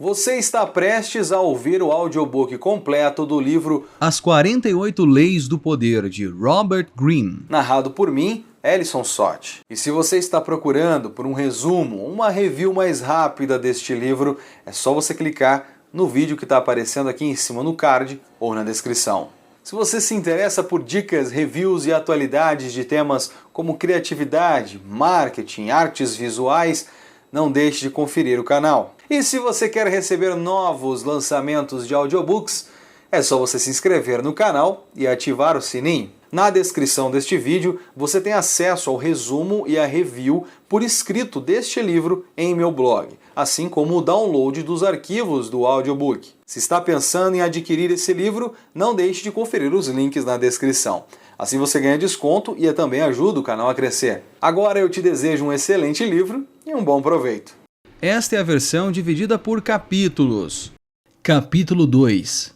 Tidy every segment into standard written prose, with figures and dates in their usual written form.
Você está prestes a ouvir o audiobook completo do livro As 48 Leis do Poder, de Robert Greene, narrado por mim, Ellison Sotti. E se você está procurando por um resumo, uma review mais rápida deste livro, é só você clicar no vídeo que está aparecendo aqui em cima no card ou na descrição. Se você se interessa por dicas, reviews e atualidades de temas como criatividade, marketing, artes visuais, não deixe de conferir o canal. E se você quer receber novos lançamentos de audiobooks, é só você se inscrever no canal e ativar o sininho. Na descrição deste vídeo, você tem acesso ao resumo e a review por escrito deste livro em meu blog, assim como o download dos arquivos do audiobook. Se está pensando em adquirir esse livro, não deixe de conferir os links na descrição. Assim você ganha desconto e também ajuda o canal a crescer. Agora eu te desejo um excelente livro e um bom proveito. Esta é a versão dividida por capítulos. Capítulo 2.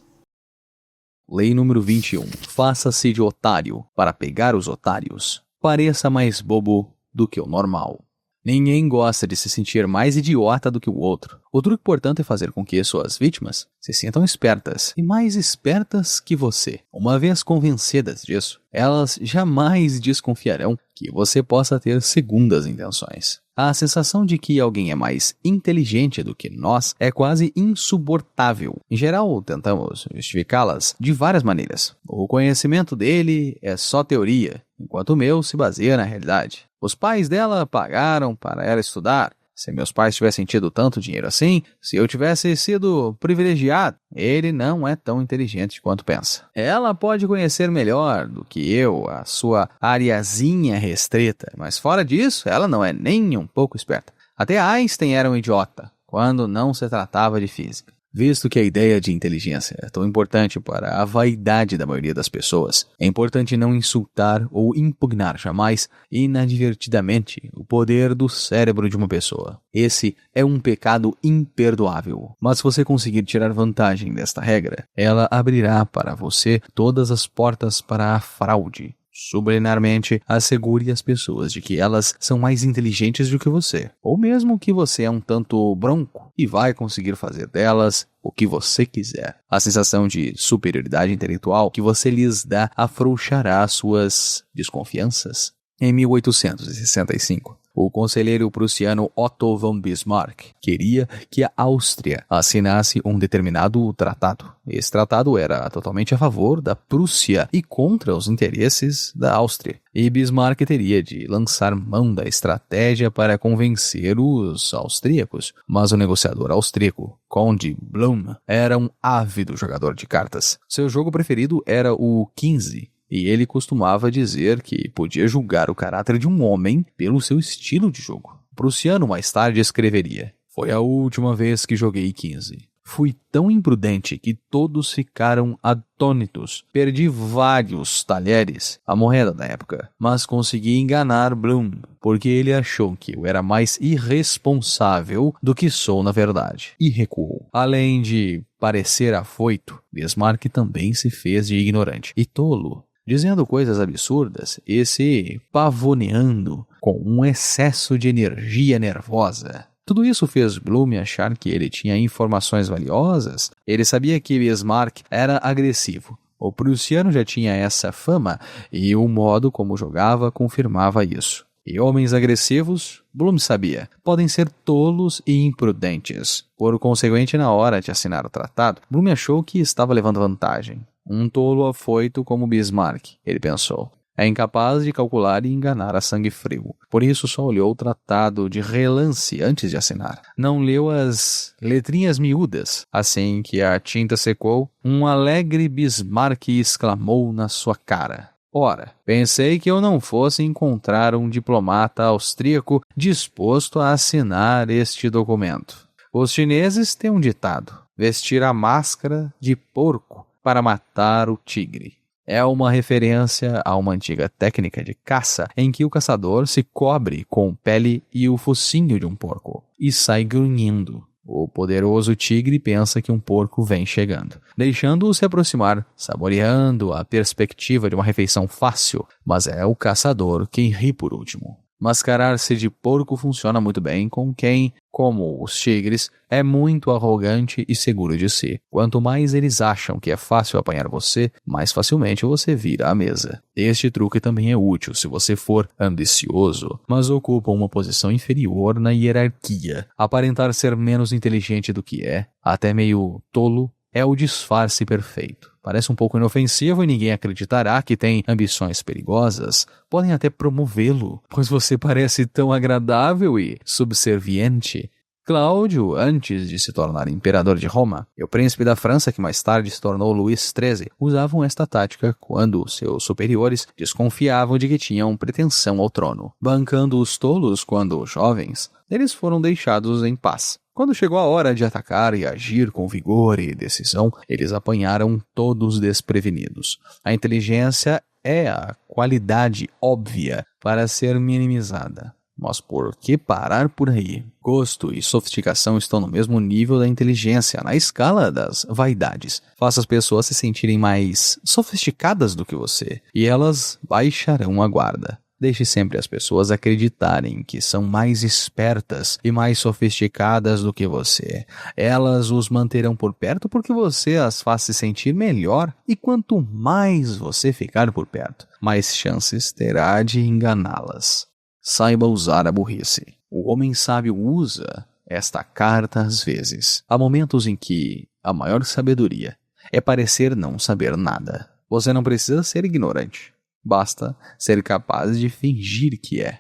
Lei número 21. Faça-se de otário para pegar os otários. Pareça mais bobo do que o normal. Ninguém gosta de se sentir mais idiota do que o outro. O truque, portanto, é fazer com que suas vítimas se sintam espertas e mais espertas que você. Uma vez convencidas disso, elas jamais desconfiarão que você possa ter segundas intenções. A sensação de que alguém é mais inteligente do que nós é quase insuportável. Em geral, tentamos justificá-las de várias maneiras. O conhecimento dele é só teoria, enquanto o meu se baseia na realidade. Os pais dela pagaram para ela estudar. Se meus pais tivessem tido tanto dinheiro assim, se eu tivesse sido privilegiado, ele não é tão inteligente quanto pensa. Ela pode conhecer melhor do que eu a sua areazinha restrita, mas fora disso, ela não é nem um pouco esperta. Até Einstein era um idiota, quando não se tratava de física. Visto que a ideia de inteligência é tão importante para a vaidade da maioria das pessoas, é importante não insultar ou impugnar jamais inadvertidamente o poder do cérebro de uma pessoa. Esse é um pecado imperdoável. Mas se você conseguir tirar vantagem desta regra, ela abrirá para você todas as portas para a fraude. Subliminarmente, assegure as pessoas de que elas são mais inteligentes do que você, ou mesmo que você é um tanto bronco e vai conseguir fazer delas o que você quiser. A sensação de superioridade intelectual que você lhes dá afrouxará suas desconfianças. Em 1865, o conselheiro prussiano Otto von Bismarck queria que a Áustria assinasse um determinado tratado. Esse tratado era totalmente a favor da Prússia e contra os interesses da Áustria. E Bismarck teria de lançar mão da estratégia para convencer os austríacos. Mas o negociador austríaco, Conde Blum, era um ávido jogador de cartas. Seu jogo preferido era o 15. E ele costumava dizer que podia julgar o caráter de um homem pelo seu estilo de jogo. O prussiano mais tarde escreveria: "Foi a última vez que joguei 15. Fui tão imprudente que todos ficaram atônitos. Perdi vários talheres, a moeda da época, mas consegui enganar Blum, porque ele achou que eu era mais irresponsável do que sou na verdade, e recuou." Além de parecer afoito, Bismarck também se fez de ignorante e tolo, dizendo coisas absurdas e se pavoneando com um excesso de energia nervosa. Tudo isso fez Blum achar que ele tinha informações valiosas. Ele sabia que Bismarck era agressivo. O prussiano já tinha essa fama e o modo como jogava confirmava isso. E homens agressivos, Blum sabia, podem ser tolos e imprudentes. Por conseguinte, na hora de assinar o tratado, Blum achou que estava levando vantagem. Um tolo afoito como Bismarck, ele pensou. É incapaz de calcular e enganar a sangue frio. Por isso só olhou o tratado de relance antes de assinar. Não leu as letrinhas miúdas. Assim que a tinta secou, um alegre Bismarck exclamou na sua cara: "Ora, pensei que eu não fosse encontrar um diplomata austríaco disposto a assinar este documento. Os chineses têm um ditado: vestir a máscara de porco para matar o tigre." É uma referência a uma antiga técnica de caça em que o caçador se cobre com pele e o focinho de um porco e sai grunhindo. O poderoso tigre pensa que um porco vem chegando, deixando-o se aproximar, saboreando a perspectiva de uma refeição fácil, mas é o caçador quem ri por último. Mascarar-se de porco funciona muito bem com quem, como os tigres, é muito arrogante e seguro de si. Quanto mais eles acham que é fácil apanhar você, mais facilmente você vira a mesa. Este truque também é útil se você for ambicioso, mas ocupa uma posição inferior na hierarquia. Aparentar ser menos inteligente do que é, até meio tolo, é o disfarce perfeito. Parece um pouco inofensivo e ninguém acreditará que tem ambições perigosas. Podem até promovê-lo, pois você parece tão agradável e subserviente. Cláudio, antes de se tornar imperador de Roma, e o príncipe da França, que mais tarde se tornou Luís XIII, usavam esta tática quando seus superiores desconfiavam de que tinham pretensão ao trono. Bancando os tolos quando jovens, eles foram deixados em paz. Quando chegou a hora de atacar e agir com vigor e decisão, eles apanharam todos desprevenidos. A inteligência é a qualidade óbvia para ser minimizada. Mas por que parar por aí? Gosto e sofisticação estão no mesmo nível da inteligência, na escala das vaidades. Faça as pessoas se sentirem mais sofisticadas do que você, e elas baixarão a guarda. Deixe sempre as pessoas acreditarem que são mais espertas e mais sofisticadas do que você. Elas os manterão por perto porque você as faz se sentir melhor, e quanto mais você ficar por perto, mais chances terá de enganá-las. Saiba usar a burrice. O homem sábio usa esta carta às vezes. Há momentos em que a maior sabedoria é parecer não saber nada. Você não precisa ser ignorante. Basta ser capaz de fingir que é.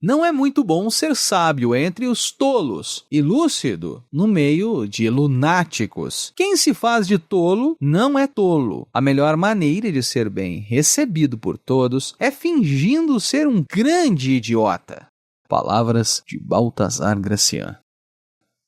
Não é muito bom ser sábio entre os tolos e lúcido no meio de lunáticos. Quem se faz de tolo não é tolo. A melhor maneira de ser bem recebido por todos é fingindo ser um grande idiota. Palavras de Baltazar Gracian.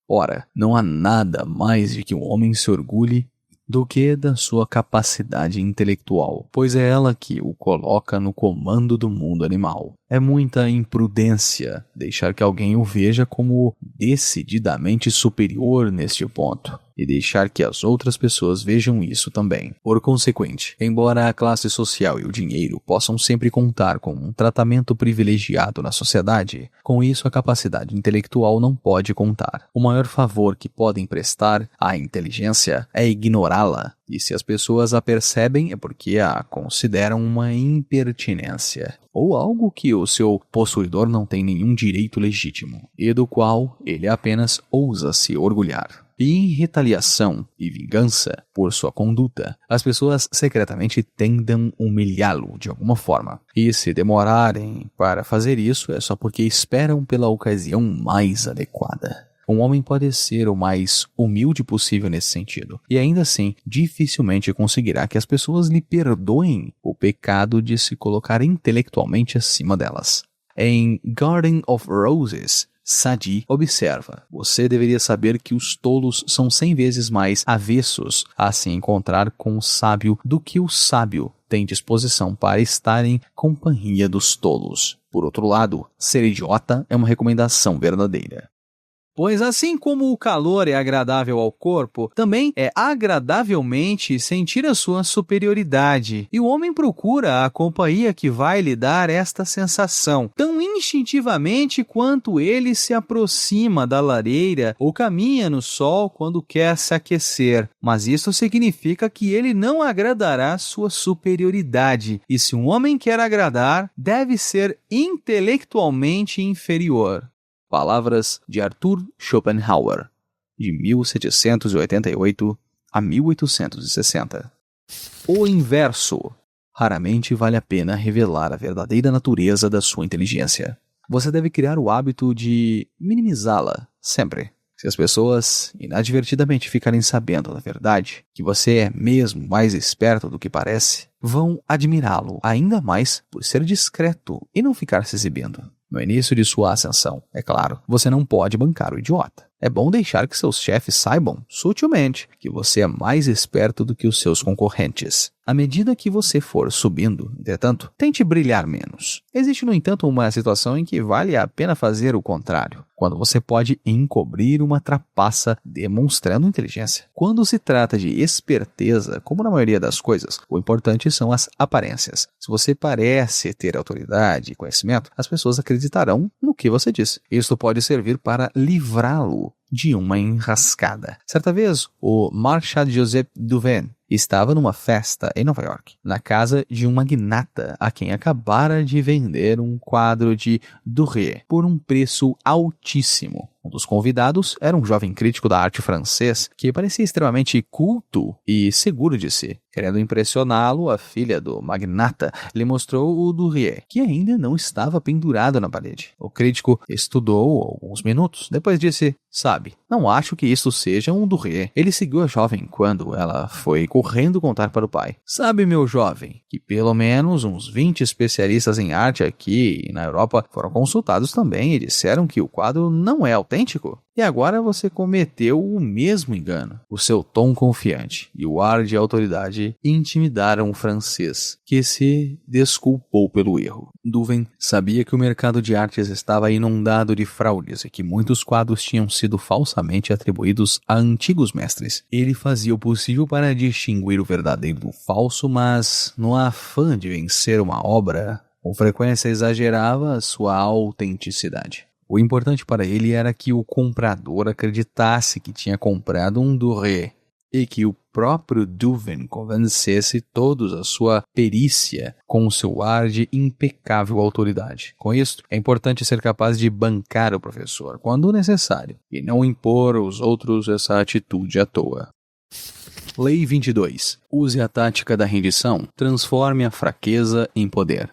Ora, não há nada mais de que um homem se orgulhe do que da sua capacidade intelectual, pois é ela que o coloca no comando do mundo animal. É muita imprudência deixar que alguém o veja como decididamente superior neste ponto, e deixar que as outras pessoas vejam isso também. Por consequente, embora a classe social e o dinheiro possam sempre contar com um tratamento privilegiado na sociedade, com isso a capacidade intelectual não pode contar. O maior favor que podem prestar à inteligência é ignorá-la, e se as pessoas a percebem é porque a consideram uma impertinência, ou algo que o seu possuidor não tem nenhum direito legítimo, e do qual ele apenas ousa se orgulhar. E em retaliação e vingança por sua conduta, as pessoas secretamente tendem a humilhá-lo de alguma forma. E se demorarem para fazer isso, é só porque esperam pela ocasião mais adequada. Um homem pode ser o mais humilde possível nesse sentido, e ainda assim dificilmente conseguirá que as pessoas lhe perdoem o pecado de se colocar intelectualmente acima delas. Em Garden of Roses, Sadi observa: você deveria saber que os tolos são 100 vezes mais avessos a se encontrar com o sábio do que o sábio tem disposição para estar em companhia dos tolos. Por outro lado, ser idiota é uma recomendação verdadeira. Pois assim como o calor é agradável ao corpo, também é agradavelmente sentir a sua superioridade. E o homem procura a companhia que vai lhe dar esta sensação, tão instintivamente quanto ele se aproxima da lareira ou caminha no sol quando quer se aquecer. Mas isso significa que ele não agradará sua superioridade. E se um homem quer agradar, deve ser intelectualmente inferior. Palavras de Arthur Schopenhauer, de 1788 a 1860. O inverso. Raramente vale a pena revelar a verdadeira natureza da sua inteligência. Você deve criar o hábito de minimizá-la sempre. Se as pessoas inadvertidamente ficarem sabendo da verdade, que você é mesmo mais esperto do que parece, vão admirá-lo ainda mais por ser discreto e não ficar se exibindo. No início de sua ascensão, é claro, você não pode bancar o idiota. É bom deixar que seus chefes saibam, sutilmente, que você é mais esperto do que os seus concorrentes. À medida que você for subindo, entretanto, tente brilhar menos. Existe, no entanto, uma situação em que vale a pena fazer o contrário, quando você pode encobrir uma trapaça demonstrando inteligência. Quando se trata de esperteza, como na maioria das coisas, o importante são as aparências. Se você parece ter autoridade e conhecimento, as pessoas acreditarão no que você diz. Isto pode servir para livrá-lo de uma enrascada. Certa vez, o Marshal Joseph Duvin estava numa festa em Nova York, na casa de um magnata a quem acabara de vender um quadro de Durer por um preço altíssimo. Um dos convidados era um jovem crítico da arte francês que parecia extremamente culto e seguro de si. Querendo impressioná-lo, a filha do magnata lhe mostrou o Durer, que ainda não estava pendurado na parede. O crítico estudou alguns minutos, depois disse: "Sabe, não acho que isso seja um Durer." Ele seguiu a jovem quando ela foi correndo contar para o pai: "Sabe, meu jovem, que pelo menos uns 20 especialistas em arte aqui e na Europa foram consultados também e disseram que o quadro não é autêntico? E agora você cometeu o mesmo engano." O seu tom confiante e o ar de autoridade intimidaram o francês, que se desculpou pelo erro. Duvin sabia que o mercado de artes estava inundado de fraudes e que muitos quadros tinham sido falsamente atribuídos a antigos mestres. Ele fazia o possível para distinguir o verdadeiro do falso, mas no afã de vencer uma obra, com frequência exagerava sua autenticidade. O importante para ele era que o comprador acreditasse que tinha comprado um Durer e que o próprio Duvin convencesse todos a sua perícia com o seu ar de impecável autoridade. Com isso, é importante ser capaz de bancar o professor quando necessário e não impor aos outros essa atitude à toa. Lei 22. Use a tática da rendição. Transforme a fraqueza em poder.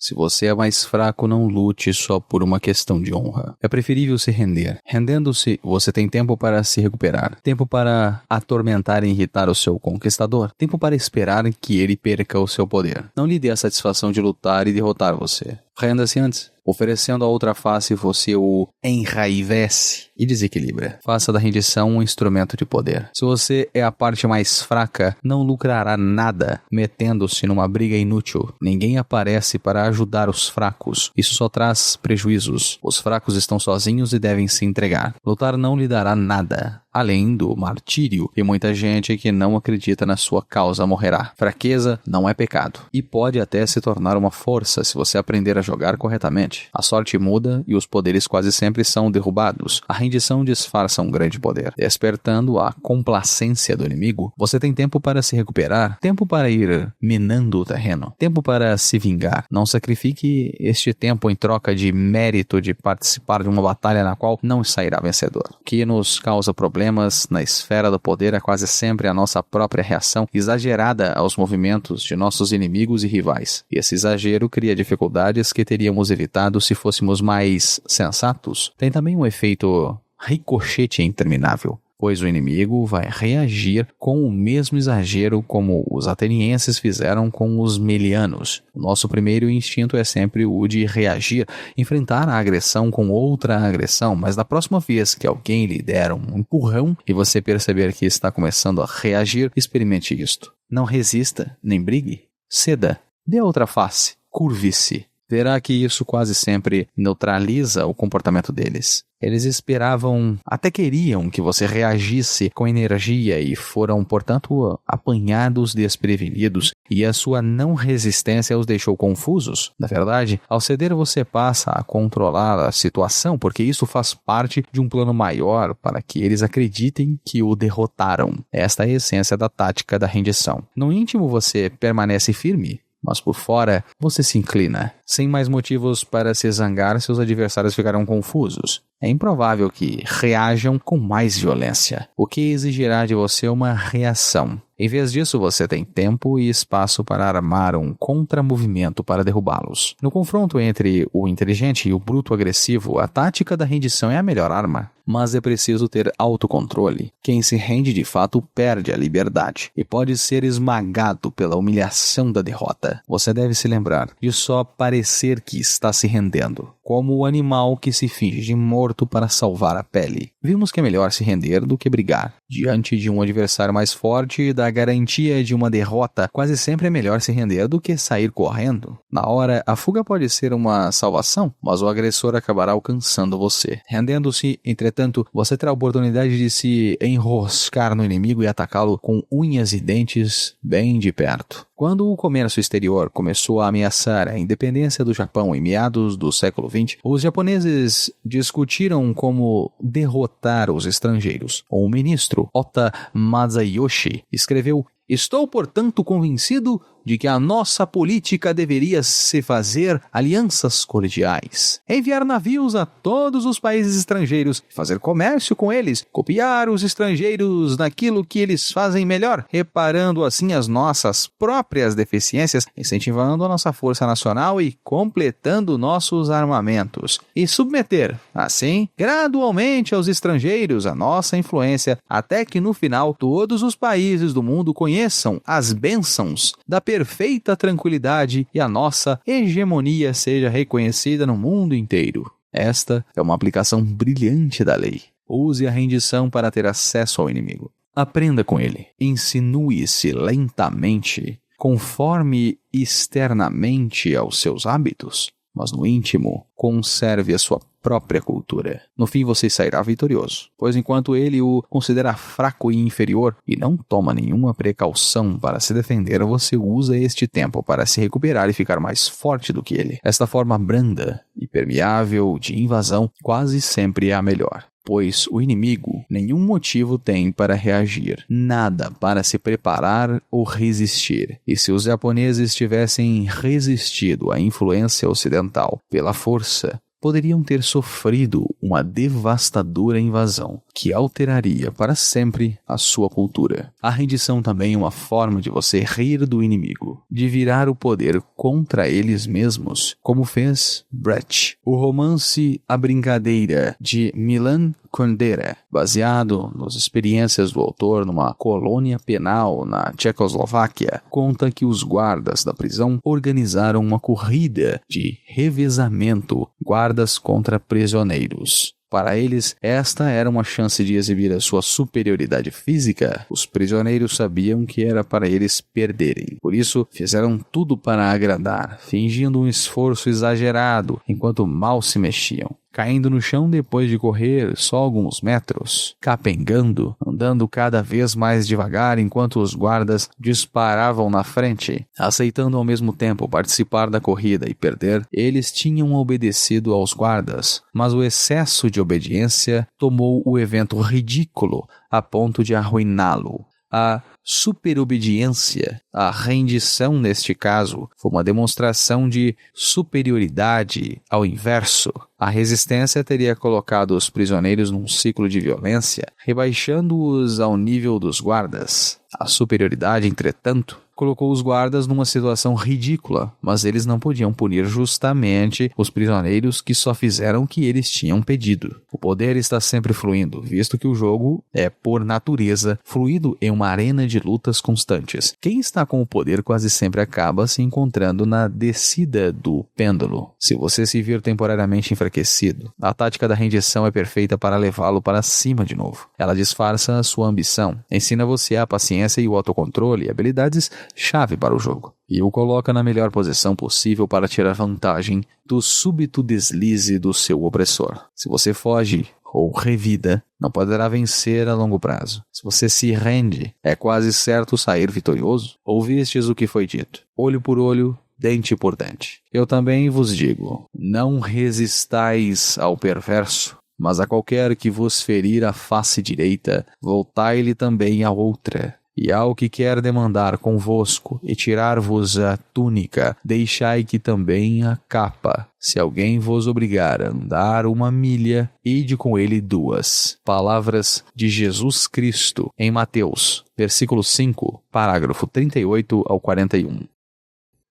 Se você é mais fraco, não lute só por uma questão de honra. É preferível se render. Rendendo-se, você tem tempo para se recuperar, tempo para atormentar e irritar o seu conquistador, tempo para esperar que ele perca o seu poder. Não lhe dê a satisfação de lutar e derrotar você. Renda-se antes. Oferecendo a outra face, você o enraivece e desequilibra. Faça da rendição um instrumento de poder. Se você é a parte mais fraca, não lucrará nada metendo-se numa briga inútil. Ninguém aparece para ajudar os fracos. Isso só traz prejuízos. Os fracos estão sozinhos e devem se entregar. Lutar não lhe dará nada, além do martírio, e muita gente que não acredita na sua causa morrerá. Fraqueza não é pecado, e pode até se tornar uma força se você aprender a jogar corretamente. A sorte muda e os poderes quase sempre são derrubados. A rendição disfarça um grande poder. Despertando a complacência do inimigo, você tem tempo para se recuperar, tempo para ir minando o terreno, tempo para se vingar. Não sacrifique este tempo em troca de mérito de participar de uma batalha na qual não sairá vencedor. O que nos causa problemas na esfera do poder é quase sempre a nossa própria reação exagerada aos movimentos de nossos inimigos e rivais. E esse exagero cria dificuldades que teríamos evitado se fôssemos mais sensatos. Tem também um efeito ricochete interminável, pois o inimigo vai reagir com o mesmo exagero como os atenienses fizeram com os melianos. O nosso primeiro instinto é sempre o de reagir, enfrentar a agressão com outra agressão, mas da próxima vez que alguém lhe der um empurrão e você perceber que está começando a reagir, experimente isto. Não resista, nem brigue. Ceda, dê outra face, curve-se. Verá que isso quase sempre neutraliza o comportamento deles. Eles esperavam, até queriam que você reagisse com energia e foram, portanto, apanhados desprevenidos, e a sua não resistência os deixou confusos. Na verdade, ao ceder você passa a controlar a situação, porque isso faz parte de um plano maior para que eles acreditem que o derrotaram. Esta é a essência da tática da rendição. No íntimo você permanece firme, mas por fora você se inclina. Sem mais motivos para se zangar, seus adversários ficarão confusos. É improvável que reajam com mais violência, o que exigirá de você uma reação. Em vez disso, você tem tempo e espaço para armar um contramovimento para derrubá-los. No confronto entre o inteligente e o bruto agressivo, a tática da rendição é a melhor arma. Mas é preciso ter autocontrole. Quem se rende de fato perde a liberdade e pode ser esmagado pela humilhação da derrota. Você deve se lembrar de só parecer que está se rendendo. como o animal que se finge de morto para salvar a pele. Vimos que é melhor se render do que brigar. Diante de um adversário mais forte e da garantia de uma derrota, quase sempre é melhor se render do que sair correndo. Na hora, a fuga pode ser uma salvação, mas o agressor acabará alcançando você. Rendendo-se, entretanto, você terá a oportunidade de se enroscar no inimigo e atacá-lo com unhas e dentes bem de perto. Quando o comércio exterior começou a ameaçar a independência do Japão em meados do século XX, os japoneses discutiram como derrotar os estrangeiros. O ministro Ota Masayoshi escreveu: "Estou, portanto, convencido de que a nossa política deveria se fazer alianças cordiais, enviar navios a todos os países estrangeiros, fazer comércio com eles, copiar os estrangeiros naquilo que eles fazem melhor, reparando assim as nossas próprias deficiências, incentivando a nossa força nacional e completando nossos armamentos, e submeter, assim, gradualmente aos estrangeiros a nossa influência, até que no final todos os países do mundo conheçam as bênçãos da perfeita tranquilidade e a nossa hegemonia seja reconhecida no mundo inteiro." Esta é uma aplicação brilhante da lei. Use a rendição para ter acesso ao inimigo. Aprenda com ele. Insinue-se lentamente, conforme externamente aos seus hábitos, mas no íntimo, conserve a sua própria cultura. No fim você sairá vitorioso, pois enquanto ele o considera fraco e inferior e não toma nenhuma precaução para se defender, você usa este tempo para se recuperar e ficar mais forte do que ele. Esta forma branda e permeável de invasão quase sempre é a melhor, pois o inimigo nenhum motivo tem para reagir, nada para se preparar ou resistir. E se os japoneses tivessem resistido à influência ocidental pela força, poderiam ter sofrido uma devastadora invasão que alteraria para sempre a sua cultura. A rendição também é uma forma de você rir do inimigo, de virar o poder contra eles mesmos, como fez Brecht. O romance A Brincadeira, de Milan Kundera, baseado nas experiências do autor numa colônia penal na Tchecoslováquia, conta que os guardas da prisão organizaram uma corrida de revezamento, guardas contra prisioneiros. Para eles, esta era uma chance de exibir a sua superioridade física. Os prisioneiros sabiam que era para eles perderem. Por isso, fizeram tudo para agradar, fingindo um esforço exagerado, enquanto mal se mexiam, caindo no chão depois de correr só alguns metros, capengando, andando cada vez mais devagar enquanto os guardas disparavam na frente. Aceitando ao mesmo tempo participar da corrida e perder, eles tinham obedecido aos guardas, mas o excesso de obediência tomou o evento ridículo a ponto de arruiná-lo. A superobediência, a rendição neste caso, foi uma demonstração de superioridade ao inverso. A resistência teria colocado os prisioneiros num ciclo de violência, rebaixando-os ao nível dos guardas. A superioridade, entretanto, colocou os guardas numa situação ridícula, mas eles não podiam punir justamente os prisioneiros que só fizeram o que eles tinham pedido. O poder está sempre fluindo, visto que o jogo é, por natureza, fluido em uma arena de lutas constantes. Quem está com o poder quase sempre acaba se encontrando na descida do pêndulo. Se você se vir temporariamente enfraquecido, a tática da rendição é perfeita para levá-lo para cima de novo. Ela disfarça a sua ambição, ensina você a paciência e o autocontrole, habilidades chave para o jogo, e o coloca na melhor posição possível para tirar vantagem do súbito deslize do seu opressor. Se você foge ou revida, não poderá vencer a longo prazo. Se você se rende, é quase certo sair vitorioso. Ouvistes o que foi dito: olho por olho, dente por dente. Eu também vos digo, não resistais ao perverso, mas a qualquer que vos ferir a face direita, voltai-lhe também a outra. E ao que quer demandar convosco e tirar-vos a túnica, deixai que também a capa. Se alguém vos obrigar a andar 1 milha, ide com ele 2. Palavras de Jesus Cristo em Mateus, versículo 5, parágrafo 38 ao 41.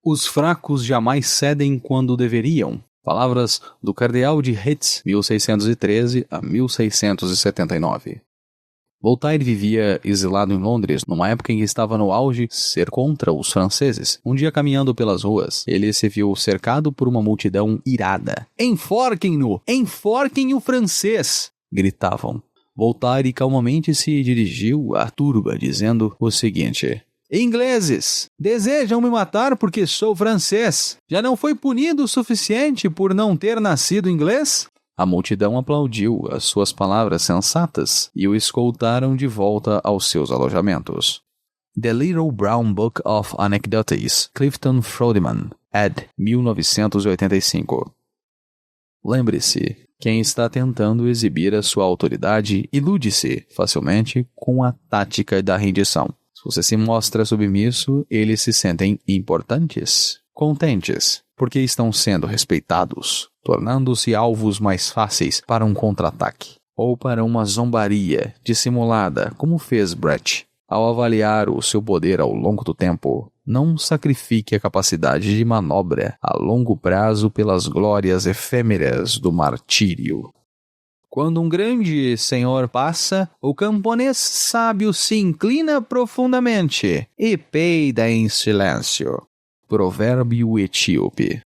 Os fracos jamais cedem quando deveriam. Palavras do Cardeal de Retz, 1613 a 1679. Voltaire vivia exilado em Londres, numa época em que estava no auge ser contra os franceses. Um dia, caminhando pelas ruas, ele se viu cercado por uma multidão irada. "Enforquem-no! Enforquem o francês!" gritavam. Voltaire calmamente se dirigiu à turba, dizendo o seguinte: "Ingleses, desejam me matar porque sou francês? Já não foi punido o suficiente por não ter nascido inglês?" A multidão aplaudiu as suas palavras sensatas e o escoltaram de volta aos seus alojamentos. The Little Brown Book of Anecdotes, Clifton Frodeman, ed. 1985. Lembre-se, quem está tentando exibir a sua autoridade ilude-se facilmente com a tática da rendição. Se você se mostra submisso, eles se sentem importantes, contentes, porque estão sendo respeitados, tornando-se alvos mais fáceis para um contra-ataque, ou para uma zombaria dissimulada, como fez Brett. Ao avaliar o seu poder ao longo do tempo, não sacrifique a capacidade de manobra a longo prazo pelas glórias efêmeras do martírio. Quando um grande senhor passa, o camponês sábio se inclina profundamente e peida em silêncio. Provérbio etíope.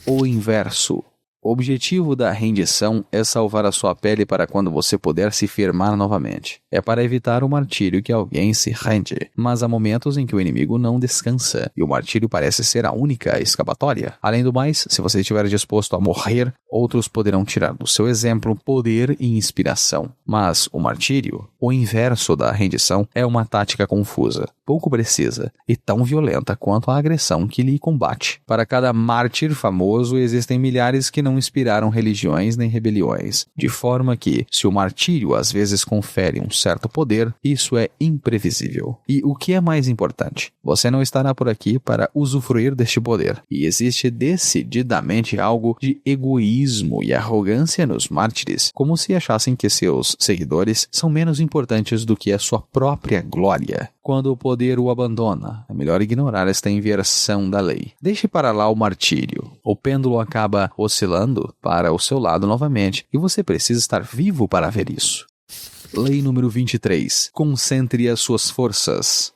O inverso. O objetivo da rendição é salvar a sua pele para quando você puder se firmar novamente. É para evitar o martírio que alguém se rende. Mas há momentos em que o inimigo não descansa, e o martírio parece ser a única escapatória. Além do mais, se você estiver disposto a morrer, outros poderão tirar do seu exemplo poder e inspiração. Mas o martírio, o inverso da rendição, é uma tática confusa, pouco precisa e tão violenta quanto a agressão que lhe combate. Para cada mártir famoso, existem milhares que não inspiraram religiões nem rebeliões, de forma que, se o martírio às vezes confere um certo poder, isso é imprevisível. E o que é mais importante? Você não estará por aqui para usufruir deste poder, e existe decididamente algo de egoísmo e arrogância nos mártires, como se achassem que seus seguidores são menos importantes do que a sua própria glória. Quando o poder o abandona, é melhor ignorar esta inversão da lei. Deixe para lá o martírio. O pêndulo acaba oscilando para o seu lado novamente, e você precisa estar vivo para ver isso. Lei número 23. Concentre as suas forças.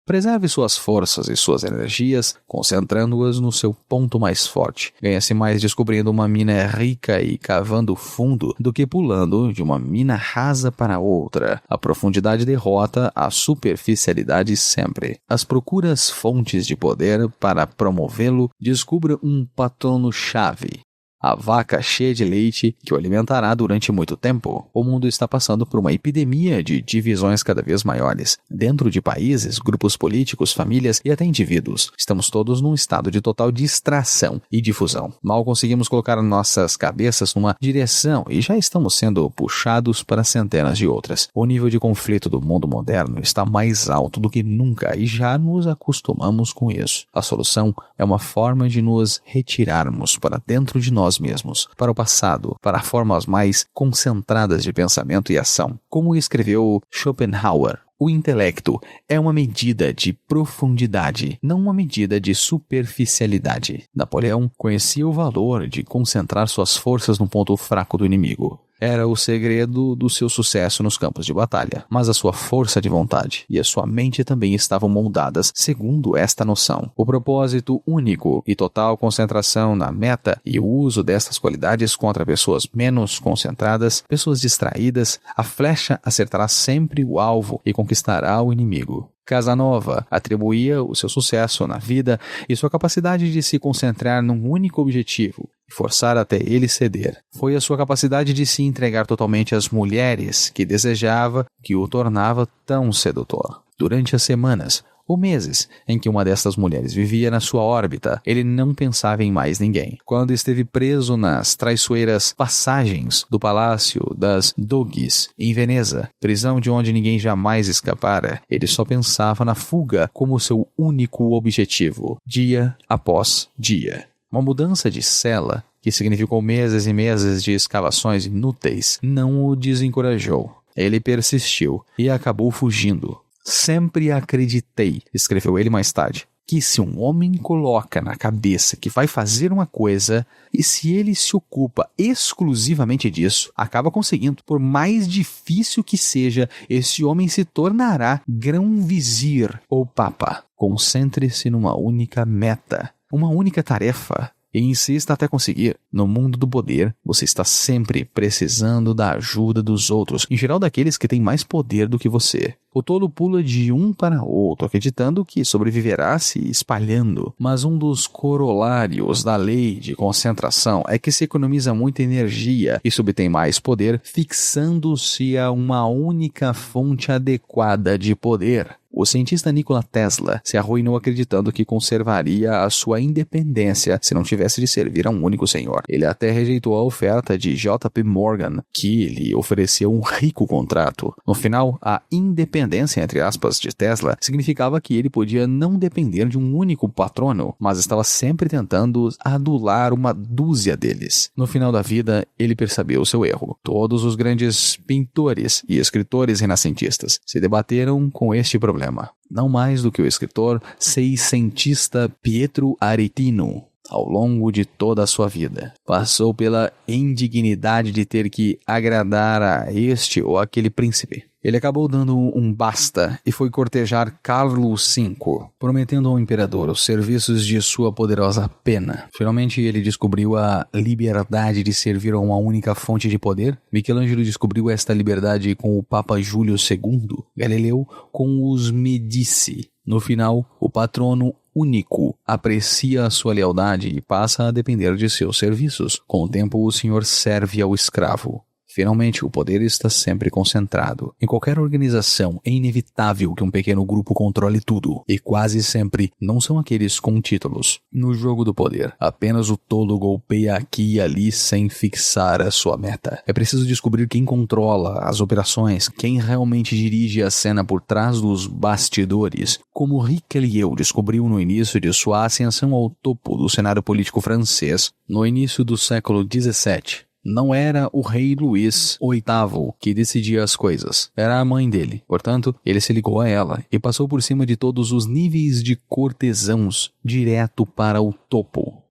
Preserve suas forças e suas energias, concentrando-as no seu ponto mais forte. Ganha-se mais descobrindo uma mina rica e cavando fundo do que pulando de uma mina rasa para outra. A profundidade derrota a superficialidade sempre. As procuras fontes de poder para promovê-lo, descubra um patrono-chave. A vaca cheia de leite que o alimentará durante muito tempo. O mundo está passando por uma epidemia de divisões cada vez maiores. Dentro de países, grupos políticos, famílias e até indivíduos. Estamos todos num estado de total distração e difusão. Mal conseguimos colocar nossas cabeças numa direção e já estamos sendo puxados para centenas de outras. O nível de conflito do mundo moderno está mais alto do que nunca e já nos acostumamos com isso. A solução é uma forma de nos retirarmos para dentro de nós mesmos, para o passado, para formas mais concentradas de pensamento e ação. Como escreveu Schopenhauer, o intelecto é uma medida de profundidade, não uma medida de superficialidade. Napoleão conhecia o valor de concentrar suas forças no ponto fraco do inimigo. Era o segredo do seu sucesso nos campos de batalha, mas a sua força de vontade e a sua mente também estavam moldadas segundo esta noção. O propósito único e total concentração na meta e o uso destas qualidades contra pessoas menos concentradas, pessoas distraídas, a flecha acertará sempre o alvo e conquistará o inimigo. Casanova atribuía o seu sucesso na vida e sua capacidade de se concentrar num único objetivo e forçar até ele ceder. Foi a sua capacidade de se entregar totalmente às mulheres que desejava que o tornava tão sedutor. Durante as semanas ou meses em que uma dessas mulheres vivia na sua órbita, ele não pensava em mais ninguém. Quando esteve preso nas traiçoeiras passagens do Palácio das Doges, em Veneza, prisão de onde ninguém jamais escapara, ele só pensava na fuga como seu único objetivo, dia após dia. Uma mudança de cela, que significou meses e meses de escavações inúteis, não o desencorajou. Ele persistiu e acabou fugindo. Sempre acreditei, escreveu ele mais tarde, que se um homem coloca na cabeça que vai fazer uma coisa e se ele se ocupa exclusivamente disso, acaba conseguindo. Por mais difícil que seja, esse homem se tornará grão-vizir ou papa. Concentre-se numa única meta, uma única tarefa. E insista até conseguir. No mundo do poder, você está sempre precisando da ajuda dos outros, em geral daqueles que têm mais poder do que você. O tolo pula de um para outro, acreditando que sobreviverá se espalhando. Mas um dos corolários da lei de concentração é que se economiza muita energia e se obtém mais poder, fixando-se a uma única fonte adequada de poder. O cientista Nikola Tesla se arruinou acreditando que conservaria a sua independência se não tivesse de servir a um único senhor. Ele até rejeitou a oferta de J.P. Morgan, que lhe ofereceu um rico contrato. No final, a independência, entre aspas, de Tesla significava que ele podia não depender de um único patrono, mas estava sempre tentando adular uma dúzia deles. No final da vida, ele percebeu seu erro. Todos os grandes pintores e escritores renascentistas se debateram com este problema. Não mais do que o escritor seiscentista Pietro Aretino. Ao longo de toda a sua vida, passou pela indignidade de ter que agradar a este ou aquele príncipe. Ele acabou dando um basta e foi cortejar Carlos V, prometendo ao imperador os serviços de sua poderosa pena. Finalmente ele descobriu a liberdade de servir a uma única fonte de poder. Michelangelo descobriu esta liberdade com o Papa Júlio II, Galileu com os Medici. No final, o patrono único aprecia a sua lealdade e passa a depender de seus serviços. Com o tempo, o senhor serve ao escravo. Finalmente, o poder está sempre concentrado. Em qualquer organização, é inevitável que um pequeno grupo controle tudo. E quase sempre não são aqueles com títulos. No jogo do poder, apenas o tolo golpeia aqui e ali sem fixar a sua meta. É preciso descobrir quem controla as operações, quem realmente dirige a cena por trás dos bastidores, como Richelieu descobriu no início de sua ascensão ao topo do cenário político francês, no início do século XVII. Não era o rei Luís VIII que decidia as coisas, era a mãe dele. Portanto, ele se ligou a ela e passou por cima de todos os níveis de cortesãos, direto para o topo.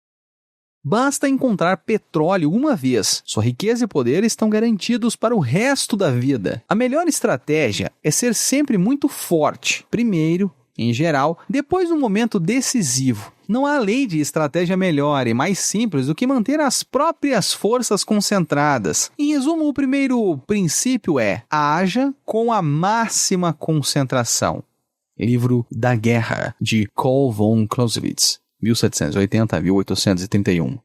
Basta encontrar petróleo uma vez, sua riqueza e poder estão garantidos para o resto da vida. A melhor estratégia é ser sempre muito forte, primeiro, em geral, depois no momento decisivo. Não há lei de estratégia melhor e mais simples do que manter as próprias forças concentradas. Em resumo, o primeiro princípio é: haja com a máxima concentração. Livro da Guerra, de Karl von Clausewitz, 1780 a 1831.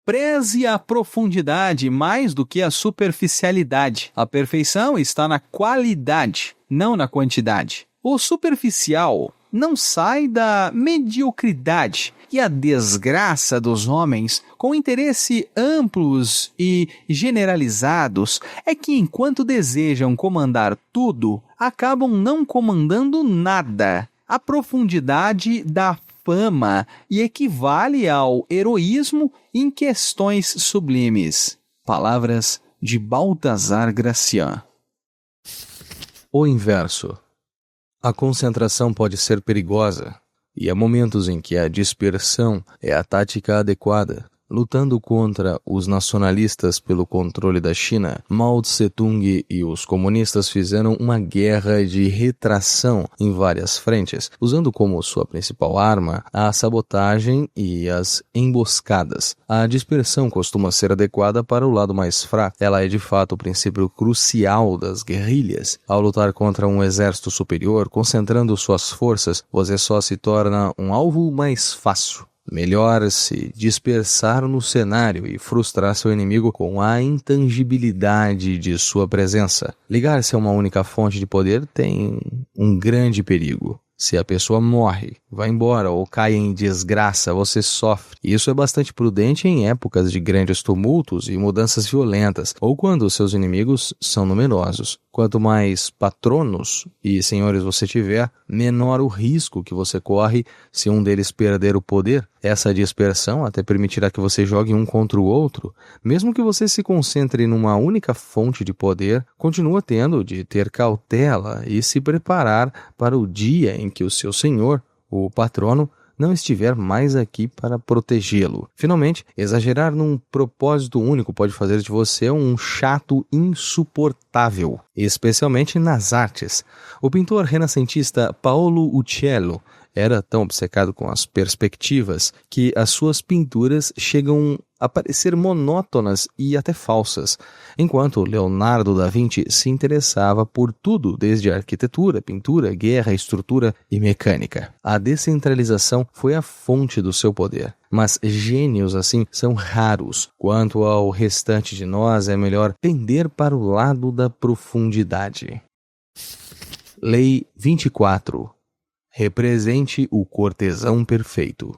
Preze a profundidade mais do que a superficialidade. A perfeição está na qualidade, não na quantidade. O superficial não sai da mediocridade e a desgraça dos homens com interesse amplos e generalizados é que enquanto desejam comandar tudo, acabam não comandando nada. A profundidade dá fama e equivale ao heroísmo em questões sublimes. Palavras de Baltasar Gracian. O inverso. A concentração pode ser perigosa, e há momentos em que a dispersão é a tática adequada. Lutando contra os nacionalistas pelo controle da China, Mao Tse-tung e os comunistas fizeram uma guerra de retração em várias frentes, usando como sua principal arma a sabotagem e as emboscadas. A dispersão costuma ser adequada para o lado mais fraco. Ela é de fato o princípio crucial das guerrilhas. Ao lutar contra um exército superior, concentrando suas forças, você só se torna um alvo mais fácil. Melhor se dispersar no cenário e frustrar seu inimigo com a intangibilidade de sua presença. Ligar-se a uma única fonte de poder tem um grande perigo. Se a pessoa morre, vai embora ou cai em desgraça, você sofre. Isso é bastante prudente em épocas de grandes tumultos e mudanças violentas, ou quando seus inimigos são numerosos. Quanto mais patronos e senhores você tiver, menor o risco que você corre se um deles perder o poder. Essa dispersão até permitirá que você jogue um contra o outro. Mesmo que você se concentre numa única fonte de poder, continua tendo de ter cautela e se preparar para o dia em que o seu senhor, o patrono não estiver mais aqui para protegê-lo. Finalmente, exagerar num propósito único pode fazer de você um chato insuportável, especialmente nas artes. O pintor renascentista Paolo Uccello era tão obcecado com as perspectivas que as suas pinturas chegam a parecer monótonas e até falsas, enquanto Leonardo da Vinci se interessava por tudo, desde arquitetura, pintura, guerra, estrutura e mecânica. A descentralização foi a fonte do seu poder, mas gênios assim são raros. Quanto ao restante de nós, é melhor pender para o lado da profundidade. Lei 24. Represente o cortesão perfeito.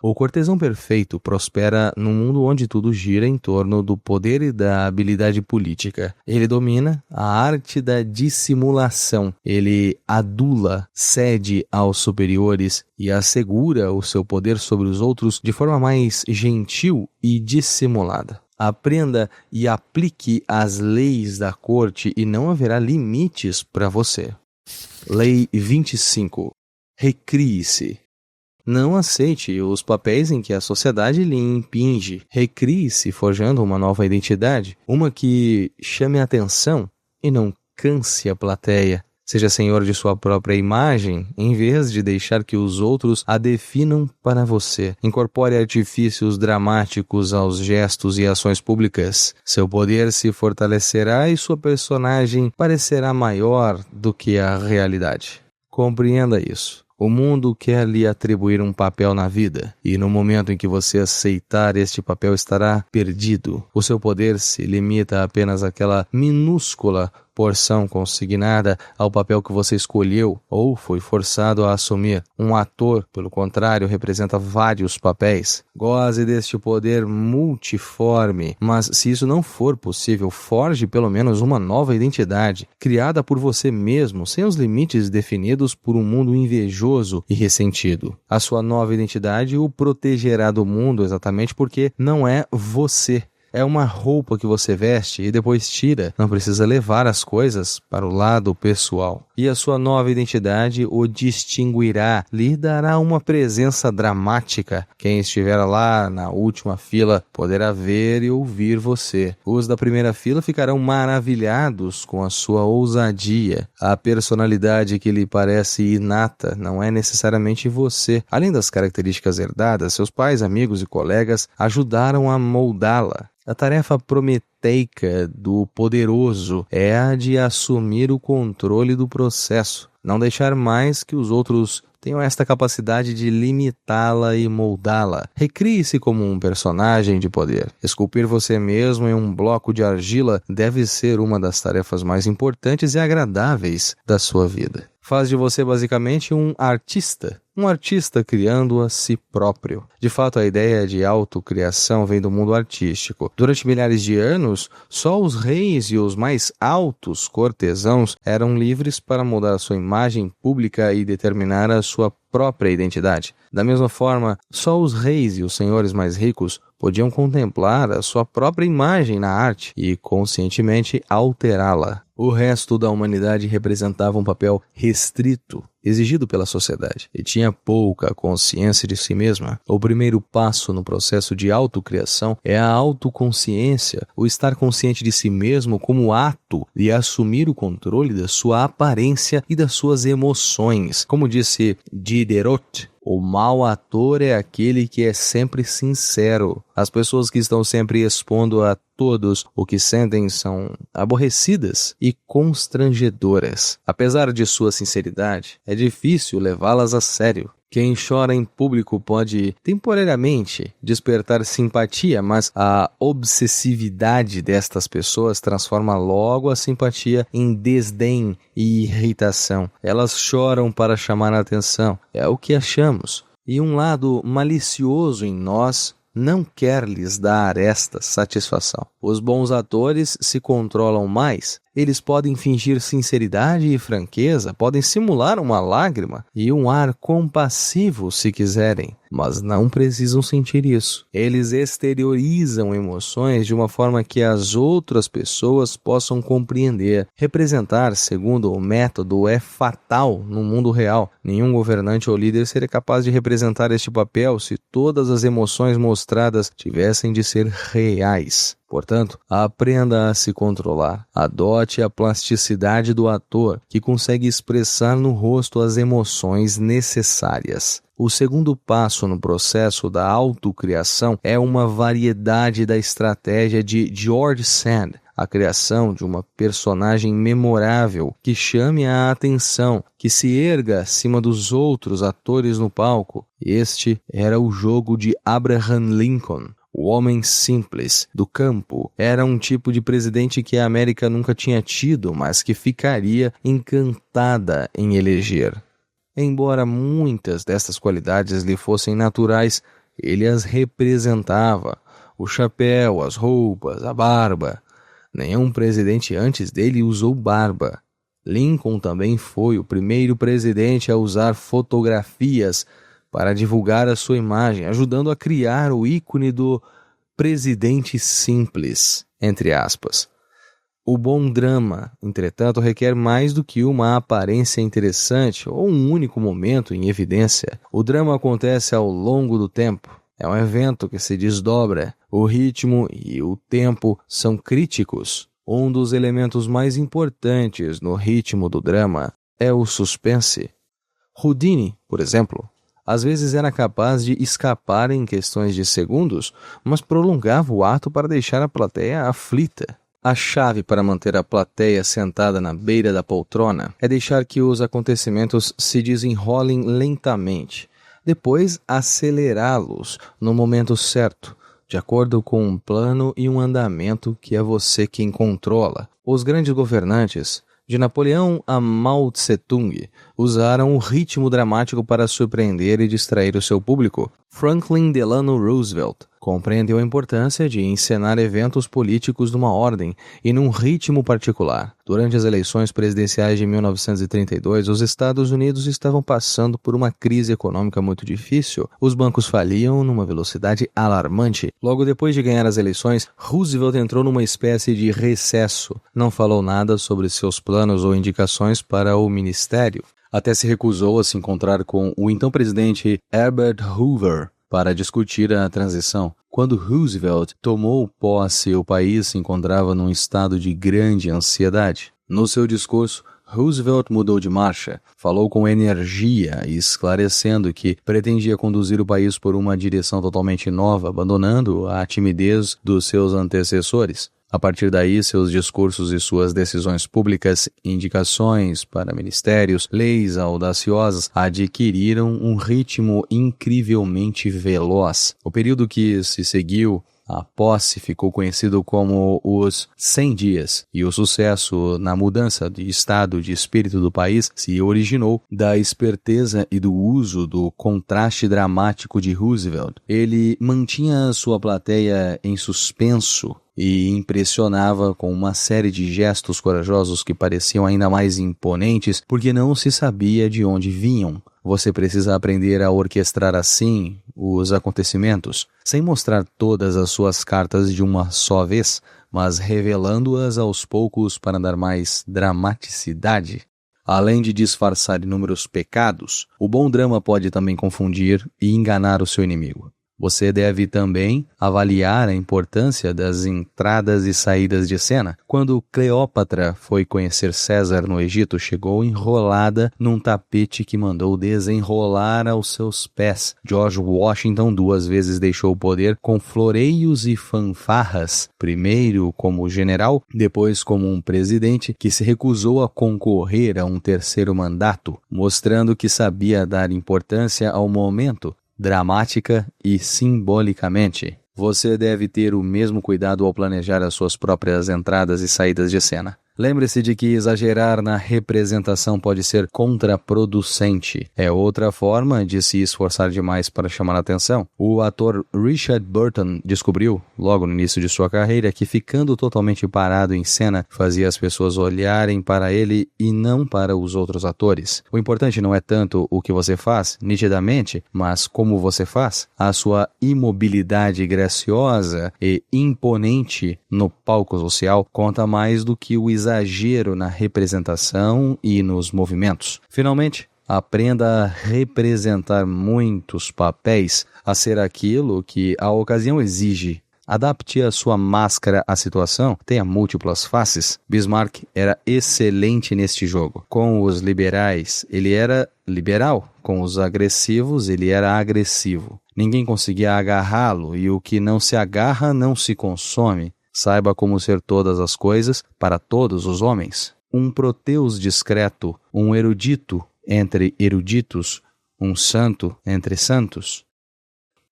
O cortesão perfeito prospera num mundo onde tudo gira em torno do poder e da habilidade política. Ele domina a arte da dissimulação. Ele adula, cede aos superiores e assegura o seu poder sobre os outros de forma mais gentil e dissimulada. Aprenda e aplique as leis da corte e não haverá limites para você. Lei 25. Recrie-se. Não aceite os papéis em que a sociedade lhe impinge. Recrie-se forjando uma nova identidade, uma que chame a atenção e não canse a plateia. Seja senhor de sua própria imagem, em vez de deixar que os outros a definam para você. Incorpore artifícios dramáticos aos gestos e ações públicas. Seu poder se fortalecerá e sua personagem parecerá maior do que a realidade. Compreenda isso. O mundo quer lhe atribuir um papel na vida, e no momento em que você aceitar este papel estará perdido. O seu poder se limita apenas àquela minúscula porção consignada ao papel que você escolheu ou foi forçado a assumir. Um ator, pelo contrário, representa vários papéis. Goze deste poder multiforme, mas se isso não for possível, forje pelo menos uma nova identidade, criada por você mesmo, sem os limites definidos por um mundo invejoso e ressentido. A sua nova identidade o protegerá do mundo exatamente porque não é você. É uma roupa que você veste e depois tira. Não precisa levar as coisas para o lado pessoal. E a sua nova identidade o distinguirá, lhe dará uma presença dramática. Quem estiver lá na última fila poderá ver e ouvir você. Os da primeira fila ficarão maravilhados com a sua ousadia. A personalidade que lhe parece inata não é necessariamente você. Além das características herdadas, seus pais, amigos e colegas ajudaram a moldá-la. A tarefa prometeica do poderoso é a de assumir o controle do processo, não deixar mais que os outros tenham esta capacidade de limitá-la e moldá-la. Recrie-se como um personagem de poder. Esculpir você mesmo em um bloco de argila deve ser uma das tarefas mais importantes e agradáveis da sua vida. Faz de você basicamente um artista criando a si próprio. De fato, a ideia de autocriação vem do mundo artístico. Durante milhares de anos, só os reis e os mais altos cortesãos eram livres para mudar a sua imagem pública e determinar a sua própria identidade. Da mesma forma, só os reis e os senhores mais ricos podiam contemplar a sua própria imagem na arte e, conscientemente, alterá-la. O resto da humanidade representava um papel restrito, exigido pela sociedade, e tinha pouca consciência de si mesma. O primeiro passo no processo de autocriação é a autoconsciência, o estar consciente de si mesmo como ato de assumir o controle da sua aparência e das suas emoções. Como disse Diderot, o mau ator é aquele que é sempre sincero. As pessoas que estão sempre expondo a todos o que sentem são aborrecidas e constrangedoras. Apesar de sua sinceridade, é difícil levá-las a sério. Quem chora em público pode temporariamente despertar simpatia, mas a obsessividade destas pessoas transforma logo a simpatia em desdém e irritação. Elas choram para chamar a atenção, é o que achamos. E um lado malicioso em nós não quer lhes dar esta satisfação. Os bons atores se controlam mais. Eles podem fingir sinceridade e franqueza, podem simular uma lágrima e um ar compassivo se quiserem, mas não precisam sentir isso. Eles exteriorizam emoções de uma forma que as outras pessoas possam compreender. Representar, segundo o método, é fatal no mundo real. Nenhum governante ou líder seria capaz de representar este papel se todas as emoções mostradas tivessem de ser reais. Portanto, aprenda a se controlar. Adote a plasticidade do ator, que consegue expressar no rosto as emoções necessárias. O segundo passo no processo da autocriação é uma variedade da estratégia de George Sand, a criação de uma personagem memorável que chame a atenção, que se erga acima dos outros atores no palco. Este era o jogo de Abraham Lincoln. O homem simples, do campo, era um tipo de presidente que a América nunca tinha tido, mas que ficaria encantada em eleger. Embora muitas destas qualidades lhe fossem naturais, ele as representava. O chapéu, as roupas, a barba. Nenhum presidente antes dele usou barba. Lincoln também foi o primeiro presidente a usar fotografias para divulgar a sua imagem, ajudando a criar o ícone do presidente simples, entre aspas. O bom drama, entretanto, requer mais do que uma aparência interessante ou um único momento em evidência. O drama acontece ao longo do tempo. É um evento que se desdobra. O ritmo e o tempo são críticos. Um dos elementos mais importantes no ritmo do drama é o suspense. Houdini, por exemplo, às vezes era capaz de escapar em questões de segundos, mas prolongava o ato para deixar a plateia aflita. A chave para manter a plateia sentada na beira da poltrona é deixar que os acontecimentos se desenrolem lentamente, depois acelerá-los no momento certo, de acordo com um plano e um andamento que é você quem controla. Os grandes governantes, de Napoleão a Mao Tse-tung, usaram o ritmo dramático para surpreender e distrair o seu público. Franklin Delano Roosevelt compreendeu a importância de encenar eventos políticos numa ordem e num ritmo particular. Durante as eleições presidenciais de 1932, os Estados Unidos estavam passando por uma crise econômica muito difícil. Os bancos faliam numa velocidade alarmante. Logo depois de ganhar as eleições, Roosevelt entrou numa espécie de recesso. Não falou nada sobre seus planos ou indicações para o ministério. Até se recusou a se encontrar com o então presidente Herbert Hoover para discutir a transição. Quando Roosevelt tomou posse, o país se encontrava num estado de grande ansiedade. No seu discurso, Roosevelt mudou de marcha, falou com energia e esclarecendo que pretendia conduzir o país por uma direção totalmente nova, abandonando a timidez dos seus antecessores. A partir daí, seus discursos e suas decisões públicas, indicações para ministérios, leis audaciosas, adquiriram um ritmo incrivelmente veloz. O período que se seguiu à posse ficou conhecido como os 100 dias, e o sucesso na mudança de estado de espírito do país se originou da esperteza e do uso do contraste dramático de Roosevelt. Ele mantinha sua plateia em suspenso e impressionava com uma série de gestos corajosos que pareciam ainda mais imponentes porque não se sabia de onde vinham. Você precisa aprender a orquestrar assim os acontecimentos, sem mostrar todas as suas cartas de uma só vez, mas revelando-as aos poucos para dar mais dramaticidade. Além de disfarçar inúmeros pecados, o bom drama pode também confundir e enganar o seu inimigo. Você deve também avaliar a importância das entradas e saídas de cena. Quando Cleópatra foi conhecer César no Egito, chegou enrolada num tapete que mandou desenrolar aos seus pés. George Washington 2 vezes deixou o poder com floreios e fanfarras, primeiro como general, depois como um presidente que se recusou a concorrer a um terceiro mandato, mostrando que sabia dar importância ao momento, dramática e simbolicamente. Você deve ter o mesmo cuidado ao planejar as suas próprias entradas e saídas de cena. Lembre-se de que exagerar na representação pode ser contraproducente. É outra forma de se esforçar demais para chamar a atenção. O ator Richard Burton descobriu, logo no início de sua carreira, que ficando totalmente parado em cena fazia as pessoas olharem para ele e não para os outros atores. O importante não é tanto o que você faz, nitidamente, mas como você faz. A sua imobilidade graciosa e imponente no palco social conta mais do que o exagero na representação e nos movimentos. Finalmente, aprenda a representar muitos papéis, a ser aquilo que a ocasião exige. Adapte a sua máscara à situação, tenha múltiplas faces. Bismarck era excelente neste jogo. Com os liberais, ele era liberal. Com os agressivos, ele era agressivo. Ninguém conseguia agarrá-lo, e o que não se agarra não se consome. Saiba como ser todas as coisas para todos os homens. Um Proteus discreto, um erudito entre eruditos, um santo entre santos.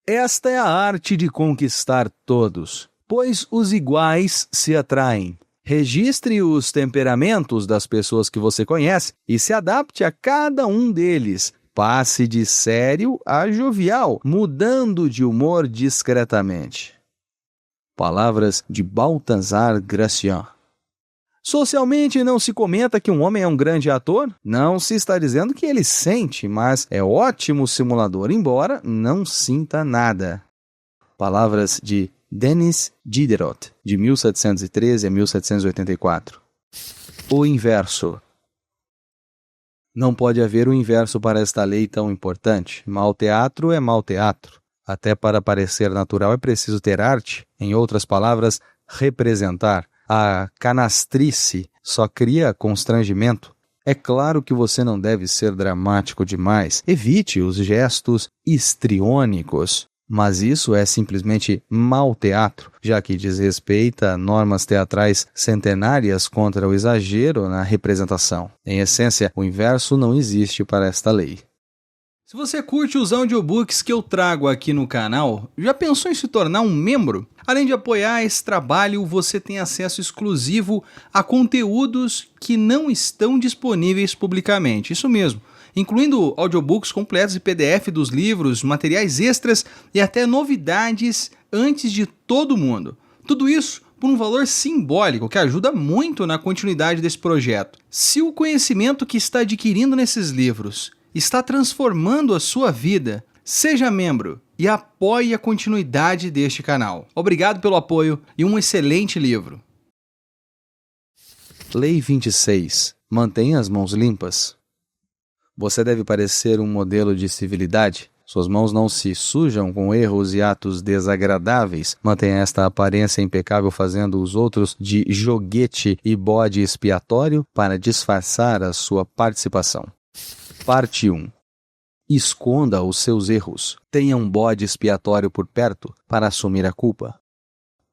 Esta é a arte de conquistar todos, pois os iguais se atraem. Registre os temperamentos das pessoas que você conhece e se adapte a cada um deles. Passe de sério a jovial, mudando de humor discretamente. Palavras de Balthazar Gracian. Socialmente não se comenta que um homem é um grande ator? Não se está dizendo que ele sente, mas é ótimo simulador, embora não sinta nada. Palavras de Denis Diderot, de 1713 a 1784. O inverso. Não pode haver um inverso para esta lei tão importante. Mau teatro é mau teatro. Até para parecer natural é preciso ter arte, em outras palavras, representar. A canastrice só cria constrangimento. É claro que você não deve ser dramático demais. Evite os gestos histriônicos. Mas isso é simplesmente mau teatro, já que desrespeita normas teatrais centenárias contra o exagero na representação. Em essência, o inverso não existe para esta lei. Se você curte os audiobooks que eu trago aqui no canal, já pensou em se tornar um membro? Além de apoiar esse trabalho, você tem acesso exclusivo a conteúdos que não estão disponíveis publicamente. Isso mesmo, incluindo audiobooks completos e PDF dos livros, materiais extras e até novidades antes de todo mundo. Tudo isso por um valor simbólico que ajuda muito na continuidade desse projeto. Se o conhecimento que está adquirindo nesses livros está transformando a sua vida, seja membro e apoie a continuidade deste canal. Obrigado pelo apoio e um excelente livro. Lei 26. Mantenha as mãos limpas. Você deve parecer um modelo de civilidade. Suas mãos não se sujam com erros e atos desagradáveis. Mantenha esta aparência impecável fazendo os outros de joguete e bode expiatório para disfarçar a sua participação. Parte 1. Esconda os seus erros. Tenha um bode expiatório por perto para assumir a culpa.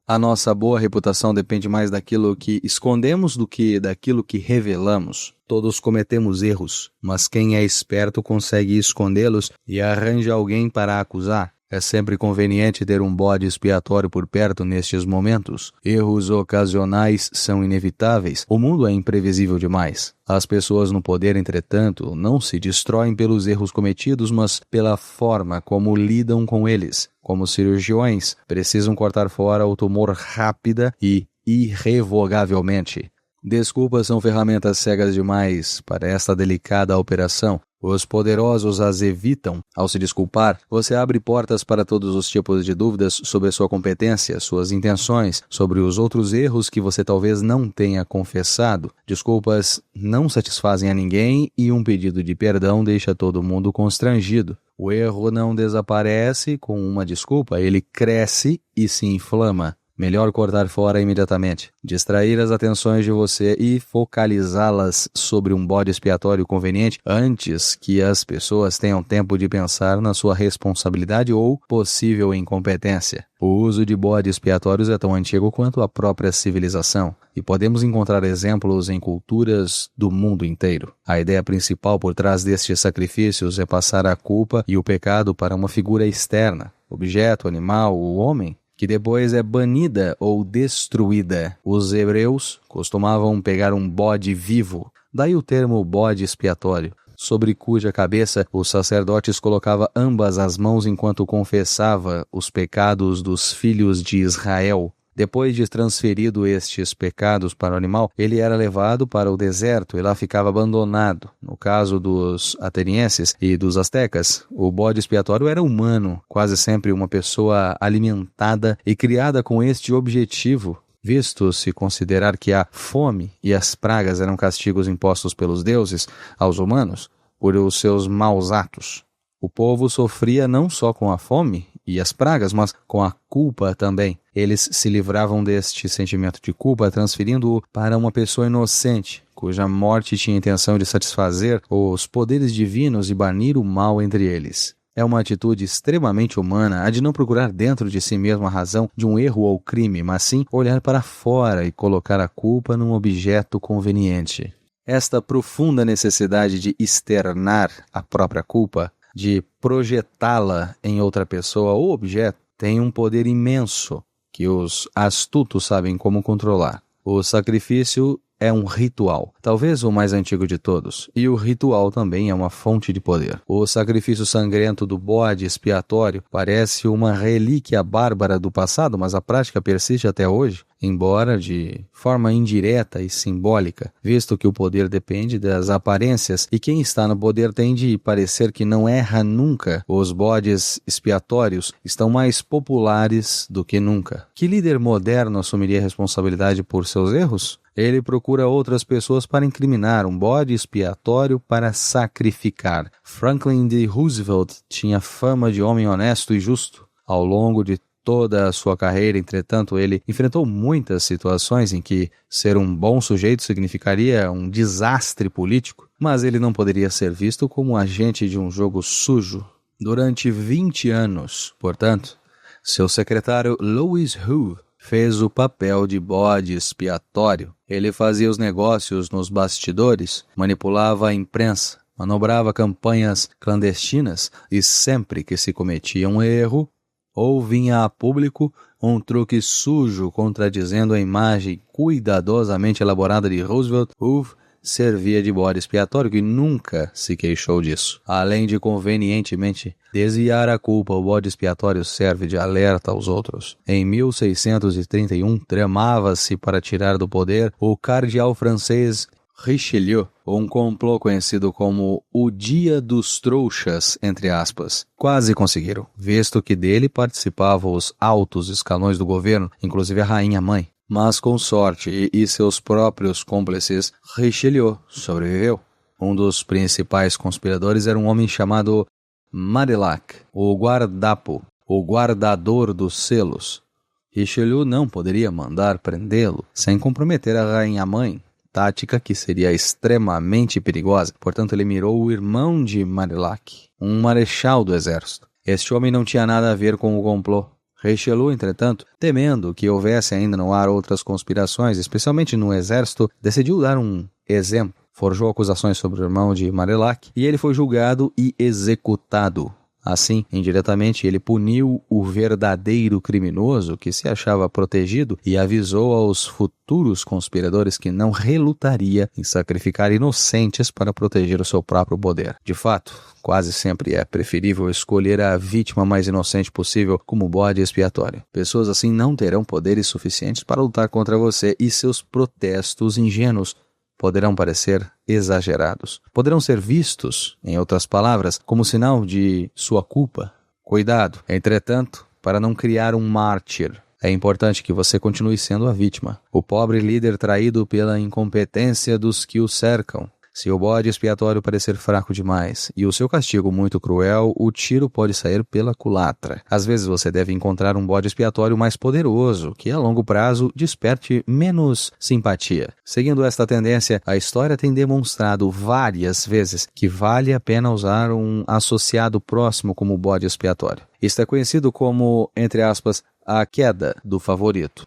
A nossa boa reputação depende mais daquilo que escondemos do que daquilo que revelamos. Todos cometemos erros, mas quem é esperto consegue escondê-los e arranja alguém para acusar. É sempre conveniente ter um bode expiatório por perto nestes momentos. Erros ocasionais são inevitáveis. O mundo é imprevisível demais. As pessoas no poder, entretanto, não se destroem pelos erros cometidos, mas pela forma como lidam com eles. Como cirurgiões, precisam cortar fora o tumor rápida e irrevogavelmente. Desculpas são ferramentas cegas demais para esta delicada operação. Os poderosos as evitam. Ao se desculpar, você abre portas para todos os tipos de dúvidas sobre a sua competência, suas intenções, sobre os outros erros que você talvez não tenha confessado. Desculpas não satisfazem a ninguém e um pedido de perdão deixa todo mundo constrangido. O erro não desaparece com uma desculpa, ele cresce e se inflama. Melhor cortar fora imediatamente, distrair as atenções de você e focalizá-las sobre um bode expiatório conveniente antes que as pessoas tenham tempo de pensar na sua responsabilidade ou possível incompetência. O uso de bodes expiatórios é tão antigo quanto a própria civilização, e podemos encontrar exemplos em culturas do mundo inteiro. A ideia principal por trás destes sacrifícios é passar a culpa e o pecado para uma figura externa, objeto, animal ou homem. que depois é banida ou destruída. Os hebreus costumavam pegar um bode vivo, daí o termo bode expiatório, sobre cuja cabeça os sacerdotes colocavam ambas as mãos enquanto confessava os pecados dos filhos de Israel. Depois de transferido estes pecados para o animal, ele era levado para o deserto e lá ficava abandonado. No caso dos atenienses e dos astecas, o bode expiatório era humano, quase sempre uma pessoa alimentada e criada com este objetivo, visto se considerar que a fome e as pragas eram castigos impostos pelos deuses aos humanos por os seus maus atos. O povo sofria não só com a fome e as pragas, mas com a culpa também. Eles se livravam deste sentimento de culpa, transferindo-o para uma pessoa inocente, cuja morte tinha a intenção de satisfazer os poderes divinos e banir o mal entre eles. É uma atitude extremamente humana a de não procurar dentro de si mesmo a razão de um erro ou crime, mas sim olhar para fora e colocar a culpa num objeto conveniente. Esta profunda necessidade de externar a própria culpa, de projetá-la em outra pessoa ou objeto, tem um poder imenso que os astutos sabem como controlar. O sacrifício é um ritual, talvez o mais antigo de todos, e o ritual também é uma fonte de poder. O sacrifício sangrento do bode expiatório parece uma relíquia bárbara do passado, mas a prática persiste até hoje, embora de forma indireta e simbólica, visto que o poder depende das aparências e quem está no poder tem de parecer que não erra nunca. Os bodes expiatórios estão mais populares do que nunca. Que líder moderno assumiria a responsabilidade por seus erros? Ele procura outras pessoas para incriminar, um bode expiatório para sacrificar. Franklin D. Roosevelt tinha fama de homem honesto e justo. Ao longo de toda a sua carreira, entretanto, ele enfrentou muitas situações em que ser um bom sujeito significaria um desastre político, mas ele não poderia ser visto como agente de um jogo sujo. Durante 20 anos, portanto, seu secretário Louis Hu fez o papel de bode expiatório. Ele fazia os negócios nos bastidores, manipulava a imprensa, manobrava campanhas clandestinas e sempre que se cometia um erro, ou vinha a público um truque sujo contradizendo a imagem cuidadosamente elaborada de Roosevelt, Hu servia de bode expiatório e nunca se queixou disso. Além de convenientemente desviar a culpa, o bode expiatório serve de alerta aos outros. Em 1631, tramava-se para tirar do poder o cardeal francês Richelieu, um complô conhecido como o Dia dos Trouxas, entre aspas. Quase conseguiram, visto que dele participavam os altos escalões do governo, inclusive a rainha-mãe. Mas com sorte e seus próprios cúmplices, Richelieu sobreviveu. Um dos principais conspiradores era um homem chamado Marillac, o guardapo, o guardador dos selos. Richelieu não poderia mandar prendê-lo sem comprometer a rainha-mãe, tática que seria extremamente perigosa. Portanto, ele mirou o irmão de Marillac, um marechal do exército. Este homem não tinha nada a ver com o complô. Richelieu, entretanto, temendo que houvesse ainda no ar outras conspirações, especialmente no exército, decidiu dar um exemplo. Forjou acusações sobre o irmão de Marillac e ele foi julgado e executado. Assim, indiretamente, ele puniu o verdadeiro criminoso que se achava protegido e avisou aos futuros conspiradores que não relutaria em sacrificar inocentes para proteger o seu próprio poder. De fato, quase sempre é preferível escolher a vítima mais inocente possível como bode expiatório. Pessoas assim não terão poderes suficientes para lutar contra você e seus protestos ingênuos poderão parecer exagerados. Poderão ser vistos, em outras palavras, como sinal de sua culpa. Cuidado, entretanto, para não criar um mártir. É importante que você continue sendo a vítima, o pobre líder traído pela incompetência dos que o cercam. Se o bode expiatório parecer fraco demais e o seu castigo muito cruel, o tiro pode sair pela culatra. Às vezes você deve encontrar um bode expiatório mais poderoso, que a longo prazo desperte menos simpatia. Seguindo esta tendência, a história tem demonstrado várias vezes que vale a pena usar um associado próximo como bode expiatório. Isto é conhecido como, entre aspas, a queda do favorito.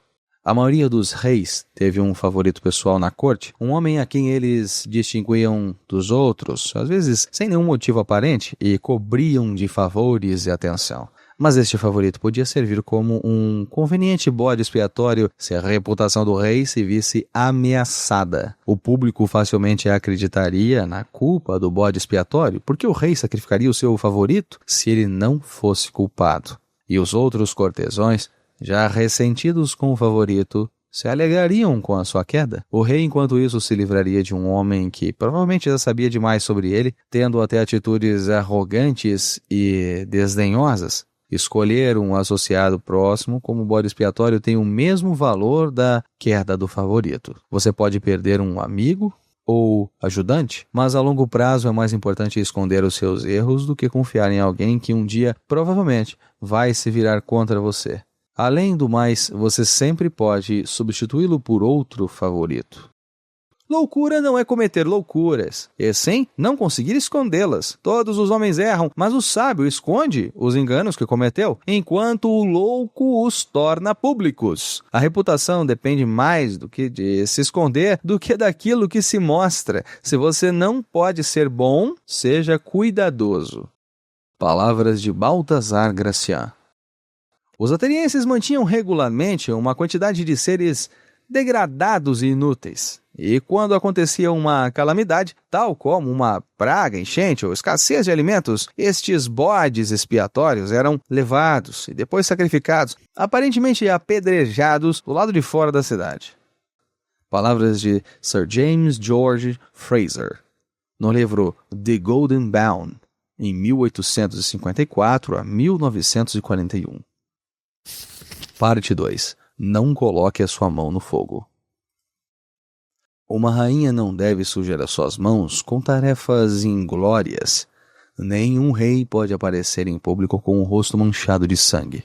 A maioria dos reis teve um favorito pessoal na corte, um homem a quem eles distinguiam dos outros, às vezes sem nenhum motivo aparente, e cobriam de favores e atenção. Mas este favorito podia servir como um conveniente bode expiatório se a reputação do rei se visse ameaçada. O público facilmente acreditaria na culpa do bode expiatório, porque o rei sacrificaria o seu favorito se ele não fosse culpado. E os outros cortesões, já ressentidos com o favorito, se alegrariam com a sua queda. O rei, enquanto isso, se livraria de um homem que provavelmente já sabia demais sobre ele, tendo até atitudes arrogantes e desdenhosas. Escolher um associado próximo como bode expiatório tem o mesmo valor da queda do favorito. Você pode perder um amigo ou ajudante, mas a longo prazo é mais importante esconder os seus erros do que confiar em alguém que um dia provavelmente vai se virar contra você. Além do mais, você sempre pode substituí-lo por outro favorito. Loucura não é cometer loucuras, e sim não conseguir escondê-las. Todos os homens erram, mas o sábio esconde os enganos que cometeu, enquanto o louco os torna públicos. A reputação depende mais do que de se esconder do que daquilo que se mostra. Se você não pode ser bom, seja cuidadoso. Palavras de Baltazar Gracián. Os atenienses mantinham regularmente uma quantidade de seres degradados e inúteis. E quando acontecia uma calamidade, tal como uma praga, enchente ou escassez de alimentos, estes bodes expiatórios eram levados e depois sacrificados, aparentemente apedrejados do lado de fora da cidade. Palavras de Sir James George Frazer, no livro The Golden Bough, em 1854 a 1941. Parte 2. Não coloque a sua mão no fogo. Uma rainha não deve sujar as suas mãos com tarefas inglórias. Nenhum rei pode aparecer em público com o rosto manchado de sangue.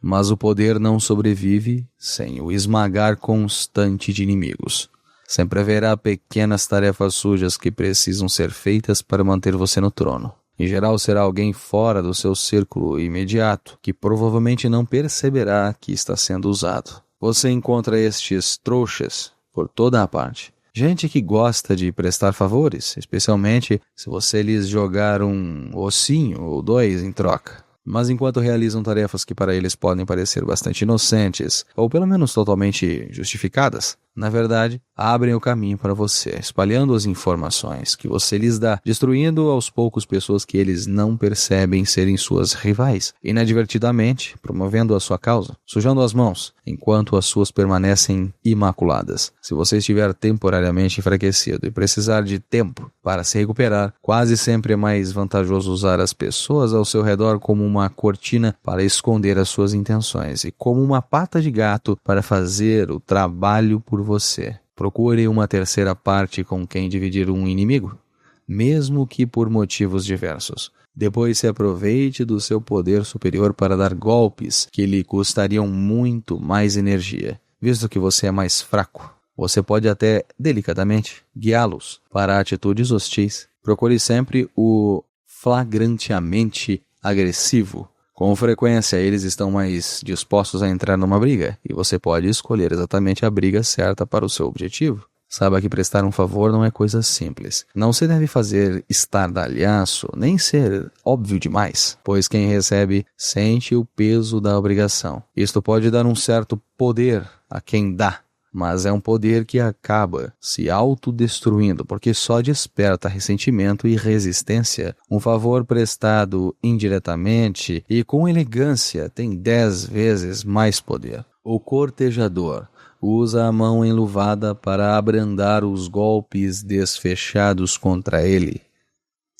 Mas o poder não sobrevive sem o esmagar constante de inimigos. Sempre haverá pequenas tarefas sujas que precisam ser feitas para manter você no trono. Em geral, será alguém fora do seu círculo imediato, que provavelmente não perceberá que está sendo usado. Você encontra estes trouxas por toda a parte. Gente que gosta de prestar favores, especialmente se você lhes jogar um ossinho ou dois em troca. Mas enquanto realizam tarefas que para eles podem parecer bastante inocentes, ou pelo menos totalmente justificadas, na verdade, abrem o caminho para você, espalhando as informações que você lhes dá, destruindo aos poucos pessoas que eles não percebem serem suas rivais, inadvertidamente promovendo a sua causa, sujando as mãos, enquanto as suas permanecem imaculadas. Se você estiver temporariamente enfraquecido e precisar de tempo para se recuperar, quase sempre é mais vantajoso usar as pessoas ao seu redor como uma cortina para esconder as suas intenções e como uma pata de gato para fazer o trabalho por você. Procure uma terceira parte com quem dividir um inimigo, mesmo que por motivos diversos. Depois se aproveite do seu poder superior para dar golpes que lhe custariam muito mais energia, visto que você é mais fraco. Você pode até, delicadamente, guiá-los para atitudes hostis. Procure sempre o flagrantemente agressivo. Com frequência, eles estão mais dispostos a entrar numa briga, e você pode escolher exatamente a briga certa para o seu objetivo. Saiba que prestar um favor não é coisa simples. Não se deve fazer estardalhaço, nem ser óbvio demais, pois quem recebe sente o peso da obrigação. Isto pode dar um certo poder a quem dá, mas é um poder que acaba se autodestruindo, porque só desperta ressentimento e resistência. Um favor prestado indiretamente e com elegância tem 10 vezes mais poder. O cortejador usa a mão enluvada para abrandar os golpes desfechados contra ele.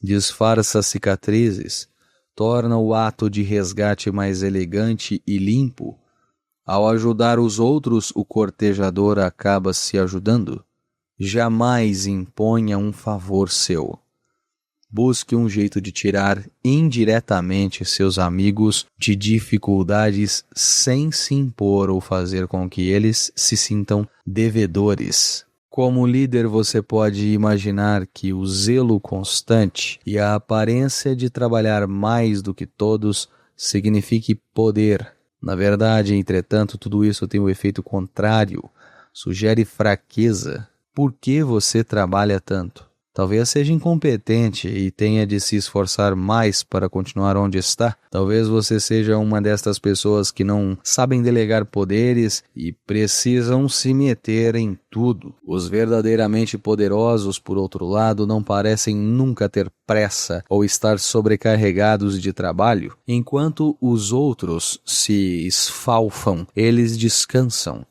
Disfarça cicatrizes, torna o ato de resgate mais elegante e limpo. Ao ajudar os outros, o cortejador acaba se ajudando. Jamais imponha um favor seu. Busque um jeito de tirar indiretamente seus amigos de dificuldades sem se impor ou fazer com que eles se sintam devedores. Como líder, você pode imaginar que o zelo constante e a aparência de trabalhar mais do que todos signifique poder. Na verdade, entretanto, tudo isso tem o efeito contrário, sugere fraqueza. Por que você trabalha tanto? Talvez seja incompetente e tenha de se esforçar mais para continuar onde está. Talvez você seja uma destas pessoas que não sabem delegar poderes e precisam se meter em tudo. Os verdadeiramente poderosos, por outro lado, não parecem nunca ter pressa ou estar sobrecarregados de trabalho. Enquanto os outros se esfalfam, eles descansam.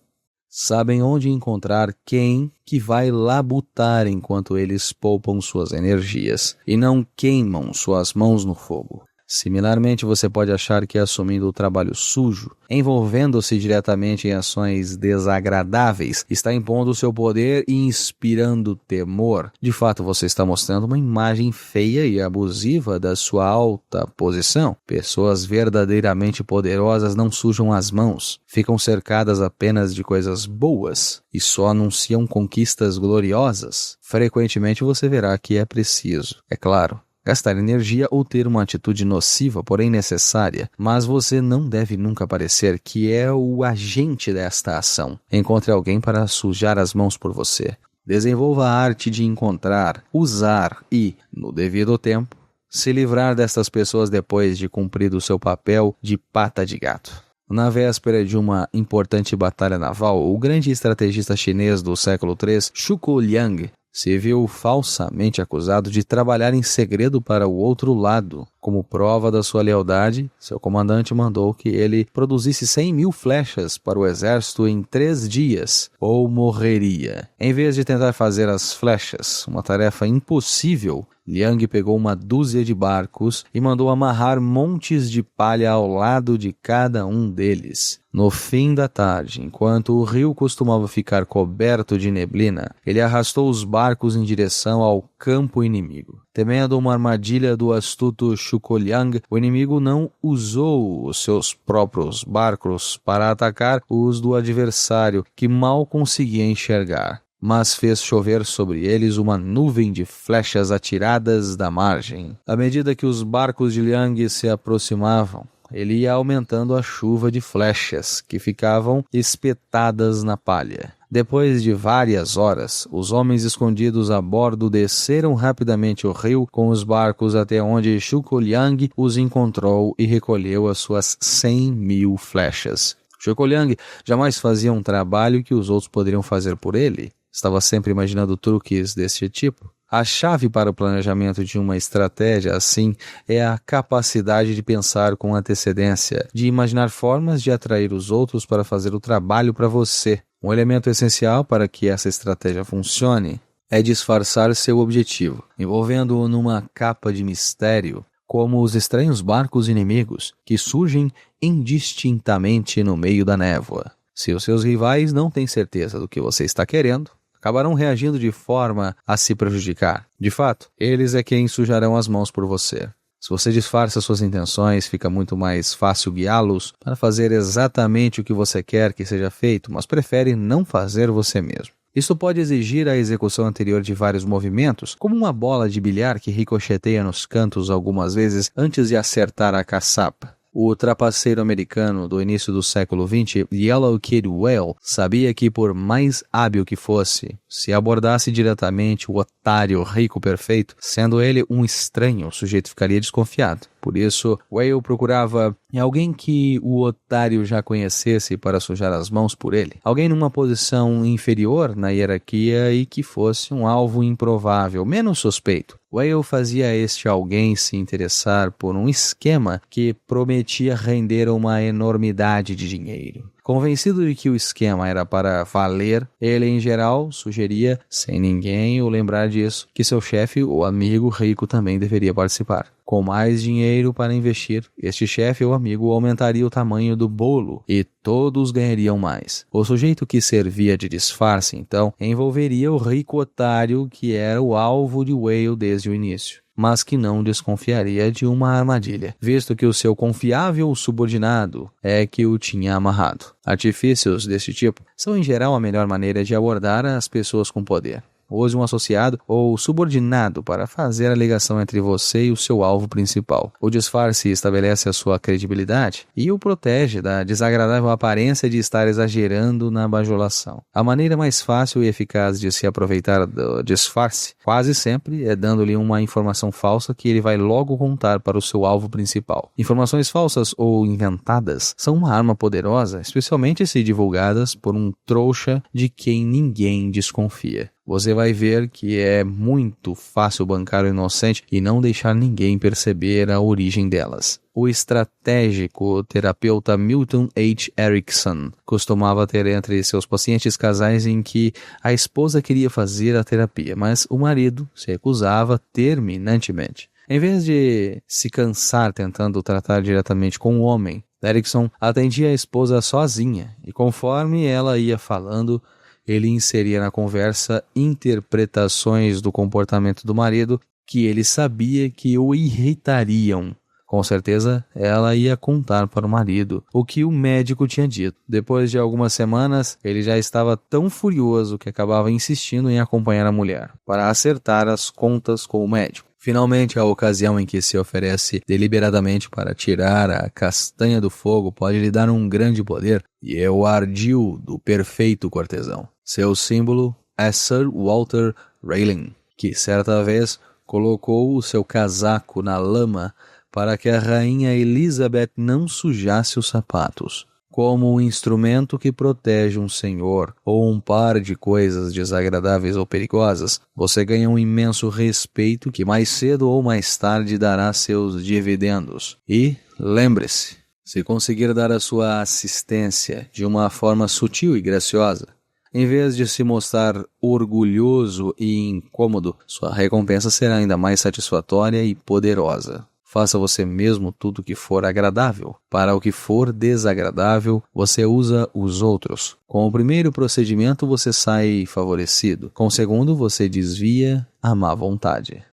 Sabem onde encontrar quem que vai labutar enquanto eles poupam suas energias e não queimam suas mãos no fogo. Similarmente, você pode achar que assumindo o trabalho sujo, envolvendo-se diretamente em ações desagradáveis, está impondo seu poder e inspirando temor. De fato, você está mostrando uma imagem feia e abusiva da sua alta posição. Pessoas verdadeiramente poderosas não sujam as mãos, ficam cercadas apenas de coisas boas e só anunciam conquistas gloriosas. Frequentemente você verá que é preciso, é claro, gastar energia ou ter uma atitude nociva, porém necessária, mas você não deve nunca parecer que é o agente desta ação. Encontre alguém para sujar as mãos por você. Desenvolva a arte de encontrar, usar e, no devido tempo, se livrar destas pessoas depois de cumprir o seu papel de pata de gato. Na véspera de uma importante batalha naval, o grande estrategista chinês do século III, Zhuge Liang, se viu falsamente acusado de trabalhar em segredo para o outro lado. Como prova da sua lealdade, seu comandante mandou que ele produzisse 100.000 flechas para o exército em 3 dias, ou morreria. Em vez de tentar fazer as flechas, uma tarefa impossível, Liang pegou uma dúzia de barcos e mandou amarrar montes de palha ao lado de cada um deles. No fim da tarde, enquanto o rio costumava ficar coberto de neblina, ele arrastou os barcos em direção ao campo inimigo. Temendo uma armadilha do astuto Zhuge Liang, o inimigo não usou os seus próprios barcos para atacar os do adversário, que mal conseguia enxergar, mas fez chover sobre eles uma nuvem de flechas atiradas da margem. À medida que os barcos de Liang se aproximavam, ele ia aumentando a chuva de flechas que ficavam espetadas na palha. Depois de várias horas, os homens escondidos a bordo desceram rapidamente o rio com os barcos até onde Zhuge Liang os encontrou e recolheu as suas 100.000 flechas. Zhuge Liang jamais fazia um trabalho que os outros poderiam fazer por ele. Estava sempre imaginando truques desse tipo. A chave para o planejamento de uma estratégia assim é a capacidade de pensar com antecedência, de imaginar formas de atrair os outros para fazer o trabalho para você. Um elemento essencial para que essa estratégia funcione é disfarçar seu objetivo, envolvendo-o numa capa de mistério, como os estranhos barcos inimigos que surgem indistintamente no meio da névoa. Se os seus rivais não têm certeza do que você está querendo, acabarão reagindo de forma a se prejudicar. De fato, eles é quem sujarão as mãos por você. Se você disfarça suas intenções, fica muito mais fácil guiá-los para fazer exatamente o que você quer que seja feito, mas prefere não fazer você mesmo. Isso pode exigir a execução anterior de vários movimentos, como uma bola de bilhar que ricocheteia nos cantos algumas vezes antes de acertar a caçapa. O trapaceiro americano do início do século XX, Yellow Kid Whale, sabia que por mais hábil que fosse, se abordasse diretamente o otário rico perfeito, sendo ele um estranho, o sujeito ficaria desconfiado. Por isso, Whale procurava alguém que o otário já conhecesse para sujar as mãos por ele. Alguém numa posição inferior na hierarquia e que fosse um alvo improvável, menos suspeito. Whale fazia este alguém se interessar por um esquema que prometia render uma enormidade de dinheiro. Convencido de que o esquema era para valer, ele em geral sugeria, sem ninguém o lembrar disso, que seu chefe ou amigo rico também deveria participar. Com mais dinheiro para investir, este chefe ou amigo aumentaria o tamanho do bolo e todos ganhariam mais. O sujeito que servia de disfarce, então, envolveria o rico otário que era o alvo de Whale desde o início, mas que não desconfiaria de uma armadilha, visto que o seu confiável subordinado é que o tinha amarrado. Artifícios desse tipo são em geral a melhor maneira de abordar as pessoas com poder. Use um associado ou subordinado para fazer a ligação entre você e o seu alvo principal. O disfarce estabelece a sua credibilidade e o protege da desagradável aparência de estar exagerando na bajulação. A maneira mais fácil e eficaz de se aproveitar do disfarce quase sempre é dando-lhe uma informação falsa que ele vai logo contar para o seu alvo principal. Informações falsas ou inventadas são uma arma poderosa, especialmente se divulgadas por um trouxa de quem ninguém desconfia. Você vai ver que é muito fácil bancar o inocente e não deixar ninguém perceber a origem delas. O estratégico terapeuta Milton H. Erickson costumava ter entre seus pacientes casais em que a esposa queria fazer a terapia, mas o marido se recusava terminantemente. Em vez de se cansar tentando tratar diretamente com o homem, Erickson atendia a esposa sozinha e conforme ela ia falando, ele inseria na conversa interpretações do comportamento do marido que ele sabia que o irritariam. Com certeza, ela ia contar para o marido o que o médico tinha dito. Depois de algumas semanas, ele já estava tão furioso que acabava insistindo em acompanhar a mulher para acertar as contas com o médico. Finalmente, a ocasião em que se oferece deliberadamente para tirar a castanha do fogo pode lhe dar um grande poder, e é o ardil do perfeito cortesão. Seu símbolo é Sir Walter Raleigh, que certa vez colocou o seu casaco na lama para que a rainha Elizabeth não sujasse os sapatos. Como um instrumento que protege um senhor ou um par de coisas desagradáveis ou perigosas, você ganha um imenso respeito que mais cedo ou mais tarde dará seus dividendos. E, lembre-se, se conseguir dar a sua assistência de uma forma sutil e graciosa, em vez de se mostrar orgulhoso e incômodo, sua recompensa será ainda mais satisfatória e poderosa. Faça você mesmo tudo o que for agradável. Para o que for desagradável, você usa os outros. Com o primeiro procedimento, você sai favorecido. Com o segundo, você desvia a má vontade.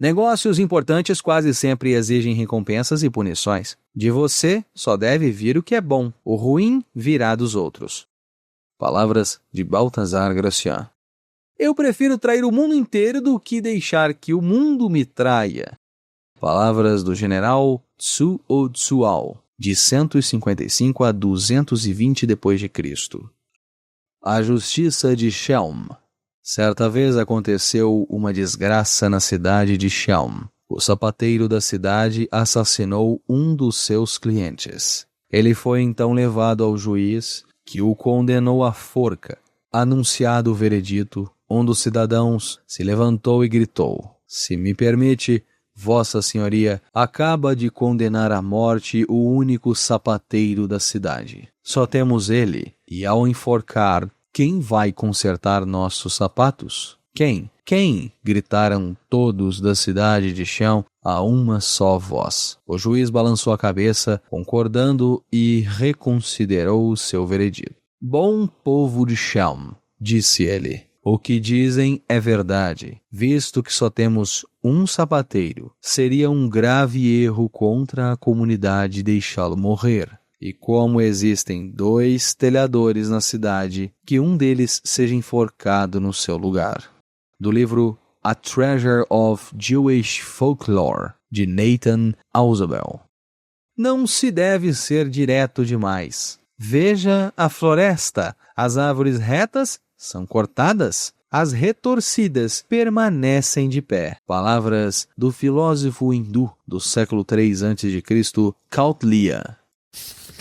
Negócios importantes quase sempre exigem recompensas e punições. De você só deve vir o que é bom. O ruim virá dos outros. Palavras de Balthazar Gracian. Eu prefiro trair o mundo inteiro do que deixar que o mundo me traia. Palavras do general Tsu Tsuao, de 155 a 220 d.C. A justiça de Shelm. Certa vez aconteceu uma desgraça na cidade de Shelm. O sapateiro da cidade assassinou um dos seus clientes. Ele foi então levado ao juiz, que o condenou à forca. Anunciado o veredito, um dos cidadãos se levantou e gritou: "Se me permite, Vossa Senhoria acaba de condenar à morte o único sapateiro da cidade. Só temos ele, e ao enforcar, quem vai consertar nossos sapatos? Quem? Quem?" gritaram todos da cidade de Shelm a uma só voz. O juiz balançou a cabeça, concordando, e reconsiderou seu veredito. "Bom povo de Shelm", disse ele, "o que dizem é verdade. Visto que só temos um sapateiro, seria um grave erro contra a comunidade deixá-lo morrer. E como existem 2 telhadores na cidade, que um deles seja enforcado no seu lugar." Do livro A Treasure of Jewish Folklore, de Nathan Ausubel. Não se deve ser direto demais. Veja a floresta. As árvores retas são cortadas. As retorcidas permanecem de pé. Palavras do filósofo hindu do século III a.C., Kautilya.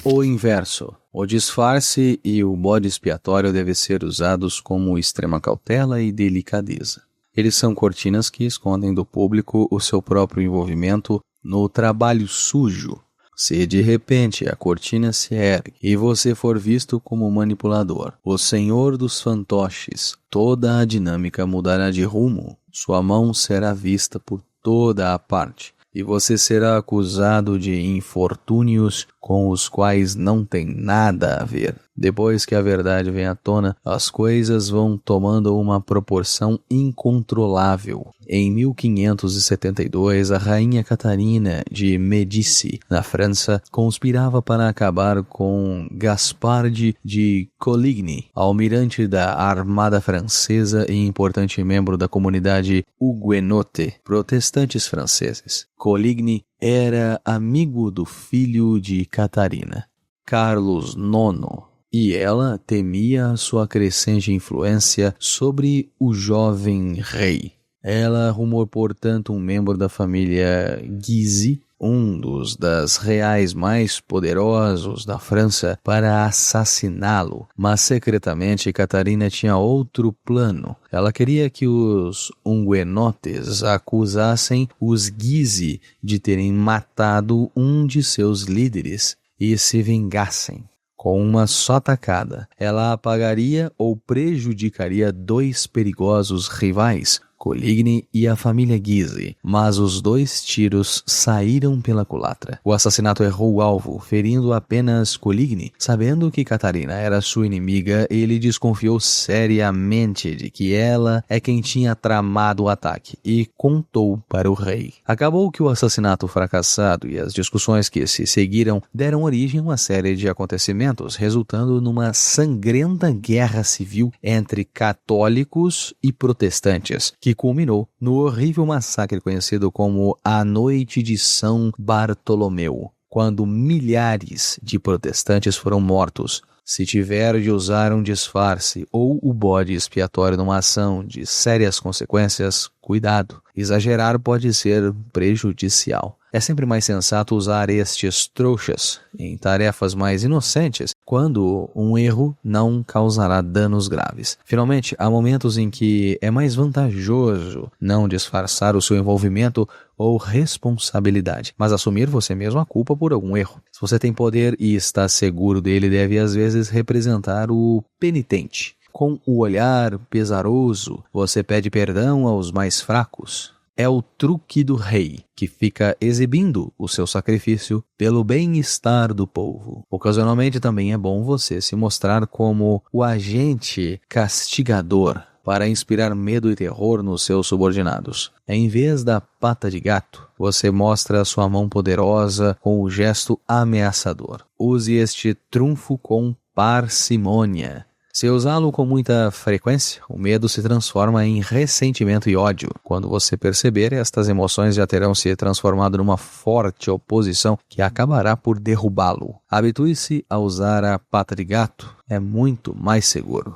O inverso. O disfarce e o bode expiatório devem ser usados com extrema cautela e delicadeza. Eles são cortinas que escondem do público o seu próprio envolvimento no trabalho sujo. Se de repente a cortina se ergue e você for visto como manipulador, o senhor dos fantoches, toda a dinâmica mudará de rumo. Sua mão será vista por toda a parte e você será acusado de infortúnios com os quais não tem nada a ver. Depois que a verdade vem à tona, as coisas vão tomando uma proporção incontrolável. Em 1572, a rainha Catarina de Médici, na França, conspirava para acabar com Gaspard de Coligny, almirante da armada francesa e importante membro da comunidade huguenote, protestantes franceses. Coligny era amigo do filho de Catarina, Carlos IX, e ela temia sua crescente influência sobre o jovem rei. Ela arrumou, portanto, um membro da família Guise, um das reais mais poderosos da França, para assassiná-lo. Mas secretamente Catarina tinha outro plano. Ela queria que os huguenotes acusassem os Guise de terem matado um de seus líderes e se vingassem. Com uma só tacada, ela apagaria ou prejudicaria dois perigosos rivais, Coligny e a família Guise, mas os dois tiros saíram pela culatra. O assassinato errou o alvo, ferindo apenas Coligny. Sabendo que Catarina era sua inimiga, ele desconfiou seriamente de que ela é quem tinha tramado o ataque e contou para o rei. Acabou que o assassinato fracassado e as discussões que se seguiram deram origem a uma série de acontecimentos, resultando numa sangrenta guerra civil entre católicos e protestantes, que culminou no horrível massacre conhecido como a Noite de São Bartolomeu, quando milhares de protestantes foram mortos. Se tiver de usar um disfarce ou o bode expiatório numa ação de sérias consequências, cuidado. Exagerar pode ser prejudicial. É sempre mais sensato usar estes trouxas em tarefas mais inocentes, quando um erro não causará danos graves. Finalmente, há momentos em que é mais vantajoso não disfarçar o seu envolvimento ou responsabilidade, mas assumir você mesmo a culpa por algum erro. Se você tem poder e está seguro dele, deve às vezes representar o penitente. Com o olhar pesaroso, você pede perdão aos mais fracos. É o truque do rei, que fica exibindo o seu sacrifício pelo bem-estar do povo. Ocasionalmente também é bom você se mostrar como o agente castigador para inspirar medo e terror nos seus subordinados. Em vez da pata de gato, você mostra a sua mão poderosa com o gesto ameaçador. Use este trunfo com parcimônia. Se usá-lo com muita frequência, o medo se transforma em ressentimento e ódio. Quando você perceber, estas emoções já terão se transformado numa forte oposição que acabará por derrubá-lo. Habitue-se a usar a pata de gato, é muito mais seguro.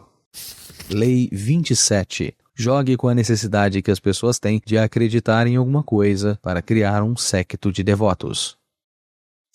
Lei 27. Jogue com a necessidade que as pessoas têm de acreditar em alguma coisa para criar um séquito de devotos.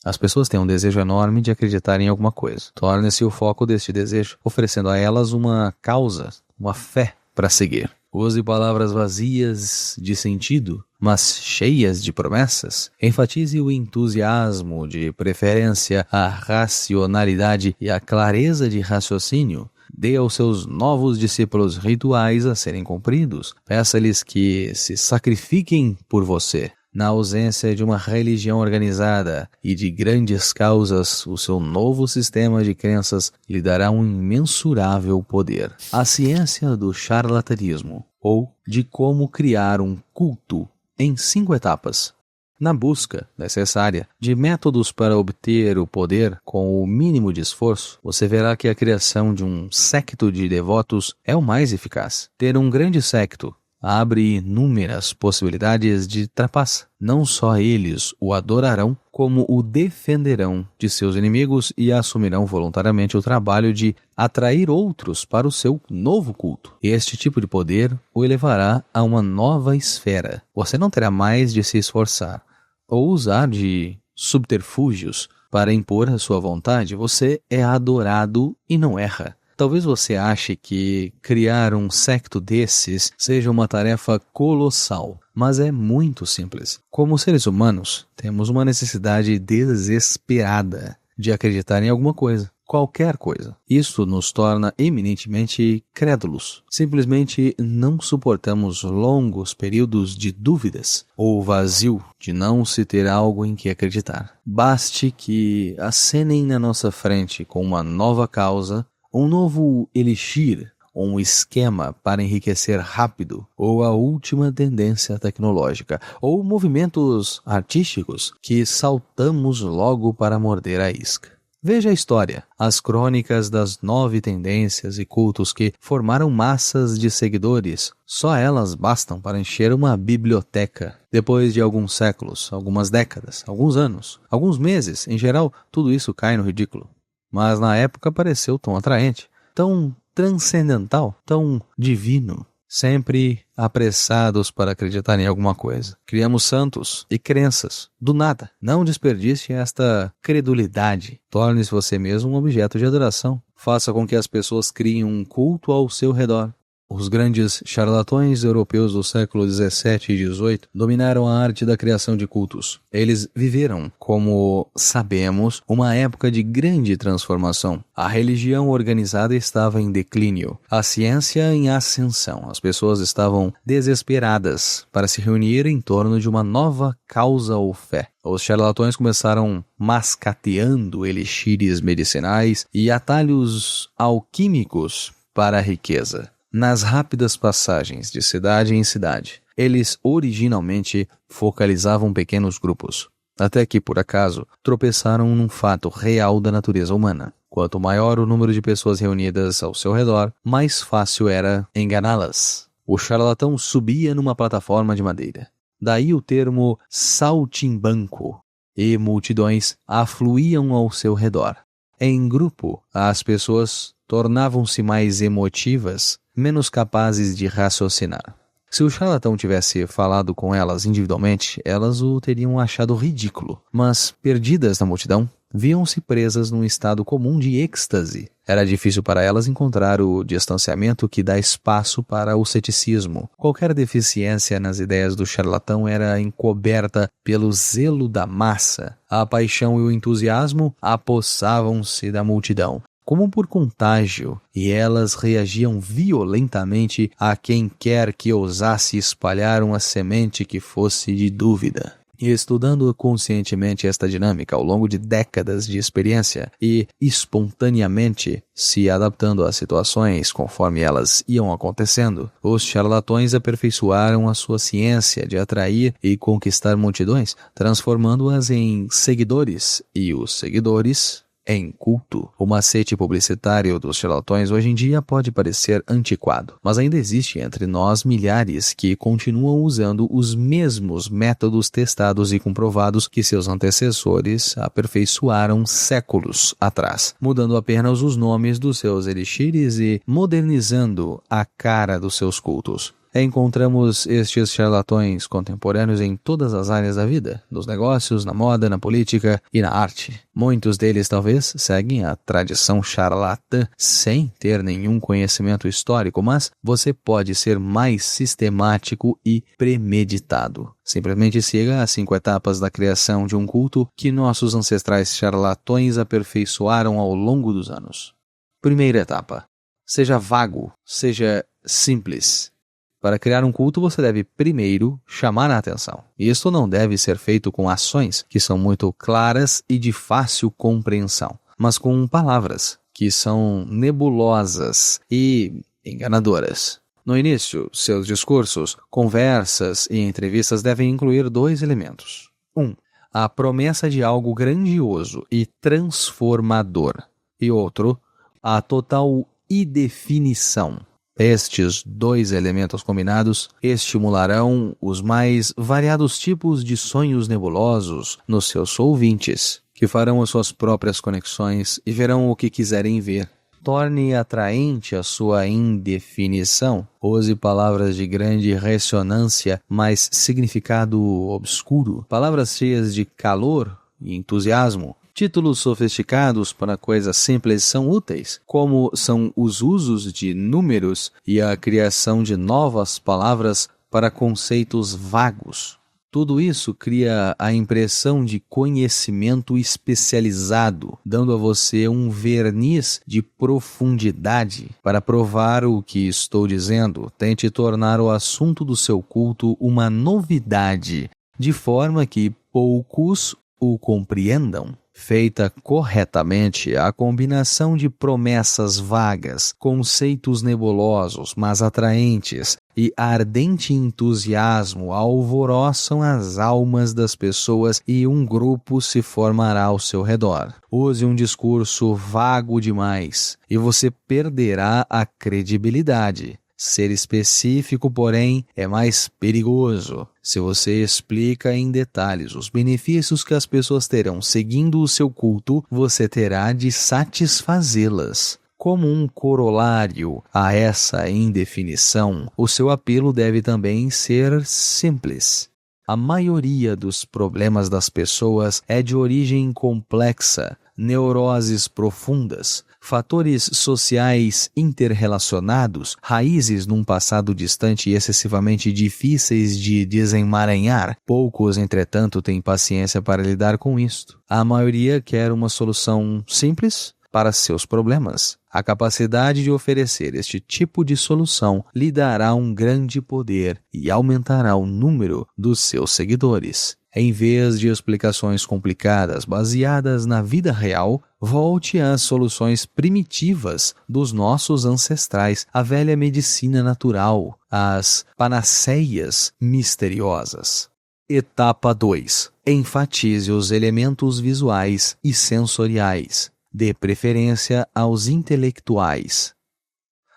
As pessoas têm um desejo enorme de acreditar em alguma coisa. Torne-se o foco deste desejo, oferecendo a elas uma causa, uma fé para seguir. Use palavras vazias de sentido, mas cheias de promessas. Enfatize o entusiasmo, de preferência a racionalidade e a clareza de raciocínio. Dê aos seus novos discípulos rituais a serem cumpridos. Peça-lhes que se sacrifiquem por você. Na ausência de uma religião organizada e de grandes causas, o seu novo sistema de crenças lhe dará um imensurável poder. A ciência do charlatanismo, ou de como criar um culto em 5 etapas. Na busca necessária de métodos para obter o poder com o mínimo de esforço, você verá que a criação de um séquito de devotos é o mais eficaz. Ter um grande séquito abre inúmeras possibilidades de trapaça. Não só eles o adorarão, como o defenderão de seus inimigos e assumirão voluntariamente o trabalho de atrair outros para o seu novo culto. Este tipo de poder o elevará a uma nova esfera. Você não terá mais de se esforçar ou usar de subterfúgios para impor a sua vontade. Você é adorado e não erra. Talvez você ache que criar um séquito desses seja uma tarefa colossal, mas é muito simples. Como seres humanos, temos uma necessidade desesperada de acreditar em alguma coisa. qualquer coisa. Isso nos torna eminentemente crédulos. Simplesmente não suportamos longos períodos de dúvidas ou vazio de não se ter algo em que acreditar. Baste que acenem na nossa frente com uma nova causa, um novo elixir, um esquema para enriquecer rápido, ou a última tendência tecnológica, ou movimentos artísticos que saltamos logo para morder a isca. Veja a história, as crônicas das 9 tendências e cultos que formaram massas de seguidores. Só elas bastam para encher uma biblioteca. Depois de alguns séculos, algumas décadas, alguns anos, alguns meses, em geral, tudo isso cai no ridículo. Mas na época pareceu tão atraente, tão transcendental, tão divino. Sempre apressados para acreditar em alguma coisa. Criamos santos e crenças. Do nada. Não desperdice esta credulidade. Torne-se você mesmo um objeto de adoração. Faça com que as pessoas criem um culto ao seu redor. Os grandes charlatões europeus do século XVII e XVIII dominaram a arte da criação de cultos. Eles viveram, como sabemos, uma época de grande transformação. A religião organizada estava em declínio, a ciência em ascensão. As pessoas estavam desesperadas para se reunir em torno de uma nova causa ou fé. Os charlatões começaram mascateando elixires medicinais e atalhos alquímicos para a riqueza. Nas rápidas passagens de cidade em cidade, eles originalmente focalizavam pequenos grupos, até que, por acaso, tropeçaram num fato real da natureza humana. Quanto maior o número de pessoas reunidas ao seu redor, mais fácil era enganá-las. O charlatão subia numa plataforma de madeira. Daí o termo saltimbanco, e multidões afluíam ao seu redor. Em grupo, as pessoas tornavam-se mais emotivas, menos capazes de raciocinar. Se o charlatão tivesse falado com elas individualmente, elas o teriam achado ridículo. Mas, perdidas na multidão, viam-se presas num estado comum de êxtase. Era difícil para elas encontrar o distanciamento que dá espaço para o ceticismo. Qualquer deficiência nas ideias do charlatão era encoberta pelo zelo da massa. A paixão e o entusiasmo apossavam-se da multidão, como por contágio, e elas reagiam violentamente a quem quer que ousasse espalhar uma semente que fosse de dúvida. E estudando conscientemente esta dinâmica ao longo de décadas de experiência e espontaneamente se adaptando às situações conforme elas iam acontecendo, os charlatões aperfeiçoaram a sua ciência de atrair e conquistar multidões, transformando-as em seguidores e os seguidores em culto. O macete publicitário dos charlatões hoje em dia pode parecer antiquado, mas ainda existe entre nós milhares que continuam usando os mesmos métodos testados e comprovados que seus antecessores aperfeiçoaram séculos atrás, mudando apenas os nomes dos seus elixires e modernizando a cara dos seus cultos. Encontramos estes charlatões contemporâneos em todas as áreas da vida, nos negócios, na moda, na política e na arte. Muitos deles talvez seguem a tradição charlatã sem ter nenhum conhecimento histórico, mas você pode ser mais sistemático e premeditado. Simplesmente siga as 5 etapas da criação de um culto que nossos ancestrais charlatões aperfeiçoaram ao longo dos anos. Primeira etapa. Seja vago, seja simples. Para criar um culto, você deve primeiro chamar a atenção. Isso não deve ser feito com ações que são muito claras e de fácil compreensão, mas com palavras que são nebulosas e enganadoras. No início, seus discursos, conversas e entrevistas devem incluir 2 elementos. 1. A promessa de algo grandioso e transformador. E outro, a total indefinição. Estes 2 elementos combinados estimularão os mais variados tipos de sonhos nebulosos nos seus ouvintes, que farão as suas próprias conexões e verão o que quiserem ver. Torne atraente a sua indefinição. Use palavras de grande ressonância, mas significado obscuro. Palavras cheias de calor e entusiasmo. Títulos sofisticados para coisas simples são úteis, como são os usos de números e a criação de novas palavras para conceitos vagos. Tudo isso cria a impressão de conhecimento especializado, dando a você um verniz de profundidade. Para provar o que estou dizendo, tente tornar o assunto do seu culto uma novidade, de forma que poucos o compreendam. Feita corretamente, a combinação de promessas vagas, conceitos nebulosos, mas atraentes, e ardente entusiasmo alvoroçam as almas das pessoas e um grupo se formará ao seu redor. Use um discurso vago demais e você perderá a credibilidade. Ser específico, porém, é mais perigoso. Se você explica em detalhes os benefícios que as pessoas terão seguindo o seu culto, você terá de satisfazê-las. Como um corolário a essa indefinição, o seu apelo deve também ser simples. A maioria dos problemas das pessoas é de origem complexa, neuroses profundas, fatores sociais interrelacionados, raízes num passado distante e excessivamente difíceis de desemaranhar. Poucos, entretanto, têm paciência para lidar com isto. A maioria quer uma solução simples para seus problemas. A capacidade de oferecer este tipo de solução lhe dará um grande poder e aumentará o número dos seus seguidores. Em vez de explicações complicadas baseadas na vida real, volte às soluções primitivas dos nossos ancestrais, a velha medicina natural, as panaceias misteriosas. Etapa 2. Enfatize os elementos visuais e sensoriais. Dê preferência aos intelectuais.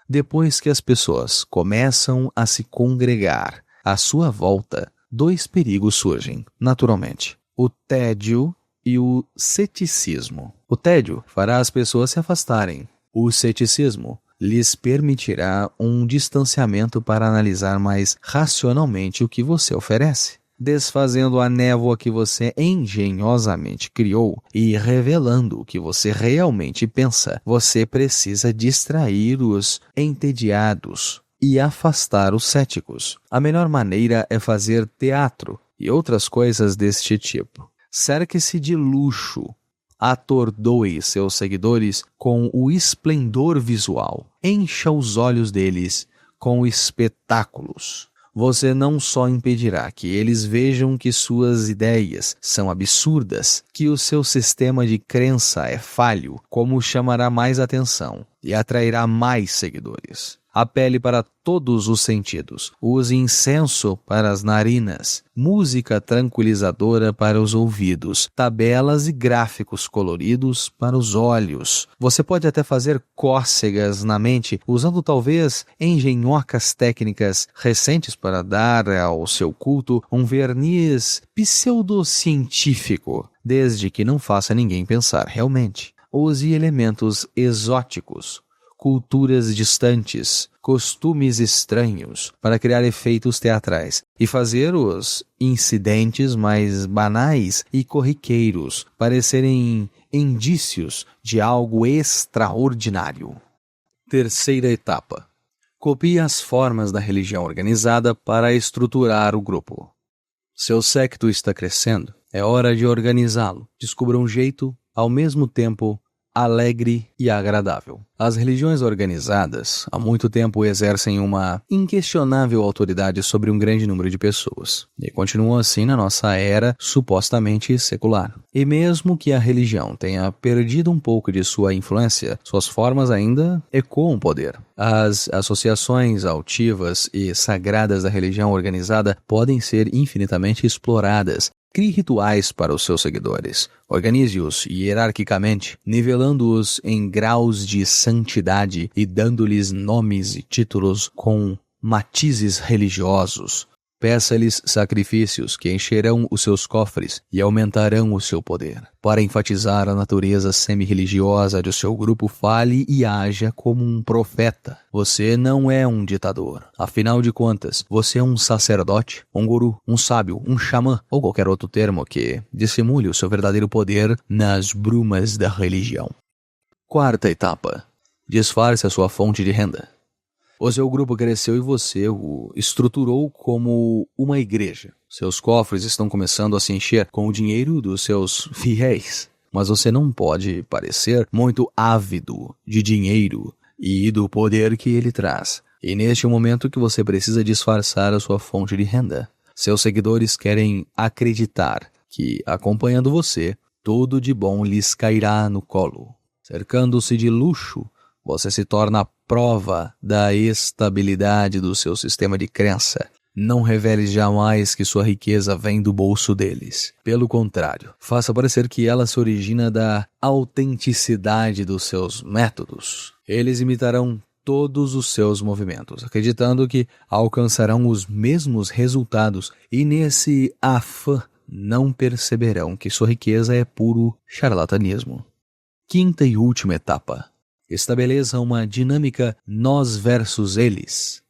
Depois que as pessoas começam a se congregar à sua volta, 2 perigos surgem, naturalmente: o tédio e o ceticismo. O tédio fará as pessoas se afastarem. O ceticismo lhes permitirá um distanciamento para analisar mais racionalmente o que você oferece, desfazendo a névoa que você engenhosamente criou e revelando o que você realmente pensa. Você precisa distrair os entediados e afastar os céticos. A melhor maneira é fazer teatro e outras coisas deste tipo. Cerque-se de luxo. Atordoe seus seguidores com o esplendor visual. Encha os olhos deles com espetáculos. Você não só impedirá que eles vejam que suas ideias são absurdas, que o seu sistema de crença é falho, como chamará mais atenção e atrairá mais seguidores. Apele para todos os sentidos. Use incenso para as narinas, música tranquilizadora para os ouvidos, tabelas e gráficos coloridos para os olhos. Você pode até fazer cócegas na mente, usando talvez engenhocas técnicas recentes para dar ao seu culto um verniz pseudocientífico, desde que não faça ninguém pensar realmente. Use elementos exóticos, culturas distantes, costumes estranhos para criar efeitos teatrais e fazer os incidentes mais banais e corriqueiros parecerem indícios de algo extraordinário. Terceira etapa. Copie as formas da religião organizada para estruturar o grupo. Seu séquito está crescendo. É hora de organizá-lo. Descubra um jeito, ao mesmo tempo, alegre e agradável. As religiões organizadas há muito tempo exercem uma inquestionável autoridade sobre um grande número de pessoas, e continuam assim na nossa era supostamente secular. E mesmo que a religião tenha perdido um pouco de sua influência, suas formas ainda ecoam poder. As associações altivas e sagradas da religião organizada podem ser infinitamente exploradas. Crie rituais para os seus seguidores. Organize-os hierarquicamente, nivelando-os em graus de santidade e dando-lhes nomes e títulos com matizes religiosos. Peça-lhes sacrifícios que encherão os seus cofres e aumentarão o seu poder. Para enfatizar a natureza semi-religiosa do seu grupo, fale e haja como um profeta. Você não é um ditador. Afinal de contas, você é um sacerdote, um guru, um sábio, um xamã ou qualquer outro termo que dissimule o seu verdadeiro poder nas brumas da religião. Quarta etapa. Disfarce a sua fonte de renda. O seu grupo cresceu e você o estruturou como uma igreja. Seus cofres estão começando a se encher com o dinheiro dos seus fiéis. Mas você não pode parecer muito ávido de dinheiro e do poder que ele traz. E neste momento que você precisa disfarçar a sua fonte de renda. Seus seguidores querem acreditar que, acompanhando você, tudo de bom lhes cairá no colo. Cercando-se de luxo, você se torna a prova da estabilidade do seu sistema de crença. Não revele jamais que sua riqueza vem do bolso deles. Pelo contrário, faça parecer que ela se origina da autenticidade dos seus métodos. Eles imitarão todos os seus movimentos, acreditando que alcançarão os mesmos resultados e nesse afã não perceberão que sua riqueza é puro charlatanismo. Quinta e última etapa. Estabeleça uma dinâmica nós versus eles.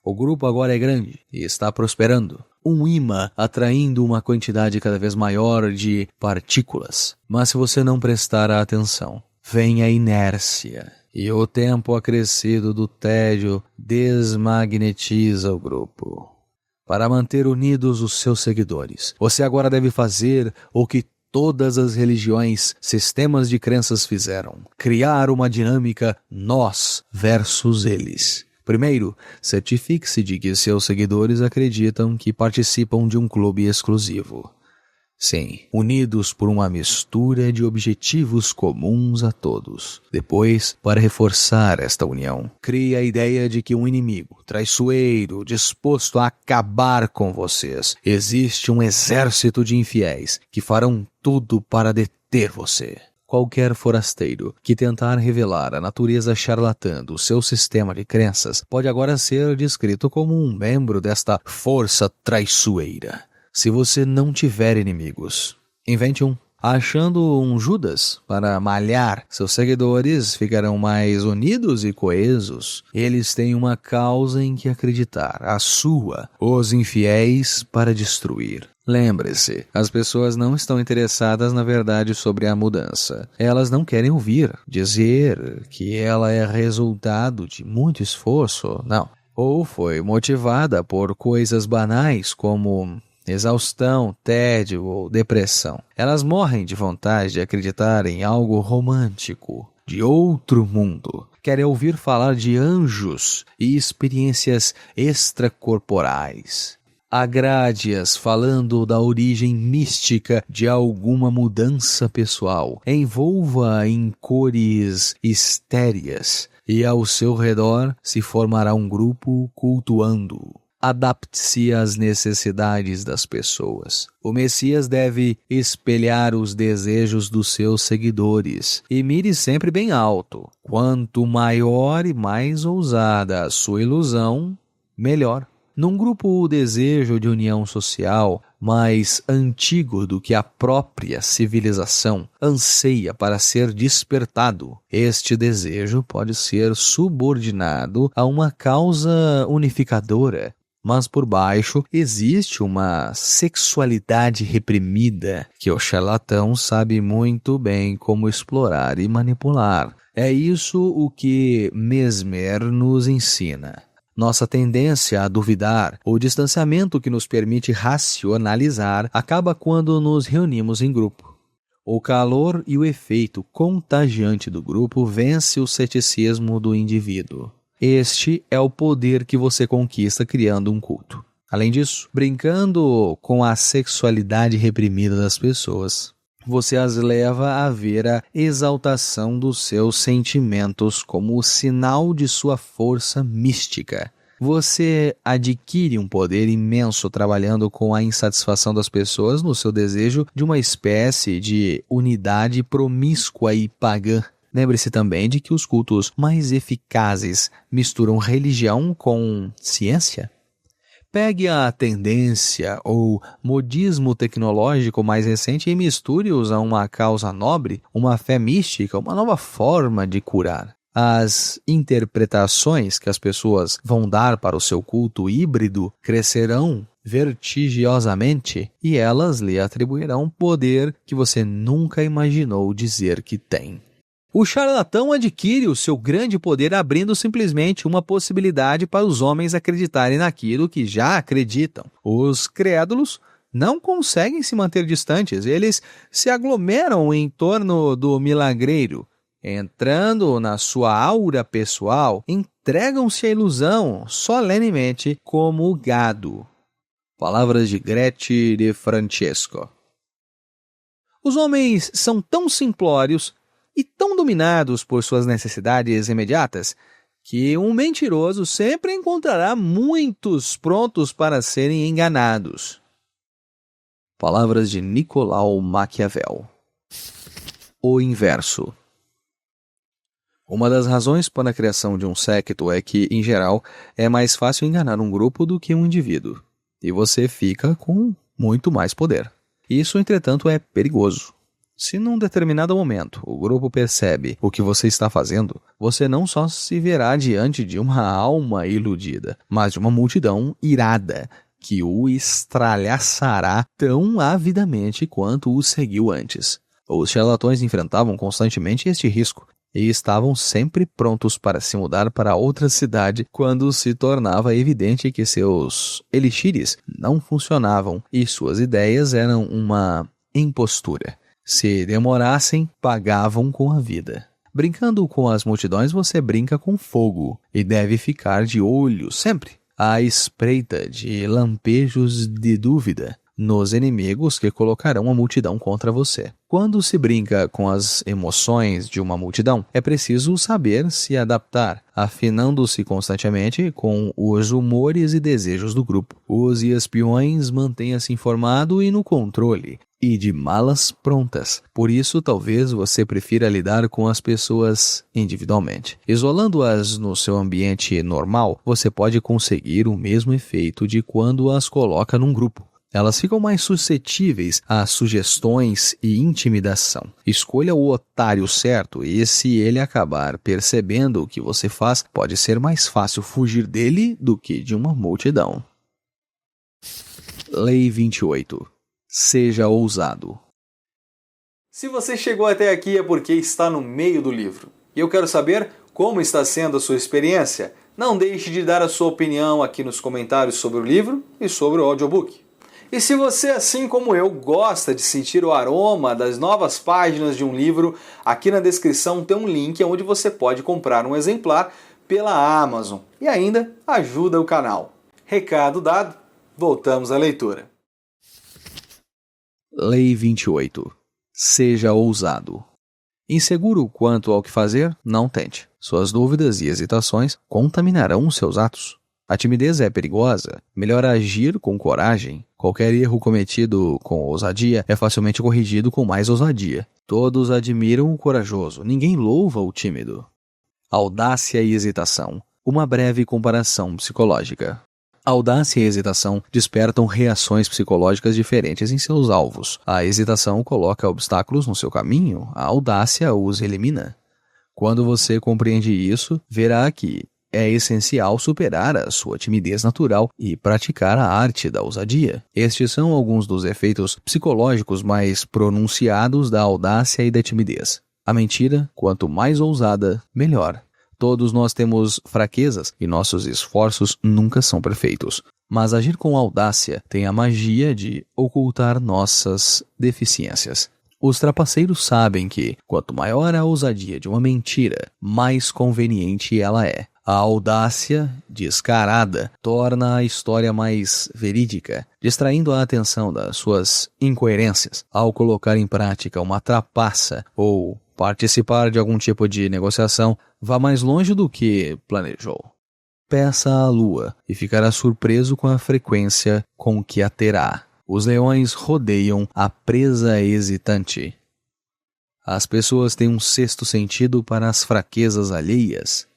O grupo agora é grande e está prosperando. Um imã atraindo uma quantidade cada vez maior de partículas. Mas se você não prestar atenção, vem a inércia. E o tempo acrescido do tédio desmagnetiza o grupo. Para manter unidos os seus seguidores, você agora deve fazer o que todas as religiões, sistemas de crenças fizeram. Criar uma dinâmica nós versus eles. Primeiro, certifique-se de que seus seguidores acreditam que participam de um clube exclusivo. Sim, unidos por uma mistura de objetivos comuns a todos. Depois, para reforçar esta união, crie a ideia de que um inimigo, traiçoeiro, disposto a acabar com vocês, existe um exército de infiéis que farão tudo para deter você. Qualquer forasteiro que tentar revelar a natureza charlatã do seu sistema de crenças pode agora ser descrito como um membro desta força traiçoeira. Se você não tiver inimigos, invente um. Achando um Judas para malhar, seus seguidores ficarão mais unidos e coesos. Eles têm uma causa em que acreditar, a sua, os infiéis para destruir. Lembre-se, as pessoas não estão interessadas na verdade sobre a mudança. Elas não querem ouvir, dizer que ela é resultado de muito esforço, não. Ou foi motivada por coisas banais como exaustão, tédio ou depressão. Elas morrem de vontade de acreditar em algo romântico, de outro mundo. Querem ouvir falar de anjos e experiências extracorporais. Agrade-as falando da origem mística de alguma mudança pessoal. Envolva em cores estéreas e ao seu redor se formará um grupo cultuando. Adapte-se às necessidades das pessoas. O Messias deve espelhar os desejos dos seus seguidores e mire sempre bem alto. Quanto maior e mais ousada a sua ilusão, melhor. Num grupo, o desejo de união social, mais antigo do que a própria civilização, anseia para ser despertado. Este desejo pode ser subordinado a uma causa unificadora. Mas por baixo existe uma sexualidade reprimida que o charlatão sabe muito bem como explorar e manipular. É isso o que Mesmer nos ensina. Nossa tendência a duvidar, o distanciamento que nos permite racionalizar, acaba quando nos reunimos em grupo. O calor e o efeito contagiante do grupo vence o ceticismo do indivíduo. Este é o poder que você conquista criando um culto. Além disso, brincando com a sexualidade reprimida das pessoas, você as leva a ver a exaltação dos seus sentimentos como o sinal de sua força mística. Você adquire um poder imenso trabalhando com a insatisfação das pessoas no seu desejo de uma espécie de unidade promíscua e pagã. Lembre-se também de que os cultos mais eficazes misturam religião com ciência. Pegue a tendência ou modismo tecnológico mais recente e misture-os a uma causa nobre, uma fé mística, uma nova forma de curar. As interpretações que as pessoas vão dar para o seu culto híbrido crescerão vertiginosamente e elas lhe atribuirão poder que você nunca imaginou dizer que tem. O charlatão adquire o seu grande poder abrindo simplesmente uma possibilidade para os homens acreditarem naquilo que já acreditam. Os crédulos não conseguem se manter distantes, eles se aglomeram em torno do milagreiro. Entrando na sua aura pessoal, entregam-se à ilusão solenemente como gado. Palavras de Grete de Francesco. Os homens são tão simplórios e tão dominados por suas necessidades imediatas que um mentiroso sempre encontrará muitos prontos para serem enganados. Palavras de Nicolau Maquiavel. O inverso. Uma das razões para a criação de um séquito é que, em geral, é mais fácil enganar um grupo do que um indivíduo, e você fica com muito mais poder. Isso, entretanto, é perigoso. Se num determinado momento o grupo percebe o que você está fazendo, você não só se verá diante de uma alma iludida, mas de uma multidão irada que o estralhaçará tão avidamente quanto o seguiu antes. Os charlatões enfrentavam constantemente este risco e estavam sempre prontos para se mudar para outra cidade quando se tornava evidente que seus elixires não funcionavam e suas ideias eram uma impostura. Se demorassem, pagavam com a vida. Brincando com as multidões, você brinca com fogo e deve ficar de olho sempre à espreita de lampejos de dúvida nos inimigos que colocarão a multidão contra você. Quando se brinca com as emoções de uma multidão, é preciso saber se adaptar, afinando-se constantemente com os humores e desejos do grupo. Os espiões mantenham-se informado e no controle, e de malas prontas. Por isso, talvez você prefira lidar com as pessoas individualmente. Isolando-as no seu ambiente normal, você pode conseguir o mesmo efeito de quando as coloca num grupo. Elas ficam mais suscetíveis a sugestões e intimidação. Escolha o otário certo e, se ele acabar percebendo o que você faz, pode ser mais fácil fugir dele do que de uma multidão. Lei 28. Seja ousado. Se você chegou até aqui é porque está no meio do livro. E eu quero saber como está sendo a sua experiência. Não deixe de dar a sua opinião aqui nos comentários sobre o livro e sobre o audiobook. E se você, assim como eu, gosta de sentir o aroma das novas páginas de um livro, aqui na descrição tem um link onde você pode comprar um exemplar pela Amazon e ainda ajuda o canal. Recado dado, voltamos à leitura. Lei 28. Seja ousado. Inseguro quanto ao que fazer, não tente. Suas dúvidas e hesitações contaminarão seus atos. A timidez é perigosa, melhor agir com coragem. Qualquer erro cometido com ousadia é facilmente corrigido com mais ousadia. Todos admiram o corajoso, ninguém louva o tímido. Audácia e hesitação. Uma breve comparação psicológica. Audácia e hesitação despertam reações psicológicas diferentes em seus alvos. A hesitação coloca obstáculos no seu caminho, a audácia os elimina. Quando você compreende isso, verá que é essencial superar a sua timidez natural e praticar a arte da ousadia. Estes são alguns dos efeitos psicológicos mais pronunciados da audácia e da timidez. A mentira, quanto mais ousada, melhor. Todos nós temos fraquezas e nossos esforços nunca são perfeitos. Mas agir com audácia tem a magia de ocultar nossas deficiências. Os trapaceiros sabem que, quanto maior a ousadia de uma mentira, mais conveniente ela é. A audácia descarada torna a história mais verídica, distraindo a atenção das suas incoerências. Ao colocar em prática uma trapaça ou participar de algum tipo de negociação, vá mais longe do que planejou. Peça à lua e ficará surpreso com a frequência com que a terá. Os leões rodeiam a presa hesitante. As pessoas têm um sexto sentido para as fraquezas alheias.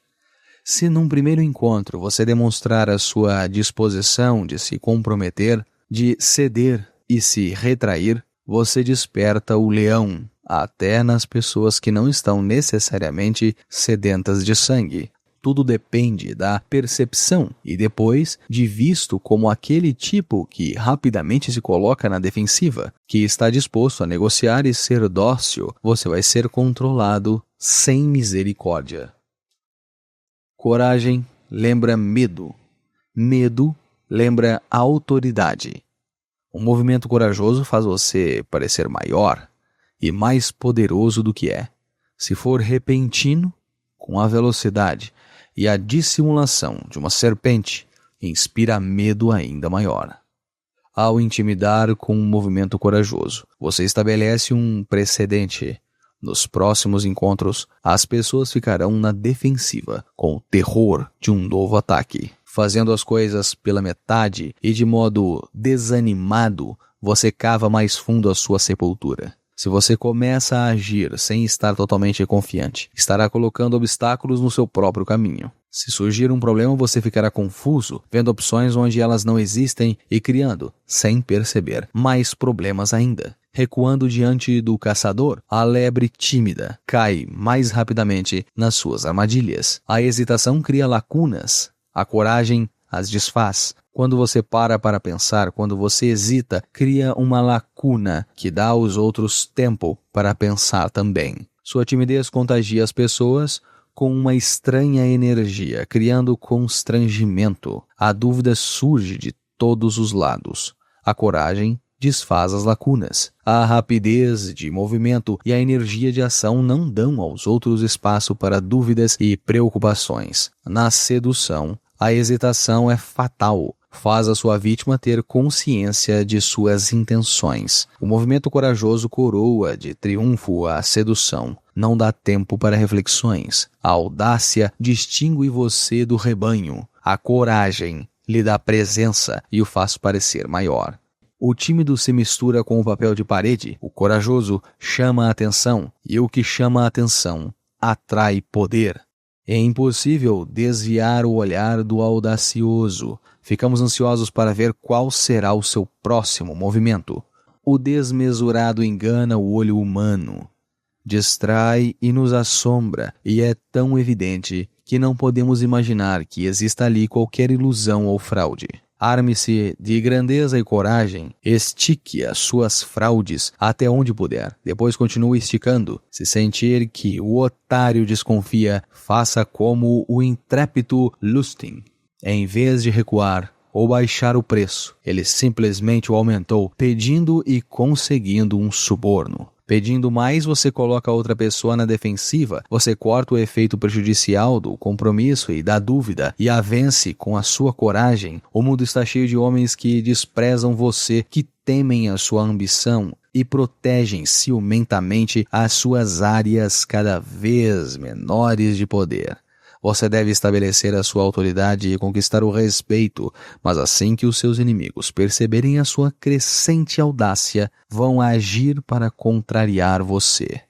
Se num primeiro encontro você demonstrar a sua disposição de se comprometer, de ceder e se retrair, você desperta o leão, até nas pessoas que não estão necessariamente sedentas de sangue. Tudo depende da percepção e depois de visto como aquele tipo que rapidamente se coloca na defensiva, que está disposto a negociar e ser dócil, você vai ser controlado sem misericórdia. Coragem lembra medo. Medo lembra autoridade. Um movimento corajoso faz você parecer maior e mais poderoso do que é. Se for repentino, com a velocidade e a dissimulação de uma serpente, inspira medo ainda maior. Ao intimidar com um movimento corajoso, você estabelece um precedente. Nos próximos encontros, as pessoas ficarão na defensiva, com o terror de um novo ataque. Fazendo as coisas pela metade e de modo desanimado, você cava mais fundo a sua sepultura. Se você começa a agir sem estar totalmente confiante, estará colocando obstáculos no seu próprio caminho. Se surgir um problema, você ficará confuso, vendo opções onde elas não existem e criando, sem perceber, mais problemas ainda. Recuando diante do caçador, a lebre tímida cai mais rapidamente nas suas armadilhas. A hesitação cria lacunas, a coragem as desfaz. Quando você para pensar, quando você hesita, cria uma lacuna que dá aos outros tempo para pensar também. Sua timidez contagia as pessoas com uma estranha energia, criando constrangimento. A dúvida surge de todos os lados. A coragem desfaz as lacunas. A rapidez de movimento e a energia de ação não dão aos outros espaço para dúvidas e preocupações. Na sedução, a hesitação é fatal. Faz a sua vítima ter consciência de suas intenções. O movimento corajoso coroa de triunfo a sedução. Não dá tempo para reflexões. A audácia distingue você do rebanho. A coragem lhe dá presença e o faz parecer maior. O tímido se mistura com o papel de parede. O corajoso chama a atenção. E o que chama a atenção atrai poder. É impossível desviar o olhar do audacioso. Ficamos ansiosos para ver qual será o seu próximo movimento. O desmesurado engana o olho humano, distrai e nos assombra, e é tão evidente que não podemos imaginar que exista ali qualquer ilusão ou fraude. Arme-se de grandeza e coragem, estique as suas fraudes até onde puder. Depois continue esticando. Se sentir que o otário desconfia, faça como o intrépido Lustig. Em vez de recuar ou baixar o preço, ele simplesmente o aumentou, pedindo e conseguindo um suborno. Pedindo mais, você coloca a outra pessoa na defensiva, você corta o efeito prejudicial do compromisso e da dúvida e a vence com a sua coragem. O mundo está cheio de homens que desprezam você, que temem a sua ambição e protegem ciumentamente as suas áreas cada vez menores de poder. Você deve estabelecer a sua autoridade e conquistar o respeito, mas assim que os seus inimigos perceberem a sua crescente audácia, vão agir para contrariar você.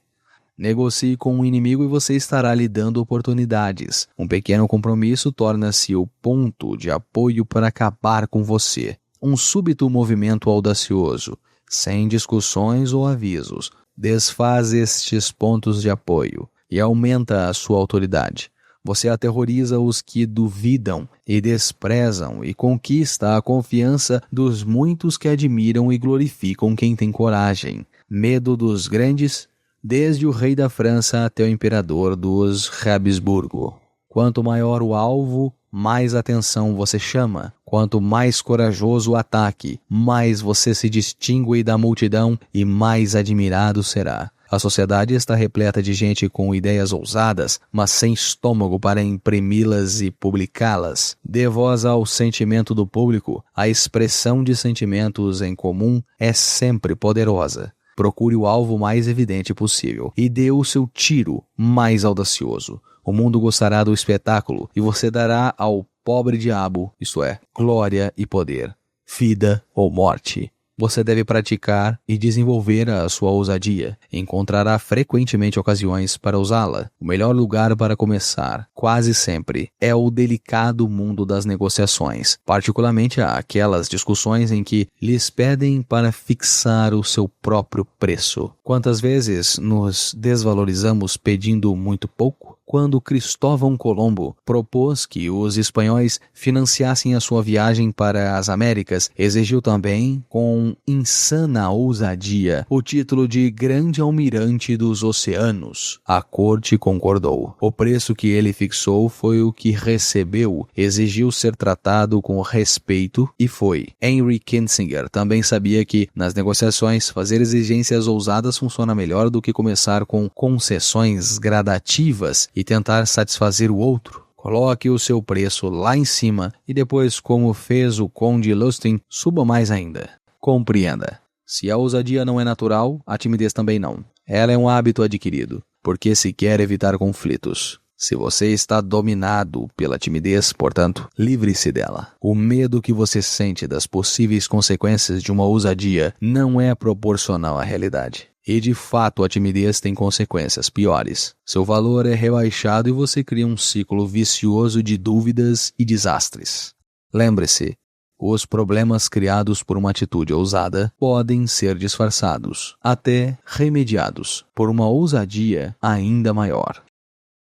Negocie com um inimigo e você estará lhe dando oportunidades. Um pequeno compromisso torna-se o ponto de apoio para acabar com você. Um súbito movimento audacioso, sem discussões ou avisos, desfaz estes pontos de apoio e aumenta a sua autoridade. Você aterroriza os que duvidam e desprezam e conquista a confiança dos muitos que admiram e glorificam quem tem coragem. Medo dos grandes, desde o rei da França até o imperador dos Habsburgo. Quanto maior o alvo, mais atenção você chama. Quanto mais corajoso o ataque, mais você se distingue da multidão e mais admirado será. A sociedade está repleta de gente com ideias ousadas, mas sem estômago para imprimi-las e publicá-las. Dê voz ao sentimento do público. A expressão de sentimentos em comum é sempre poderosa. Procure o alvo mais evidente possível e dê o seu tiro mais audacioso. O mundo gostará do espetáculo e você dará ao pobre diabo, isto é, glória e poder, vida ou morte. Você deve praticar e desenvolver a sua ousadia. Encontrará frequentemente ocasiões para usá-la. O melhor lugar para começar, quase sempre, é o delicado mundo das negociações, particularmente aquelas discussões em que lhes pedem para fixar o seu próprio preço. Quantas vezes nos desvalorizamos pedindo muito pouco? quando Cristóvão Colombo propôs que os espanhóis financiassem a sua viagem para as Américas, exigiu também, com insana ousadia, o título de Grande Almirante dos Oceanos. A corte concordou. O preço que ele fixou foi o que recebeu, exigiu ser tratado com respeito e foi. Henry Kissinger também sabia que, nas negociações, fazer exigências ousadas funciona melhor do que começar com concessões gradativas e tentar satisfazer o outro. Coloque o seu preço lá em cima e depois, como fez o Conde Lustin, suba mais ainda. Compreenda. Se a ousadia não é natural, a timidez também não. Ela é um hábito adquirido, porque se quer evitar conflitos. Se você está dominado pela timidez, portanto, livre-se dela. O medo que você sente das possíveis consequências de uma ousadia não é proporcional à realidade. E de fato a timidez tem consequências piores. Seu valor é rebaixado e você cria um ciclo vicioso de dúvidas e desastres. Lembre-se, os problemas criados por uma atitude ousada podem ser disfarçados, até remediados, por uma ousadia ainda maior.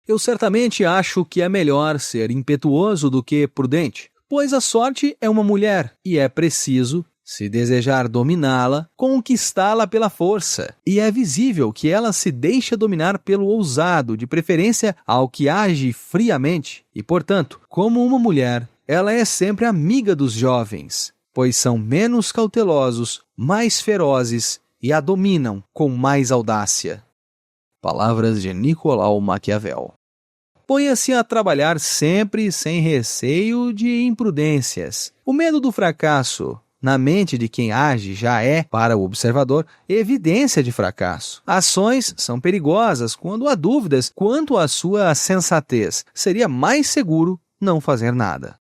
Eu certamente acho que é melhor ser impetuoso do que prudente, pois a sorte é uma mulher e é preciso, se desejar dominá-la, conquistá-la pela força. E é visível que ela se deixa dominar pelo ousado, de preferência ao que age friamente. E, portanto, como uma mulher, ela é sempre amiga dos jovens, pois são menos cautelosos, mais ferozes e a dominam com mais audácia. Palavras de Nicolau Maquiavel. Ponha-se a trabalhar sempre sem receio de imprudências. O medo do fracasso na mente de quem age já é, para o observador, evidência de fracasso. Ações são perigosas quando há dúvidas quanto à sua sensatez. Seria mais seguro não fazer nada.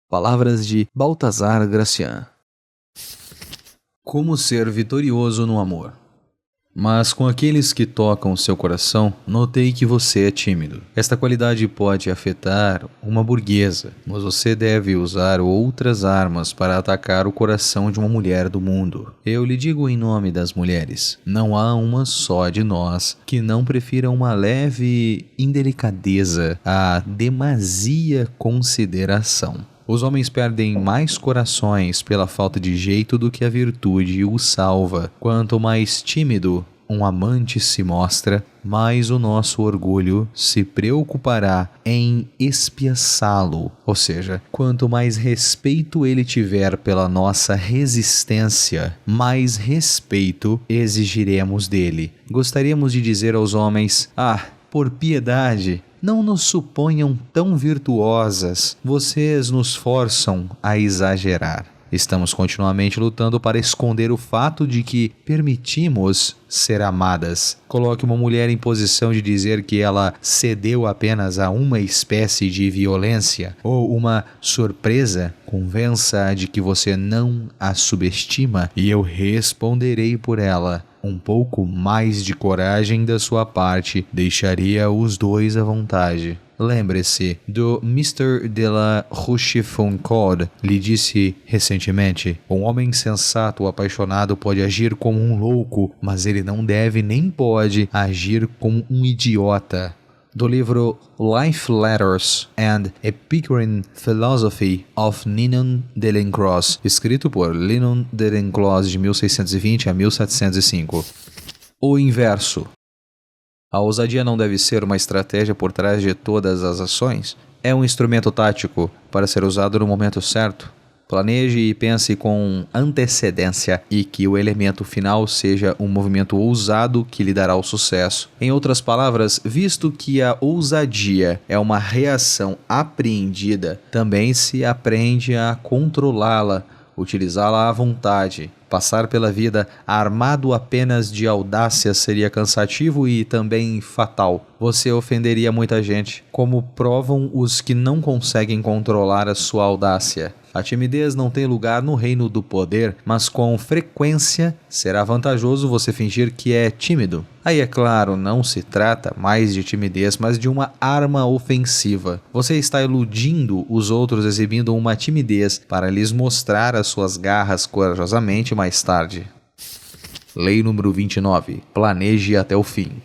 Palavras de Baltasar Gracian. Como ser vitorioso no amor? Mas com aqueles que tocam seu coração, notei que você é tímido. Esta qualidade pode afetar uma burguesa, mas você deve usar outras armas para atacar o coração de uma mulher do mundo. Eu lhe digo em nome das mulheres, não há uma só de nós que não prefira uma leve indelicadeza à demasia consideração. Os homens perdem mais corações pela falta de jeito do que a virtude o salva. Quanto mais tímido um amante se mostra, mais o nosso orgulho se preocupará em espiaçá-lo. Ou seja, quanto mais respeito ele tiver pela nossa resistência, mais respeito exigiremos dele. Gostaríamos de dizer aos homens: por piedade, não nos suponham tão virtuosas, vocês nos forçam a exagerar. Estamos continuamente lutando para esconder o fato de que permitimos ser amadas. Coloque uma mulher em posição de dizer que ela cedeu apenas a uma espécie de violência ou uma surpresa, convença-a de que você não a subestima e eu responderei por ela. Um pouco mais de coragem da sua parte deixaria os dois à vontade. Lembre-se do Mr. de la Rochefoucauld, lhe disse recentemente: um homem sensato apaixonado pode agir como um louco, mas ele não deve nem pode agir como um idiota. Do livro Life Letters and Epicurean Philosophy of Ninon de l'Enclos, escrito por Ninon de l'Enclos de 1620 a 1705. O inverso. A ousadia não deve ser uma estratégia por trás de todas as ações. É um instrumento tático para ser usado no momento certo. Planeje e pense com antecedência e que o elemento final seja um movimento ousado que lhe dará o sucesso. Em outras palavras, visto que a ousadia é uma reação apreendida, também se aprende a controlá-la, utilizá-la à vontade. Passar pela vida armado apenas de audácia seria cansativo e também fatal. Você ofenderia muita gente, como provam os que não conseguem controlar a sua audácia. A timidez não tem lugar no reino do poder, mas com frequência será vantajoso você fingir que é tímido. Aí, é claro, não se trata mais de timidez, mas de uma arma ofensiva. Você está iludindo os outros exibindo uma timidez para lhes mostrar as suas garras corajosamente mais tarde. Lei número 29. Planeje até o fim.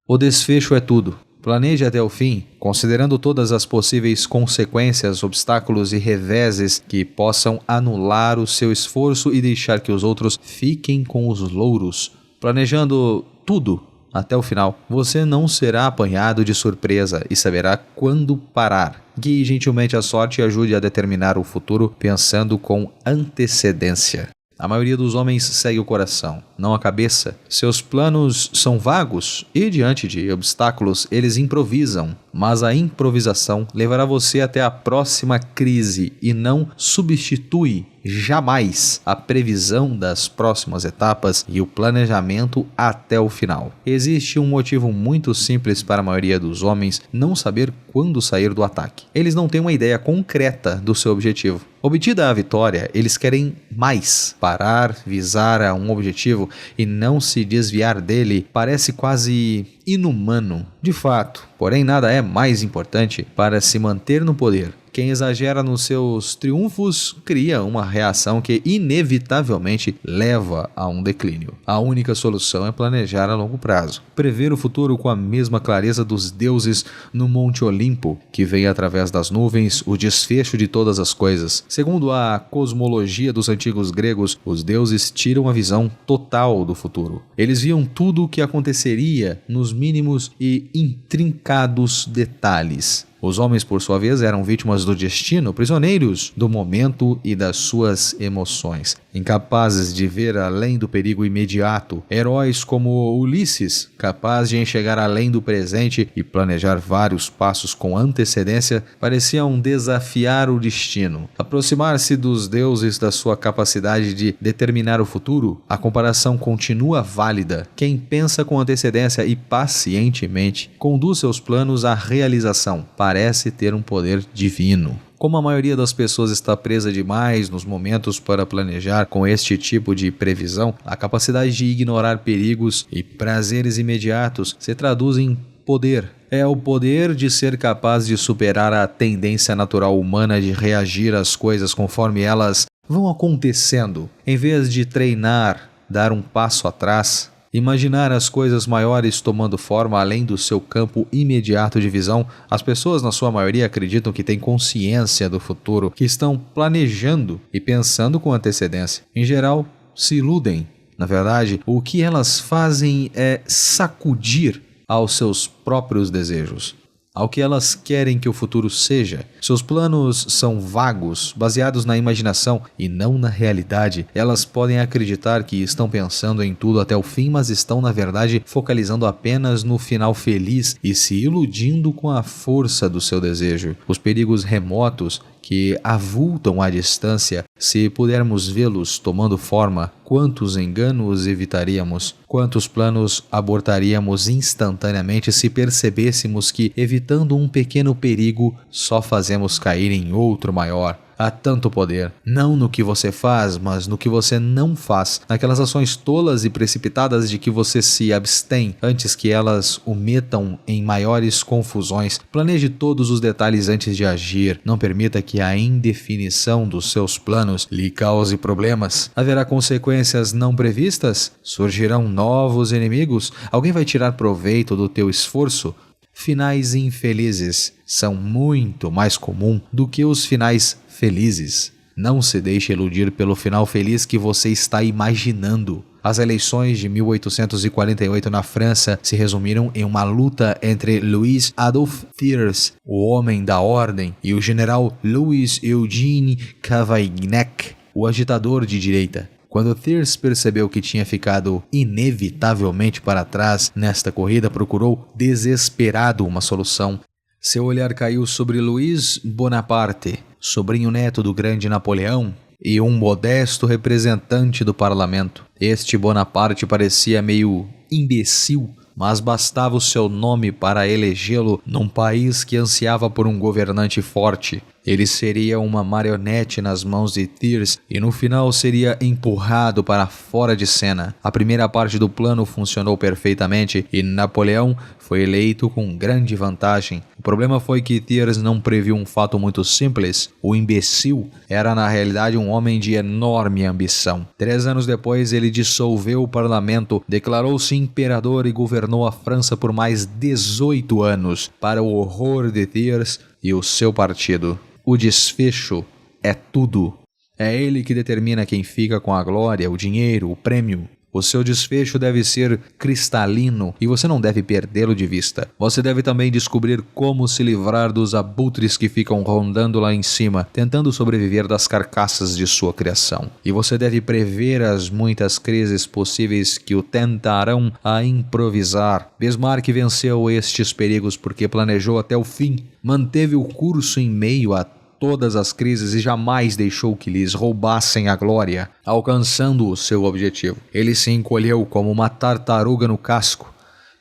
O desfecho é tudo. Planeje até o fim, considerando todas as possíveis consequências, obstáculos e reveses que possam anular o seu esforço e deixar que os outros fiquem com os louros. Planejando tudo até o final, você não será apanhado de surpresa e saberá quando parar. Guie gentilmente a sorte e ajude a determinar o futuro pensando com antecedência. A maioria dos homens segue o coração, não a cabeça. Seus planos são vagos e, diante de obstáculos, eles improvisam. Mas a improvisação levará você até a próxima crise e não substitui jamais a previsão das próximas etapas e o planejamento até o final. Existe um motivo muito simples para a maioria dos homens não saber quando sair do ataque. Eles não têm uma ideia concreta do seu objetivo. Obtida a vitória, eles querem mais. Parar, visar a um objetivo e não se desviar dele parece quase inumano. De fato, porém nada é mais importante para se manter no poder. Quem exagera nos seus triunfos cria uma reação que inevitavelmente leva a um declínio. A única solução é planejar a longo prazo. Prever o futuro com a mesma clareza dos deuses no Monte Olimpo, que vem através das nuvens o desfecho de todas as coisas. Segundo a cosmologia dos antigos gregos, os deuses tiram a visão total do futuro. Eles viam tudo o que aconteceria nos mínimos e intrincados detalhes. Os homens, por sua vez, eram vítimas do destino, prisioneiros do momento e das suas emoções. Incapazes de ver além do perigo imediato, heróis como Ulisses, capaz de enxergar além do presente e planejar vários passos com antecedência, pareciam desafiar o destino. Aproximar-se dos deuses da sua capacidade de determinar o futuro, a comparação continua válida. Quem pensa com antecedência e pacientemente conduz seus planos à realização. Parece ter um poder divino. Como a maioria das pessoas está presa demais nos momentos para planejar com este tipo de previsão, a capacidade de ignorar perigos e prazeres imediatos se traduz em poder. É o poder de ser capaz de superar a tendência natural humana de reagir às coisas conforme elas vão acontecendo. Em vez de treinar, dar um passo atrás, imaginar as coisas maiores tomando forma além do seu campo imediato de visão, as pessoas na sua maioria acreditam que têm consciência do futuro, que estão planejando e pensando com antecedência. Em geral, se iludem. Na verdade, o que elas fazem é sacudir aos seus próprios desejos, ao que elas querem que o futuro seja. Seus planos são vagos, baseados na imaginação e não na realidade. Elas podem acreditar que estão pensando em tudo até o fim, mas estão, na verdade, focalizando apenas no final feliz e se iludindo com a força do seu desejo. Os perigos remotos que avultam à distância, se pudermos vê-los tomando forma, quantos enganos evitaríamos? Quantos planos abortaríamos instantaneamente se percebêssemos que, evitando um pequeno perigo, só fazemos cair em outro maior? Há tanto poder, não no que você faz, mas no que você não faz, naquelas ações tolas e precipitadas de que você se abstém antes que elas o metam em maiores confusões. Planeje todos os detalhes antes de agir. Não permita que a indefinição dos seus planos lhe cause problemas. Haverá consequências não previstas? Surgirão novos inimigos? Alguém vai tirar proveito do teu esforço? Finais infelizes são muito mais comum do que os finais felizes. Não se deixe iludir pelo final feliz que você está imaginando. As eleições de 1848 na França se resumiram em uma luta entre Louis Adolphe Thiers, o homem da ordem, e o general Louis Eugène Cavaignac, o agitador de direita. Quando Thiers percebeu que tinha ficado inevitavelmente para trás nesta corrida, procurou desesperado uma solução. Seu olhar caiu sobre Louis Bonaparte, sobrinho neto do grande Napoleão e um modesto representante do parlamento. Este Bonaparte parecia meio imbecil, mas bastava o seu nome para elegê-lo num país que ansiava por um governante forte. Ele seria uma marionete nas mãos de Thyrse e no final seria empurrado para fora de cena. A primeira parte do plano funcionou perfeitamente e Napoleão foi eleito com grande vantagem. O problema foi que Thyrse não previu um fato muito simples. O imbecil era na realidade um homem de enorme ambição. 3 anos depois ele dissolveu o parlamento, declarou-se imperador e governou a França por mais 18 anos, para o horror de Thyrse e o seu partido. O desfecho é tudo. É ele que determina quem fica com a glória, o dinheiro, o prêmio. O seu desfecho deve ser cristalino e você não deve perdê-lo de vista. Você deve também descobrir como se livrar dos abutres que ficam rondando lá em cima, tentando sobreviver das carcaças de sua criação. E você deve prever as muitas crises possíveis que o tentarão a improvisar. Bismarck venceu estes perigos porque planejou até o fim, manteve o curso em meio a todas as crises e jamais deixou que lhes roubassem a glória, alcançando o seu objetivo. Ele se encolheu como uma tartaruga no casco.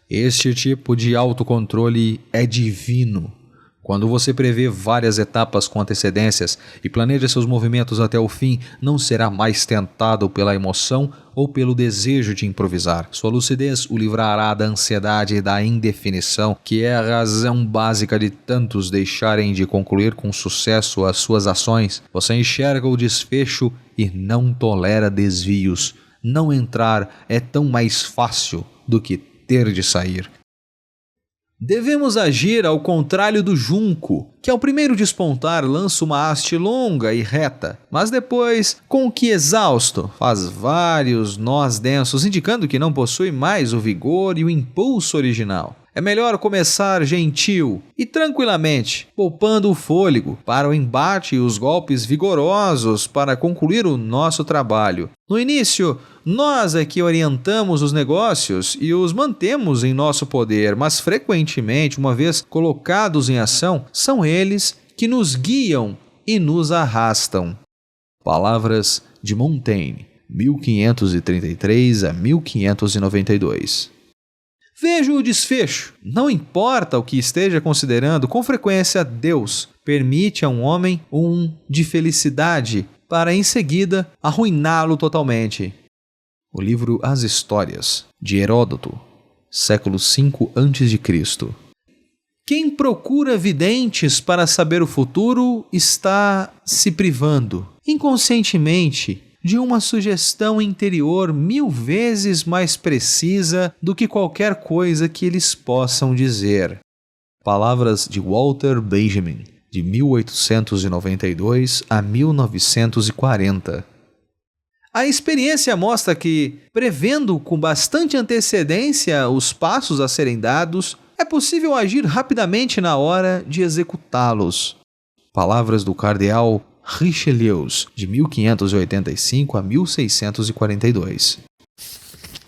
Este tipo de autocontrole é divino. Quando você prevê várias etapas com antecedências e planeja seus movimentos até o fim, não será mais tentado pela emoção ou pelo desejo de improvisar. Sua lucidez o livrará da ansiedade e da indefinição, que é a razão básica de tantos deixarem de concluir com sucesso as suas ações. Você enxerga o desfecho e não tolera desvios. Não entrar é tão mais fácil do que ter de sair. Devemos agir ao contrário do junco, que ao primeiro despontar lança uma haste longa e reta, mas depois, com que exausto, faz vários nós densos, indicando que não possui mais o vigor e o impulso original. É melhor começar gentil e tranquilamente, poupando o fôlego para o embate e os golpes vigorosos para concluir o nosso trabalho. No início, nós é que orientamos os negócios e os mantemos em nosso poder, mas frequentemente, uma vez colocados em ação, são eles que nos guiam e nos arrastam. Palavras de Montaigne, 1533 a 1592. Veja o desfecho. Não importa o que esteja considerando, com frequência Deus permite a um homem de felicidade para em seguida arruiná-lo totalmente. O livro As Histórias, de Heródoto, século V a.C. Quem procura videntes para saber o futuro está se privando, inconscientemente, de uma sugestão interior 1000 vezes mais precisa do que qualquer coisa que eles possam dizer. Palavras de Walter Benjamin, de 1892 a 1940. A experiência mostra que, prevendo com bastante antecedência os passos a serem dados, é possível agir rapidamente na hora de executá-los. Palavras do cardeal Richelieu, de 1585 a 1642.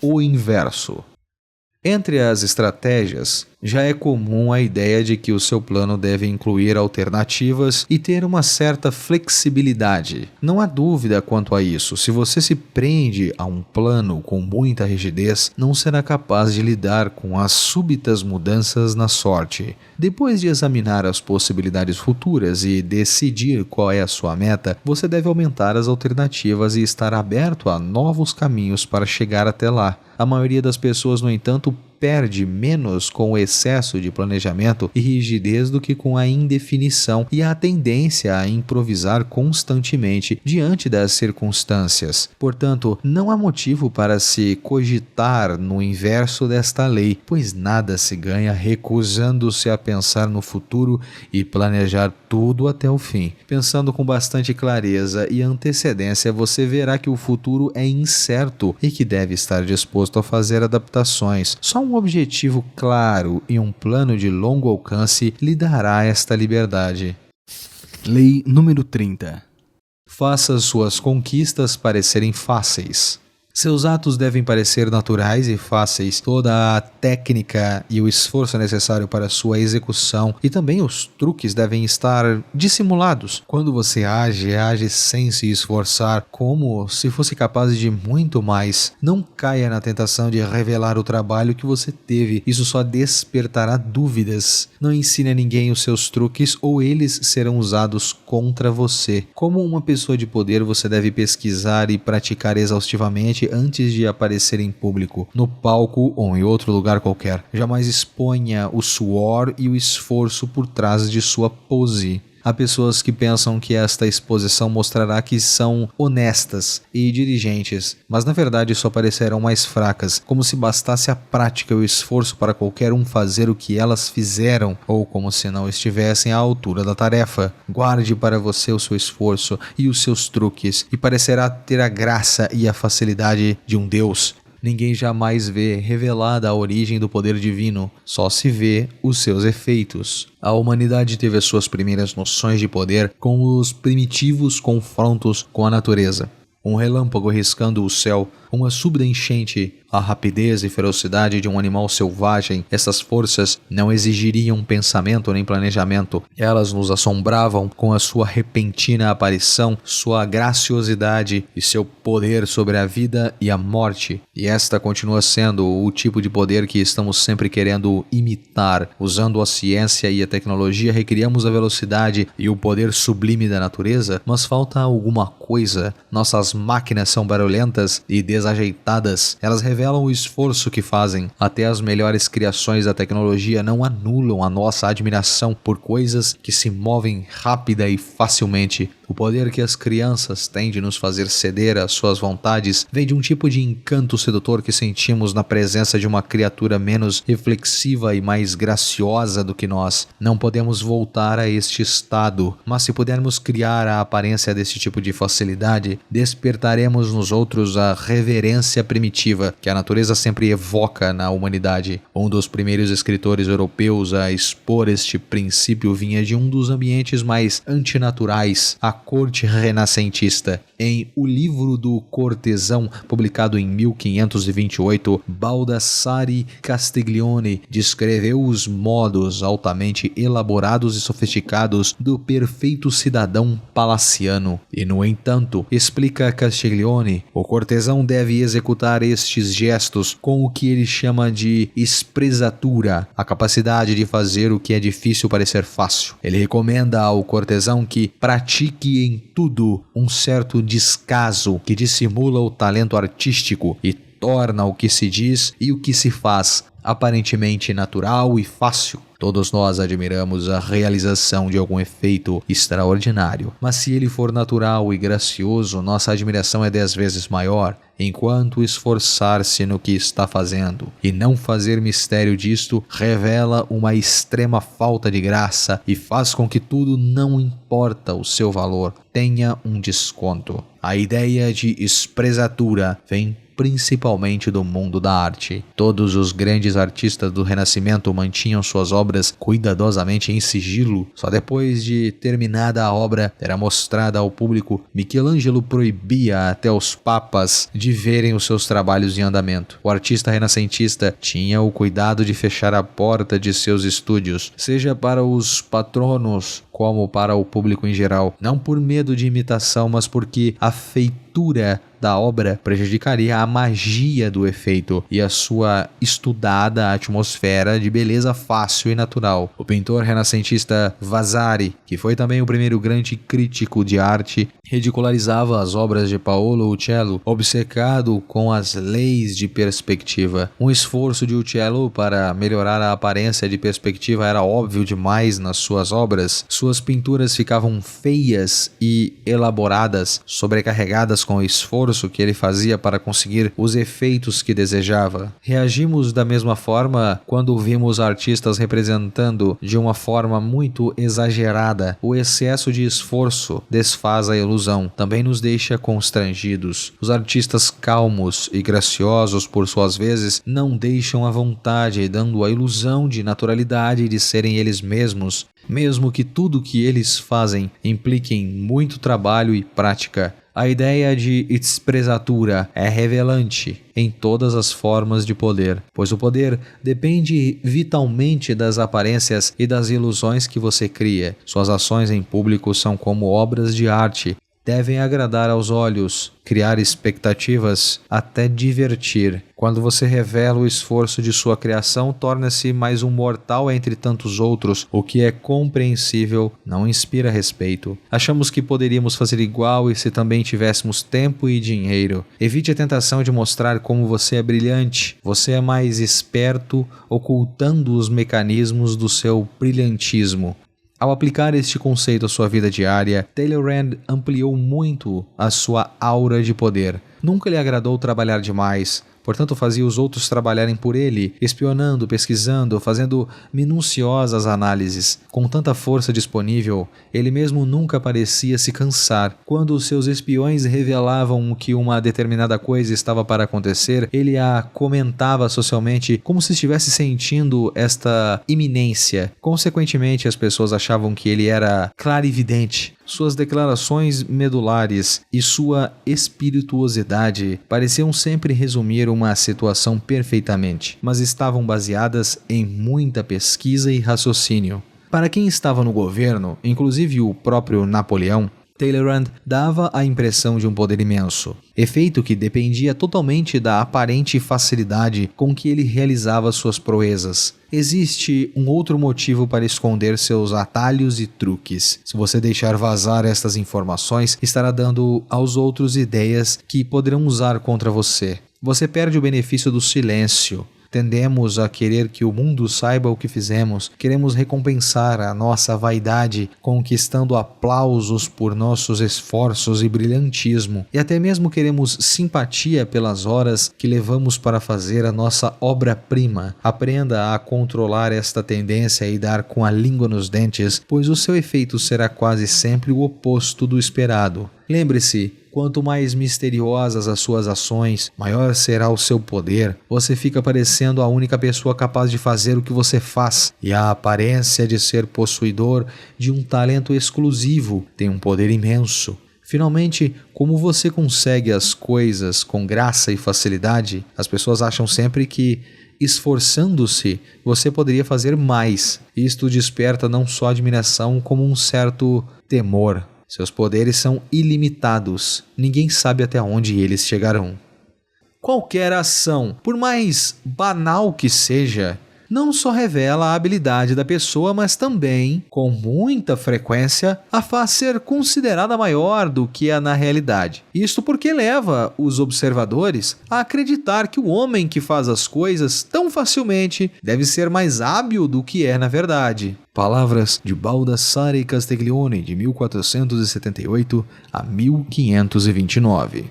O inverso. Entre as estratégias, já é comum a ideia de que o seu plano deve incluir alternativas e ter uma certa flexibilidade. Não há dúvida quanto a isso. Se você se prende a um plano com muita rigidez, não será capaz de lidar com as súbitas mudanças na sorte. Depois de examinar as possibilidades futuras e decidir qual é a sua meta, você deve aumentar as alternativas e estar aberto a novos caminhos para chegar até lá. A maioria das pessoas, no entanto, perde menos com o excesso de planejamento e rigidez do que com a indefinição e a tendência a improvisar constantemente diante das circunstâncias. Portanto, não há motivo para se cogitar no inverso desta lei, pois nada se ganha recusando-se a pensar no futuro e planejar tudo até o fim. Pensando com bastante clareza e antecedência, você verá que o futuro é incerto e que deve estar disposto a fazer adaptações. Só um objetivo claro e um plano de longo alcance lhe dará esta liberdade. Lei número 30. Faça suas conquistas parecerem fáceis. Seus atos devem parecer naturais e fáceis. Toda a técnica e o esforço necessário para sua execução e também os truques devem estar dissimulados. Quando você age sem se esforçar, como se fosse capaz de muito mais. Não caia na tentação de revelar o trabalho que você teve. Isso só despertará dúvidas. Não ensine a ninguém os seus truques ou eles serão usados contra você. Como uma pessoa de poder, você deve pesquisar e praticar exaustivamente antes de aparecer em público, no palco ou em outro lugar qualquer. Jamais exponha o suor e o esforço por trás de sua pose. Há pessoas que pensam que esta exposição mostrará que são honestas e diligentes, mas na verdade só parecerão mais fracas, como se bastasse a prática e o esforço para qualquer um fazer o que elas fizeram, ou como se não estivessem à altura da tarefa. Guarde para você o seu esforço e os seus truques, e parecerá ter a graça e a facilidade de um deus. Ninguém jamais vê revelada a origem do poder divino, só se vê os seus efeitos. A humanidade teve as suas primeiras noções de poder com os primitivos confrontos com a natureza. Um relâmpago riscando o céu, uma súbita enchente, a rapidez e ferocidade de um animal selvagem, essas forças não exigiriam pensamento nem planejamento. Elas nos assombravam com a sua repentina aparição, sua graciosidade e seu poder sobre a vida e a morte. E esta continua sendo o tipo de poder que estamos sempre querendo imitar. Usando a ciência e a tecnologia, recriamos a velocidade e o poder sublime da natureza, mas falta alguma coisa. Nossas máquinas são barulhentas e desajeitadas. Elas revelam o esforço que fazem. Até as melhores criações da tecnologia não anulam a nossa admiração por coisas que se movem rápida e facilmente. O poder que as crianças têm de nos fazer ceder às suas vontades vem de um tipo de encanto sedutor que sentimos na presença de uma criatura menos reflexiva e mais graciosa do que nós. Não podemos voltar a este estado, mas se pudermos criar a aparência desse tipo de facilidade, despertaremos nos outros a reverência primitiva que a natureza sempre evoca na humanidade. Um dos primeiros escritores europeus a expor este princípio vinha de um dos ambientes mais antinaturais, a corte renascentista. Em O Livro do Cortesão, publicado em 1528, Baldassare Castiglione descreveu os modos altamente elaborados e sofisticados do perfeito cidadão palaciano. E, no entanto, explica Castiglione, o cortesão deve executar estes gestos com o que ele chama de espresatura, a capacidade de fazer o que é difícil parecer fácil. Ele recomenda ao cortesão que pratique em tudo um certo descaso que dissimula o talento artístico e torna o que se diz e o que se faz aparentemente natural e fácil. Todos nós admiramos a realização de algum efeito extraordinário, mas se ele for natural e gracioso, nossa admiração é 10 vezes maior, enquanto esforçar-se no que está fazendo e não fazer mistério disto revela uma extrema falta de graça e faz com que tudo, não importa o seu valor, tenha um desconto. A ideia de espresatura vem principalmente do mundo da arte. Todos os grandes artistas do Renascimento mantinham suas obras cuidadosamente em sigilo. Só depois de terminada a obra era mostrada ao público. Michelangelo proibia até os papas de verem os seus trabalhos em andamento. O artista renascentista tinha o cuidado de fechar a porta de seus estúdios, seja para os patronos como para o público em geral, não por medo de imitação, mas porque a feitura da obra prejudicaria a magia do efeito e a sua estudada atmosfera de beleza fácil e natural. O pintor renascentista Vasari, que foi também o primeiro grande crítico de arte, ridicularizava as obras de Paolo Uccello, obcecado com as leis de perspectiva. Um esforço de Uccello para melhorar a aparência de perspectiva era óbvio demais nas suas obras. Suas pinturas ficavam feias e elaboradas, sobrecarregadas com o esforço que ele fazia para conseguir os efeitos que desejava. Reagimos da mesma forma quando vimos artistas representando de uma forma muito exagerada. O excesso de esforço desfaz a ilusão, também nos deixa constrangidos. Os artistas calmos e graciosos, por suas vezes, não deixam a vontade, dando a ilusão de naturalidade de serem eles mesmos, mesmo que tudo que eles fazem implique em muito trabalho e prática. A ideia de expressatura é revelante em todas as formas de poder, pois o poder depende vitalmente das aparências e das ilusões que você cria. Suas ações em público são como obras de arte. Devem agradar aos olhos, criar expectativas, até divertir. Quando você revela o esforço de sua criação, torna-se mais um mortal entre tantos outros, o que é compreensível, não inspira respeito. Achamos que poderíamos fazer igual e se também tivéssemos tempo e dinheiro. Evite a tentação de mostrar como você é brilhante. Você é mais esperto, ocultando os mecanismos do seu brilhantismo. Ao aplicar este conceito à sua vida diária, Taylor Rand ampliou muito a sua aura de poder. Nunca lhe agradou trabalhar demais, portanto fazia os outros trabalharem por ele, espionando, pesquisando, fazendo minuciosas análises. Com tanta força disponível, ele mesmo nunca parecia se cansar. Quando os seus espiões revelavam que uma determinada coisa estava para acontecer, ele a comentava socialmente como se estivesse sentindo esta iminência. Consequentemente, as pessoas achavam que ele era clarividente. Suas declarações medulares e sua espirituosidade pareciam sempre resumir uma situação perfeitamente, mas estavam baseadas em muita pesquisa e raciocínio. Para quem estava no governo, inclusive o próprio Napoleão, Taylor Rand dava a impressão de um poder imenso, efeito que dependia totalmente da aparente facilidade com que ele realizava suas proezas. Existe um outro motivo para esconder seus atalhos e truques. Se você deixar vazar estas informações, estará dando aos outros ideias que poderão usar contra você. Você perde o benefício do silêncio. Tendemos a querer que o mundo saiba o que fizemos. Queremos recompensar a nossa vaidade, conquistando aplausos por nossos esforços e brilhantismo. E até mesmo queremos simpatia pelas horas que levamos para fazer a nossa obra-prima. Aprenda a controlar esta tendência e dar com a língua nos dentes, pois o seu efeito será quase sempre o oposto do esperado. Lembre-se, quanto mais misteriosas as suas ações, maior será o seu poder. Você fica parecendo a única pessoa capaz de fazer o que você faz, e a aparência de ser possuidor de um talento exclusivo tem um poder imenso. Finalmente, como você consegue as coisas com graça e facilidade, as pessoas acham sempre que, esforçando-se, você poderia fazer mais. Isto desperta não só admiração, como um certo temor. Seus poderes são ilimitados. Ninguém sabe até onde eles chegarão. Qualquer ação, por mais banal que seja, não só revela a habilidade da pessoa, mas também, com muita frequência, a faz ser considerada maior do que é na realidade. Isto porque leva os observadores a acreditar que o homem que faz as coisas tão facilmente deve ser mais hábil do que é na verdade. Palavras de Baldassare Castiglione, de 1478 a 1529.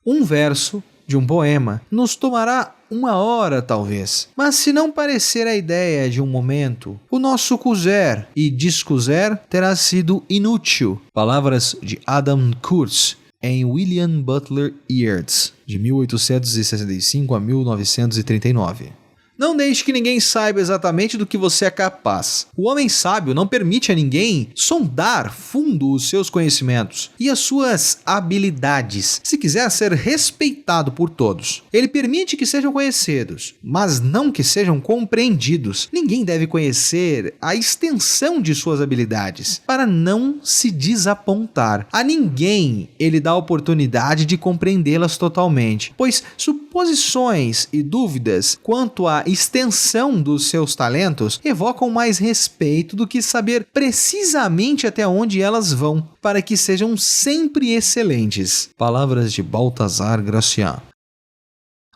Um verso de um poema nos tomará 1 hora talvez, mas se não parecer a ideia de um momento, o nosso cuser e discuser terá sido inútil. Palavras de Adam Kurtz em William Butler Yeats, de 1865 a 1939. Não deixe que ninguém saiba exatamente do que você é capaz. O homem sábio não permite a ninguém sondar fundo os seus conhecimentos e as suas habilidades, se quiser ser respeitado por todos. Ele permite que sejam conhecidos, mas não que sejam compreendidos. Ninguém deve conhecer a extensão de suas habilidades, para não se desapontar. A ninguém ele dá a oportunidade de compreendê-las totalmente, pois suposições e dúvidas quanto à extensão dos seus talentos evocam mais respeito do que saber precisamente até onde elas vão, para que sejam sempre excelentes. Palavras de Balthazar Gracian.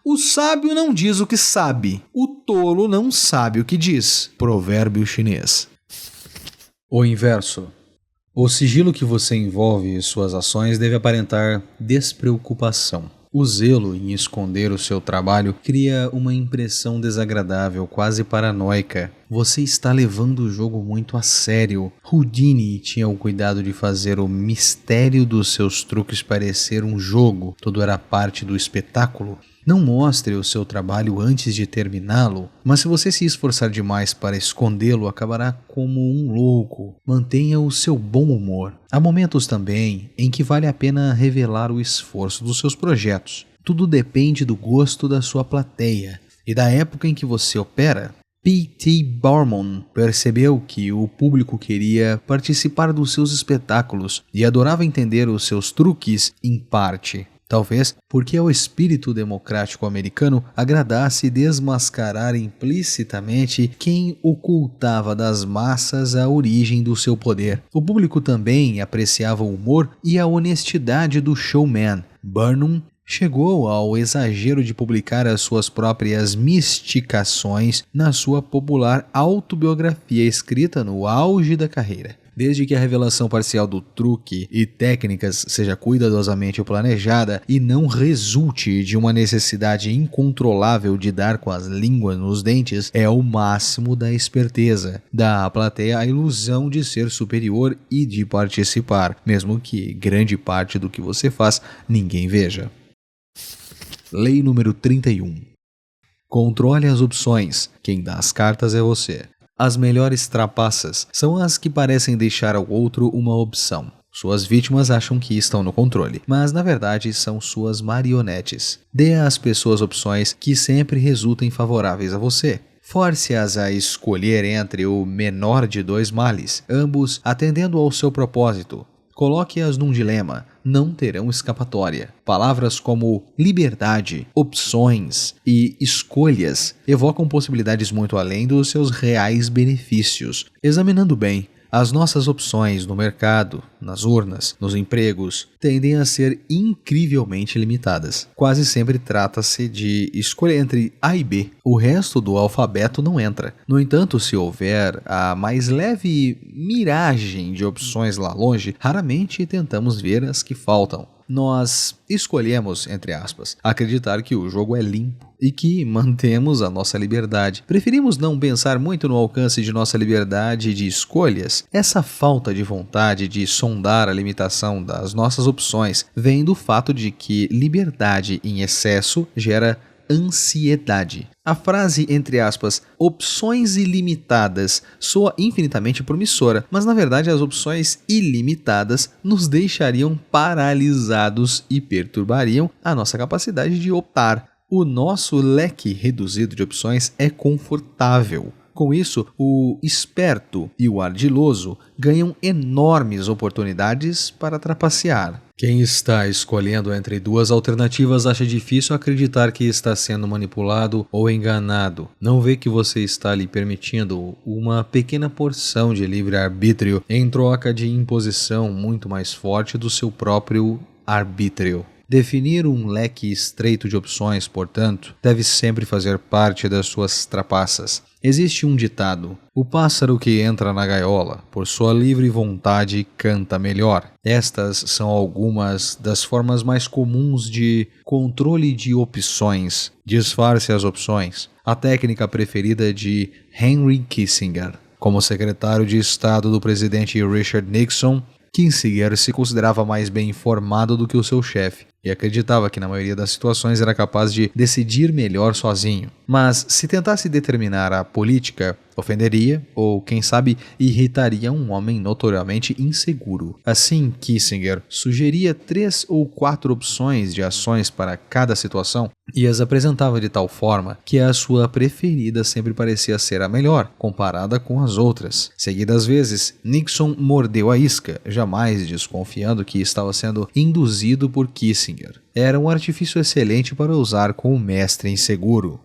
O sábio não diz o que sabe, o tolo não sabe o que diz. Provérbio chinês. O inverso. O sigilo que você envolve suas ações deve aparentar despreocupação. O zelo em esconder o seu trabalho cria uma impressão desagradável, quase paranoica. Você está levando o jogo muito a sério. Houdini tinha o cuidado de fazer o mistério dos seus truques parecer um jogo. Tudo era parte do espetáculo. Não mostre o seu trabalho antes de terminá-lo, mas se você se esforçar demais para escondê-lo, acabará como um louco. Mantenha o seu bom humor. Há momentos também em que vale a pena revelar o esforço dos seus projetos. Tudo depende do gosto da sua plateia e da época em que você opera. P.T. Barnum percebeu que o público queria participar dos seus espetáculos e adorava entender os seus truques em parte. Talvez porque ao espírito democrático americano agradasse desmascarar implicitamente quem ocultava das massas a origem do seu poder. O público também apreciava o humor e a honestidade do showman. Barnum chegou ao exagero de publicar as suas próprias mistificações na sua popular autobiografia escrita no auge da carreira. Desde que a revelação parcial do truque e técnicas seja cuidadosamente planejada e não resulte de uma necessidade incontrolável de dar com as línguas nos dentes, é o máximo da esperteza. Dá à plateia a ilusão de ser superior e de participar, mesmo que grande parte do que você faz ninguém veja. Lei número 31. Controle as opções. Quem dá as cartas é você. As melhores trapaças são as que parecem deixar ao outro uma opção. Suas vítimas acham que estão no controle, mas na verdade são suas marionetes. Dê às pessoas opções que sempre resultem favoráveis a você. Force-as a escolher entre o menor de dois males, ambos atendendo ao seu propósito. Coloque-as num dilema, não terão escapatória. Palavras como liberdade, opções e escolhas evocam possibilidades muito além dos seus reais benefícios. Examinando bem, as nossas opções no mercado, nas urnas, nos empregos, tendem a ser incrivelmente limitadas. Quase sempre trata-se de escolha entre A e B. O resto do alfabeto não entra. No entanto, se houver a mais leve miragem de opções lá longe, raramente tentamos ver as que faltam. Nós escolhemos, entre aspas, acreditar que o jogo é limpo e que mantemos a nossa liberdade. Preferimos não pensar muito no alcance de nossa liberdade de escolhas. Essa falta de vontade de sondar a limitação das nossas opções vem do fato de que liberdade em excesso gera ansiedade. A frase, entre aspas, opções ilimitadas soa infinitamente promissora, mas na verdade as opções ilimitadas nos deixariam paralisados e perturbariam a nossa capacidade de optar. O nosso leque reduzido de opções é confortável. Com isso, o esperto e o ardiloso ganham enormes oportunidades para trapacear. Quem está escolhendo entre duas alternativas acha difícil acreditar que está sendo manipulado ou enganado. Não vê que você está lhe permitindo uma pequena porção de livre-arbítrio em troca de imposição muito mais forte do seu próprio arbítrio. Definir um leque estreito de opções, portanto, deve sempre fazer parte das suas trapaças. Existe um ditado: o pássaro que entra na gaiola, por sua livre vontade, canta melhor. Estas são algumas das formas mais comuns de controle de opções. Disfarce as opções. A técnica preferida de Henry Kissinger. Como secretário de Estado do presidente Richard Nixon, Kissinger se considerava mais bem informado do que o seu chefe e acreditava que na maioria das situações era capaz de decidir melhor sozinho. Mas se tentasse determinar a política, ofenderia ou, quem sabe, irritaria um homem notoriamente inseguro. Assim, Kissinger sugeria 3 ou 4 opções de ações para cada situação e as apresentava de tal forma que a sua preferida sempre parecia ser a melhor, comparada com as outras. Seguidas vezes, Nixon mordeu a isca, jamais desconfiando que estava sendo induzido por Kissinger. Era um artifício excelente para usar com o mestre inseguro.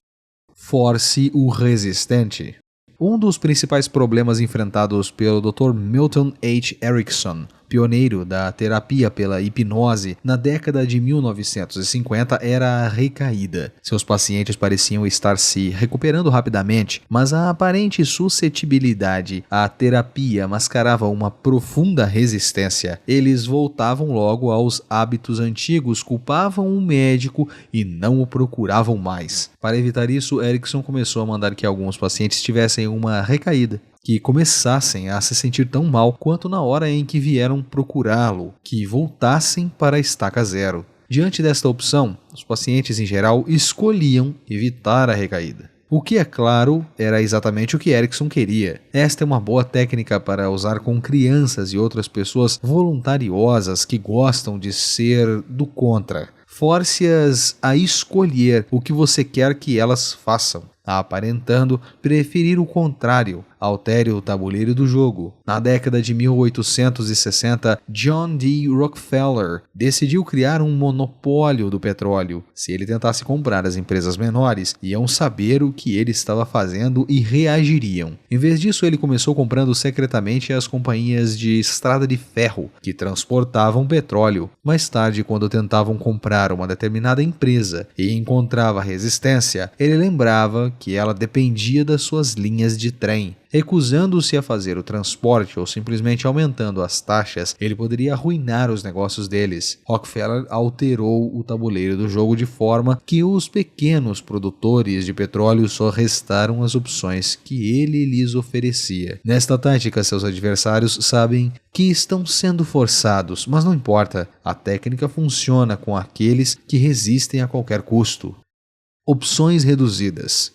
Force o resistente. Um dos principais problemas enfrentados pelo Dr. Milton H. Erickson, pioneiro da terapia pela hipnose na década de 1950, era a recaída. Seus pacientes pareciam estar se recuperando rapidamente, mas a aparente suscetibilidade à terapia mascarava uma profunda resistência. Eles voltavam logo aos hábitos antigos, culpavam o médico e não o procuravam mais. Para evitar isso, Erickson começou a mandar que alguns pacientes tivessem uma recaída, que começassem a se sentir tão mal quanto na hora em que vieram procurá-lo, que voltassem para a estaca zero. Diante desta opção, os pacientes em geral escolhiam evitar a recaída. O que, é claro, era exatamente o que Erickson queria. Esta é uma boa técnica para usar com crianças e outras pessoas voluntariosas que gostam de ser do contra. Force-as a escolher o que você quer que elas façam, aparentando preferir o contrário. Altere o tabuleiro do jogo. Na década de 1860, John D. Rockefeller decidiu criar um monopólio do petróleo. Se ele tentasse comprar as empresas menores, iam saber o que ele estava fazendo e reagiriam. Em vez disso, ele começou comprando secretamente as companhias de estrada de ferro, que transportavam petróleo. Mais tarde, quando tentavam comprar uma determinada empresa e encontrava resistência, ele lembrava que ela dependia das suas linhas de trem. Recusando-se a fazer o transporte ou simplesmente aumentando as taxas, ele poderia arruinar os negócios deles. Rockefeller alterou o tabuleiro do jogo de forma que os pequenos produtores de petróleo só restaram as opções que ele lhes oferecia. Nesta tática, seus adversários sabem que estão sendo forçados, mas não importa, a técnica funciona com aqueles que resistem a qualquer custo. Opções reduzidas.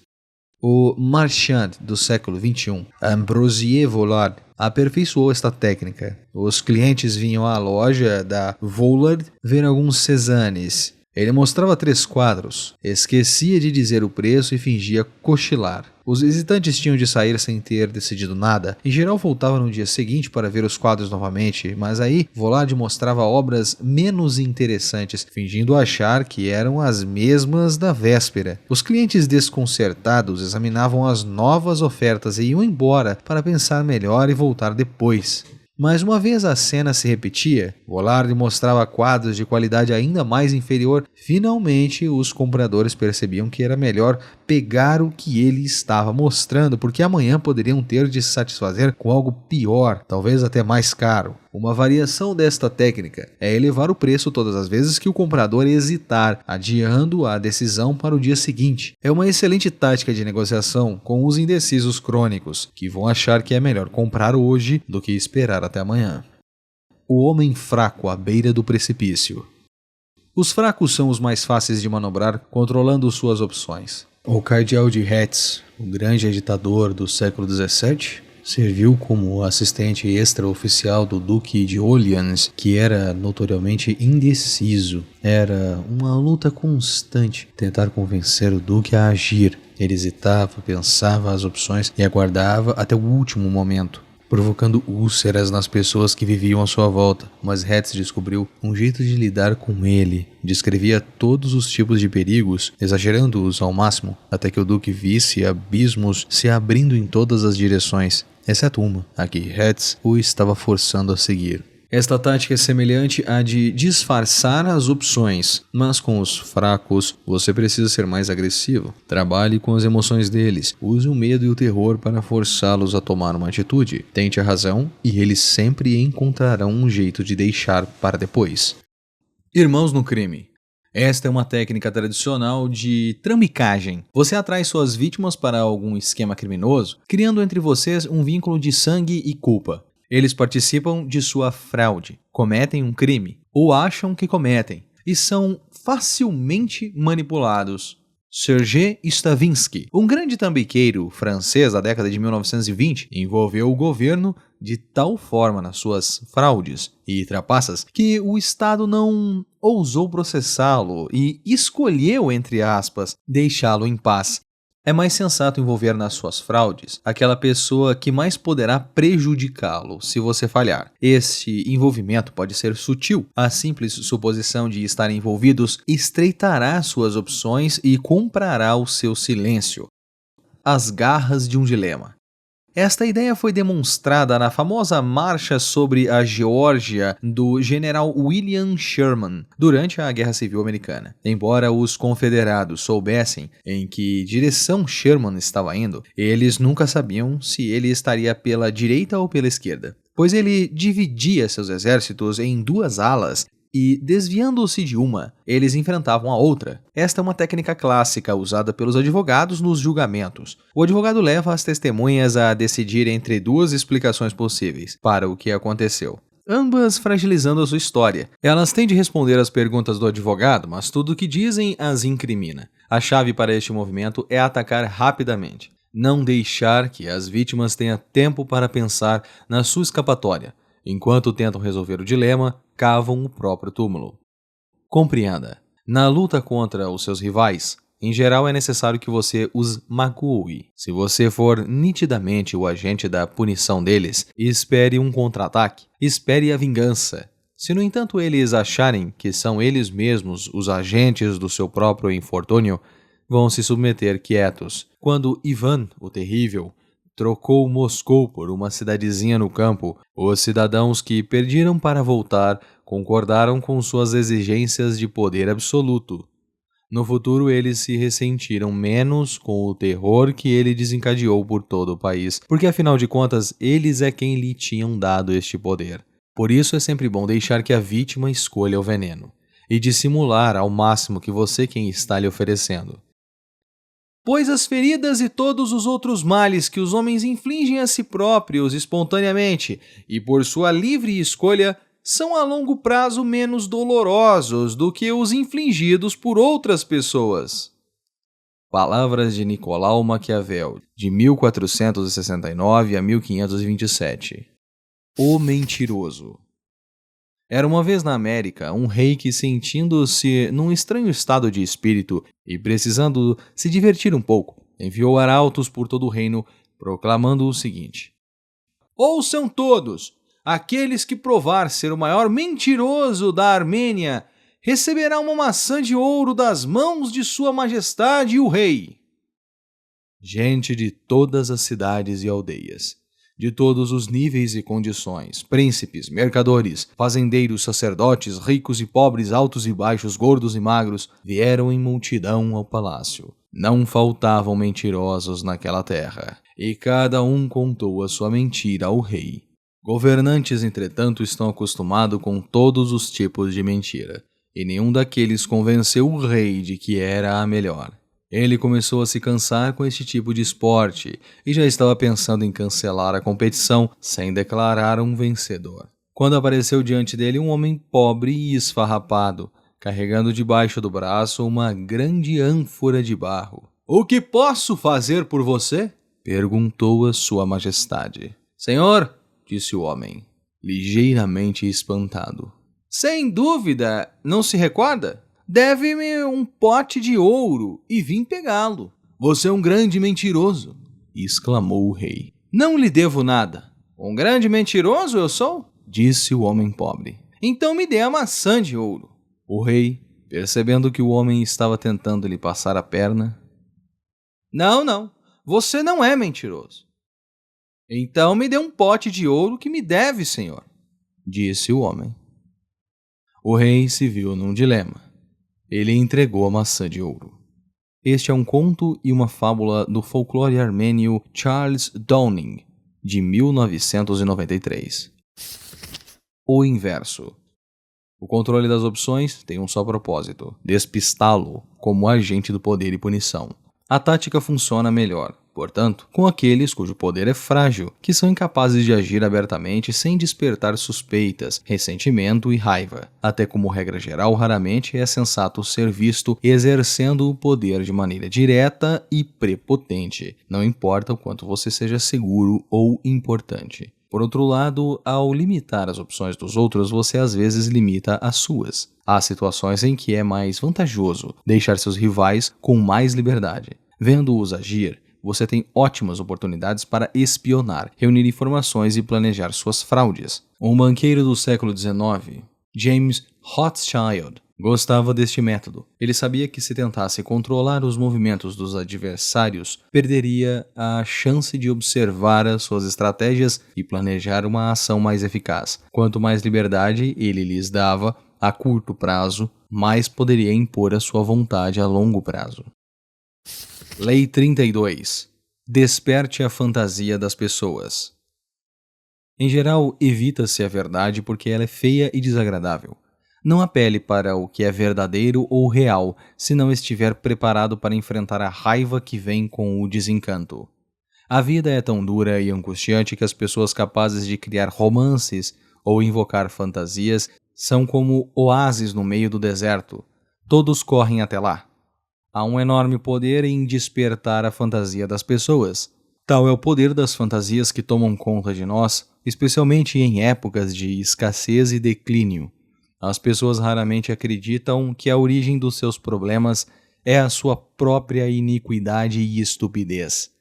O marchand do século XXI, Ambroise Vollard, aperfeiçoou esta técnica. Os clientes vinham à loja da Vollard ver alguns Cézanes. Ele mostrava 3 quadros, esquecia de dizer o preço e fingia cochilar. Os visitantes tinham de sair sem ter decidido nada. Em geral, voltavam no dia seguinte para ver os quadros novamente, mas aí Vollard mostrava obras menos interessantes, fingindo achar que eram as mesmas da véspera. Os clientes desconcertados examinavam as novas ofertas e iam embora para pensar melhor e voltar depois. Mas uma vez a cena se repetia, Vollard mostrava quadros de qualidade ainda mais inferior. Finalmente, os compradores percebiam que era melhor pegar o que ele estava mostrando, porque amanhã poderiam ter de se satisfazer com algo pior, talvez até mais caro. Uma variação desta técnica é elevar o preço todas as vezes que o comprador hesitar, adiando a decisão para o dia seguinte. É uma excelente tática de negociação com os indecisos crônicos, que vão achar que é melhor comprar hoje do que esperar até amanhã. O homem fraco à beira do precipício. Os fracos são os mais fáceis de manobrar, controlando suas opções. O cardeal de Retz, o grande agitador do século XVII, serviu como assistente extraoficial do Duque de Orleans, que era notoriamente indeciso. Era uma luta constante tentar convencer o Duque a agir. Ele hesitava, pensava as opções e aguardava até o último momento, provocando úlceras nas pessoas que viviam à sua volta. Mas Retz descobriu um jeito de lidar com ele. Descrevia todos os tipos de perigos, exagerando-os ao máximo, até que o Duque visse abismos se abrindo em todas as direções, exceto uma, a que Retz o estava forçando a seguir. Esta tática é semelhante à de disfarçar as opções, mas com os fracos você precisa ser mais agressivo. Trabalhe com as emoções deles, use o medo e o terror para forçá-los a tomar uma atitude. Tente a razão e eles sempre encontrarão um jeito de deixar para depois. Irmãos no crime. Esta é uma técnica tradicional de tramicagem. Você atrai suas vítimas para algum esquema criminoso, criando entre vocês um vínculo de sangue e culpa. Eles participam de sua fraude, cometem um crime, ou acham que cometem, e são facilmente manipulados. Serge Stravinsky, um grande tambiqueiro francês da década de 1920, envolveu o governo de tal forma nas suas fraudes e trapaças que o Estado não ousou processá-lo e escolheu, entre aspas, deixá-lo em paz. É mais sensato envolver nas suas fraudes aquela pessoa que mais poderá prejudicá-lo se você falhar. Este envolvimento pode ser sutil. A simples suposição de estar envolvidos estreitará suas opções e comprará o seu silêncio. As garras de um dilema. Esta ideia foi demonstrada na famosa Marcha sobre a Geórgia do general William Sherman durante a Guerra Civil Americana. Embora os confederados soubessem em que direção Sherman estava indo, eles nunca sabiam se ele estaria pela direita ou pela esquerda, pois ele dividia seus exércitos em 2 alas e, desviando-se de uma, eles enfrentavam a outra. Esta é uma técnica clássica usada pelos advogados nos julgamentos. O advogado leva as testemunhas a decidir entre 2 explicações possíveis para o que aconteceu. ambas fragilizando a sua história. Elas têm de responder às perguntas do advogado, mas tudo o que dizem as incrimina. A chave para este movimento é atacar rapidamente. Não deixar que as vítimas tenham tempo para pensar na sua escapatória. Enquanto tentam resolver o dilema, cavam o próprio túmulo. Compreenda. Na luta contra os seus rivais, em geral é necessário que você os magoe. Se você for nitidamente o agente da punição deles, espere um contra-ataque, espere a vingança. Se, no entanto, eles acharem que são eles mesmos os agentes do seu próprio infortúnio, vão se submeter quietos. Quando Ivan, o Terrível, trocou Moscou por uma cidadezinha no campo, os cidadãos que pediram para voltar concordaram com suas exigências de poder absoluto. No futuro, eles se ressentiram menos com o terror que ele desencadeou por todo o país, porque afinal de contas, eles é quem lhe tinham dado este poder. Por isso é sempre bom deixar que a vítima escolha o veneno, e dissimular ao máximo que você quem está lhe oferecendo. Pois as feridas e todos os outros males que os homens infligem a si próprios espontaneamente e por sua livre escolha são a longo prazo menos dolorosos do que os infligidos por outras pessoas. Palavras de Nicolau Maquiavel, de 1469 a 1527. O Mentiroso. Era uma vez na América um rei que, sentindo-se num estranho estado de espírito e precisando se divertir um pouco, enviou arautos por todo o reino, proclamando o seguinte: Ouçam todos! Aqueles que provar ser o maior mentiroso da Armênia receberá uma maçã de ouro das mãos de Sua Majestade o Rei. Gente de todas as cidades e aldeias, de todos os níveis e condições, príncipes, mercadores, fazendeiros, sacerdotes, ricos e pobres, altos e baixos, gordos e magros, vieram em multidão ao palácio. Não faltavam mentirosos naquela terra, e cada um contou a sua mentira ao rei. Governantes, entretanto, estão acostumados com todos os tipos de mentira, e nenhum daqueles convenceu o rei de que era a melhor. Ele começou a se cansar com este tipo de esporte e já estava pensando em cancelar a competição sem declarar um vencedor. Quando apareceu diante dele um homem pobre e esfarrapado, carregando debaixo do braço uma grande ânfora de barro. "O que posso fazer por você?" perguntou a Sua Majestade. "Senhor", disse o homem, ligeiramente espantado. "Sem dúvida, não se recorda? Deve-me um pote de ouro e vim pegá-lo." "Você é um grande mentiroso", exclamou o rei. "Não lhe devo nada." "Um grande mentiroso eu sou?" disse o homem pobre. "Então me dê a maçã de ouro." O rei, percebendo que o homem estava tentando lhe passar a perna: Não, você não é mentiroso." "Então me dê um pote de ouro que me deve, senhor", disse o homem. O rei se viu num dilema. Ele entregou a maçã de ouro. Este é um conto e uma fábula do folclore armênio Charles Downing, de 1993. O inverso. O controle das opções tem um só propósito: despistá-lo como agente do poder e punição. A tática funciona melhor, portanto, com aqueles cujo poder é frágil, que são incapazes de agir abertamente sem despertar suspeitas, ressentimento e raiva. Até como regra geral, raramente é sensato ser visto exercendo o poder de maneira direta e prepotente, não importa o quanto você seja seguro ou importante. Por outro lado, ao limitar as opções dos outros, você às vezes limita as suas. Há situações em que é mais vantajoso deixar seus rivais com mais liberdade. Vendo-os agir, você tem ótimas oportunidades para espionar, reunir informações e planejar suas fraudes. Um banqueiro do século XIX, James Rothschild, gostava deste método. Ele sabia que se tentasse controlar os movimentos dos adversários, perderia a chance de observar as suas estratégias e planejar uma ação mais eficaz. Quanto mais liberdade ele lhes dava a curto prazo, mais poderia impor a sua vontade a longo prazo. Lei 32. Desperte a fantasia das pessoas. Em geral, evita-se a verdade porque ela é feia e desagradável. Não apele para o que é verdadeiro ou real se não estiver preparado para enfrentar a raiva que vem com o desencanto. A vida é tão dura e angustiante que as pessoas capazes de criar romances ou invocar fantasias são como oásis no meio do deserto. Todos correm até lá. Há um enorme poder em despertar a fantasia das pessoas. Tal é o poder das fantasias que tomam conta de nós, especialmente em épocas de escassez e declínio. As pessoas raramente acreditam que a origem dos seus problemas é a sua própria iniquidade e estupidez.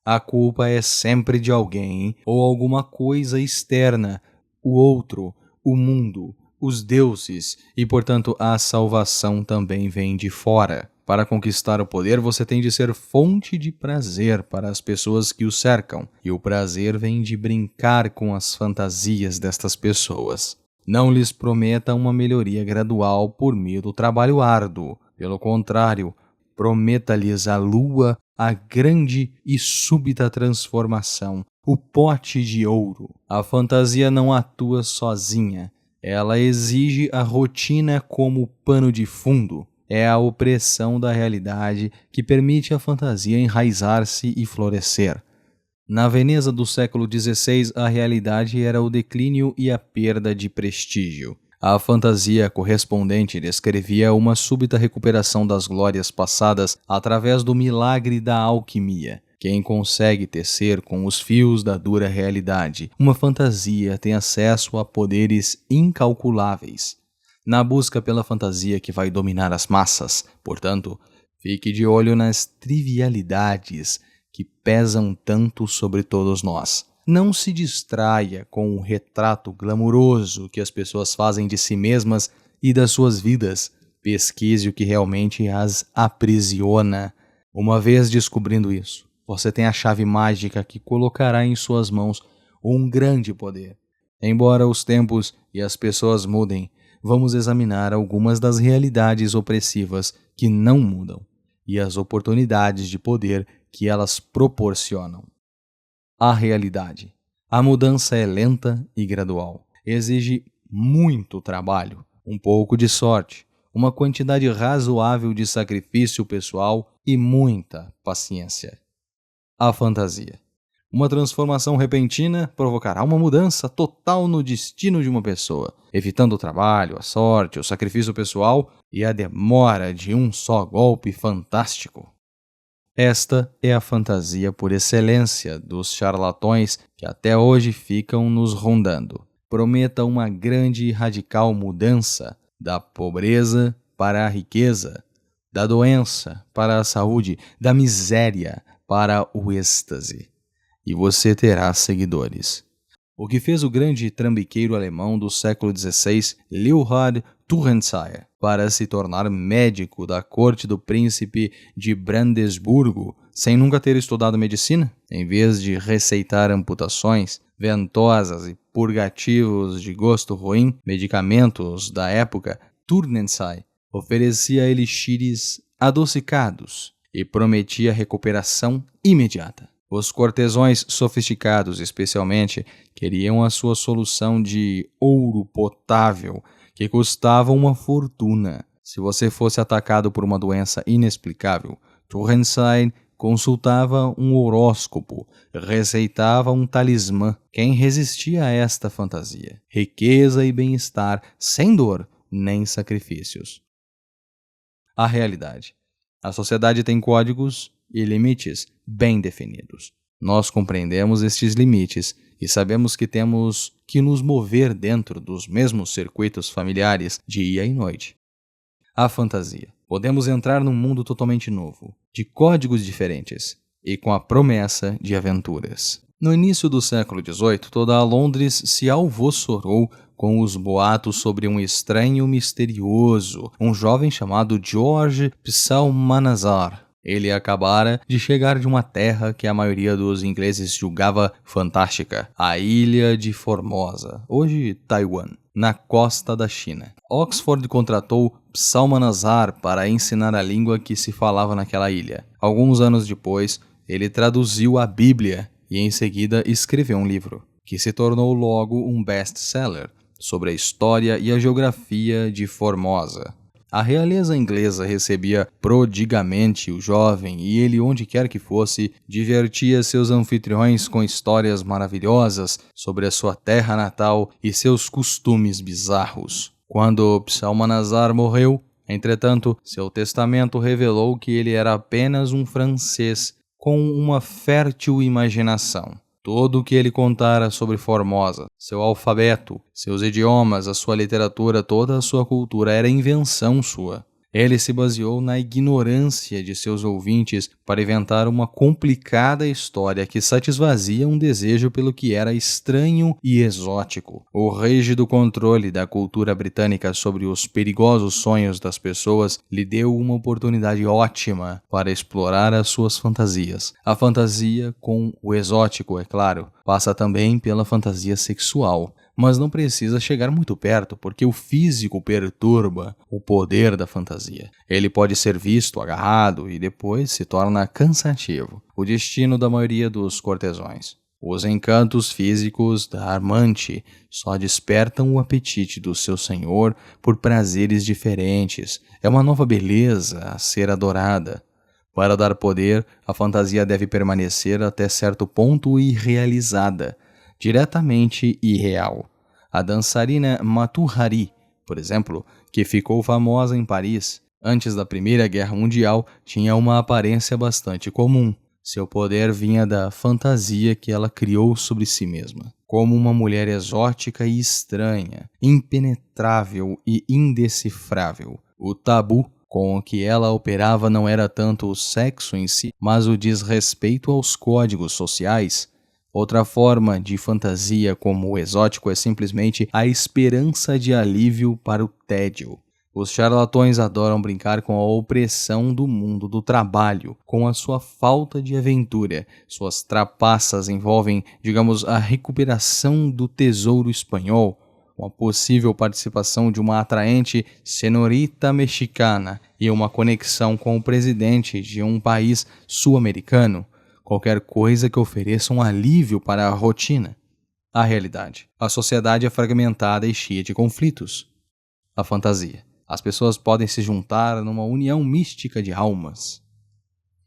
A culpa é sempre de alguém ou alguma coisa externa, o outro, o mundo, os deuses, e portanto a salvação também vem de fora. Para conquistar o poder, você tem de ser fonte de prazer para as pessoas que o cercam, e o prazer vem de brincar com as fantasias destas pessoas. Não lhes prometa uma melhoria gradual por meio do trabalho árduo. Pelo contrário, prometa-lhes a lua, a grande e súbita transformação, o pote de ouro. A fantasia não atua sozinha. Ela exige a rotina como pano de fundo. É a opressão da realidade que permite a fantasia enraizar-se e florescer. Na Veneza do século XVI, a realidade era o declínio e a perda de prestígio. A fantasia correspondente descrevia uma súbita recuperação das glórias passadas através do milagre da alquimia. Quem consegue tecer com os fios da dura realidade uma fantasia tem acesso a poderes incalculáveis. Na busca pela fantasia que vai dominar as massas, portanto, fique de olho nas trivialidades que pesam tanto sobre todos nós. Não se distraia com o retrato glamuroso que as pessoas fazem de si mesmas e das suas vidas. Pesquise o que realmente as aprisiona. Uma vez descobrindo isso, você tem a chave mágica que colocará em suas mãos um grande poder. Embora os tempos e as pessoas mudem, vamos examinar algumas das realidades opressivas que não mudam e as oportunidades de poder que elas proporcionam. A realidade. A mudança é lenta e gradual. Exige muito trabalho, um pouco de sorte, uma quantidade razoável de sacrifício pessoal e muita paciência. A fantasia. Uma transformação repentina provocará uma mudança total no destino de uma pessoa, evitando o trabalho, a sorte, o sacrifício pessoal e a demora de um só golpe fantástico. Esta é a fantasia por excelência dos charlatões que até hoje ficam nos rondando. Prometa uma grande e radical mudança da pobreza para a riqueza, da doença para a saúde, da miséria para o êxtase. E você terá seguidores. O que fez o grande trambiqueiro alemão do século XVI, Leonhard Turntzeit, para se tornar médico da corte do príncipe de Brandesburgo, sem nunca ter estudado medicina? Em vez de receitar amputações ventosas e purgativos de gosto ruim, medicamentos da época, Turntzeit oferecia elixires adocicados e prometia recuperação imediata. Os cortesões sofisticados, especialmente, queriam a sua solução de ouro potável, que custava uma fortuna. Se você fosse atacado por uma doença inexplicável, Turntzeit consultava um horóscopo, receitava um talismã. Quem resistia a esta fantasia? Riqueza e bem-estar, sem dor nem sacrifícios. A realidade. A sociedade tem códigos e limites bem definidos. Nós compreendemos estes limites e sabemos que temos que nos mover dentro dos mesmos circuitos familiares dia e noite. A fantasia. Podemos entrar num mundo totalmente novo, de códigos diferentes e com a promessa de aventuras. No início do século XVIII, toda a Londres se alvoroçou com os boatos sobre um estranho misterioso, um jovem chamado George Psalmanazar. Ele acabara de chegar de uma terra que a maioria dos ingleses julgava fantástica, a Ilha de Formosa, hoje Taiwan, na costa da China. Oxford contratou Psalmanazar para ensinar a língua que se falava naquela ilha. Alguns anos depois, ele traduziu a Bíblia e em seguida escreveu um livro, que se tornou logo um best-seller sobre a história e a geografia de Formosa. A realeza inglesa recebia prodigamente o jovem e ele, onde quer que fosse, divertia seus anfitriões com histórias maravilhosas sobre a sua terra natal e seus costumes bizarros. Quando Psalmanazar morreu, entretanto, seu testamento revelou que ele era apenas um francês com uma fértil imaginação. Tudo o que ele contara sobre Formosa, seu alfabeto, seus idiomas, a sua literatura, toda a sua cultura era invenção sua. Ele se baseou na ignorância de seus ouvintes para inventar uma complicada história que satisfazia um desejo pelo que era estranho e exótico. O rígido controle da cultura britânica sobre os perigosos sonhos das pessoas lhe deu uma oportunidade ótima para explorar as suas fantasias. A fantasia com o exótico, é claro, passa também pela fantasia sexual. Mas não precisa chegar muito perto, porque o físico perturba o poder da fantasia. Ele pode ser visto agarrado e depois se torna cansativo, o destino da maioria dos cortesões. Os encantos físicos da amante só despertam o apetite do seu senhor por prazeres diferentes. É uma nova beleza a ser adorada. Para dar poder, a fantasia deve permanecer até certo ponto irrealizada, diretamente irreal. A dançarina Matu Hari, por exemplo, que ficou famosa em Paris antes da Primeira Guerra Mundial, tinha uma aparência bastante comum. Seu poder vinha da fantasia que ela criou sobre si mesma, como uma mulher exótica e estranha, impenetrável e indecifrável. O tabu com o que ela operava não era tanto o sexo em si, mas o desrespeito aos códigos sociais. Outra forma de fantasia como o exótico é simplesmente a esperança de alívio para o tédio. Os charlatões adoram brincar com a opressão do mundo do trabalho, com a sua falta de aventura. Suas trapaças envolvem, digamos, a recuperação do tesouro espanhol, uma possível participação de uma atraente senhorita mexicana e uma conexão com o presidente de um país sul-americano. Qualquer coisa que ofereça um alívio para a rotina. A realidade. A sociedade é fragmentada e cheia de conflitos. A fantasia. As pessoas podem se juntar numa união mística de almas.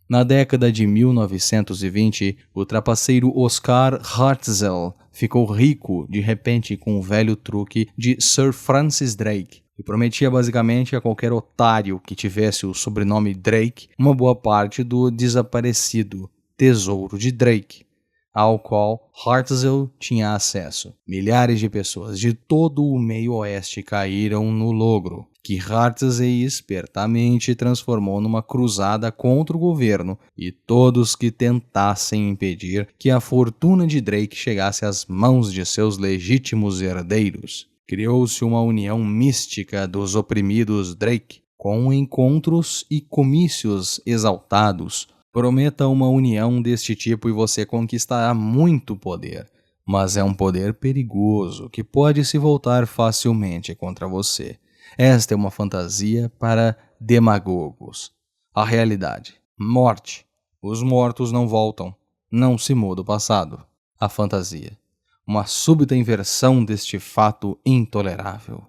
Na década de 1920, o trapaceiro Oscar Hartzell ficou rico de repente com o velho truque de Sir Francis Drake e prometia basicamente a qualquer otário que tivesse o sobrenome Drake uma boa parte do desaparecido tesouro de Drake, ao qual Hartzell tinha acesso. Milhares de pessoas de todo o meio oeste caíram no logro, que Hartzell espertamente transformou numa cruzada contra o governo e todos que tentassem impedir que a fortuna de Drake chegasse às mãos de seus legítimos herdeiros. Criou-se uma união mística dos oprimidos Drake, com encontros e comícios exaltados. Prometa uma união deste tipo e você conquistará muito poder, mas é um poder perigoso que pode se voltar facilmente contra você. Esta é uma fantasia para demagogos. A realidade. Morte. Os mortos não voltam. Não se muda o passado. A fantasia. Uma súbita inversão deste fato intolerável.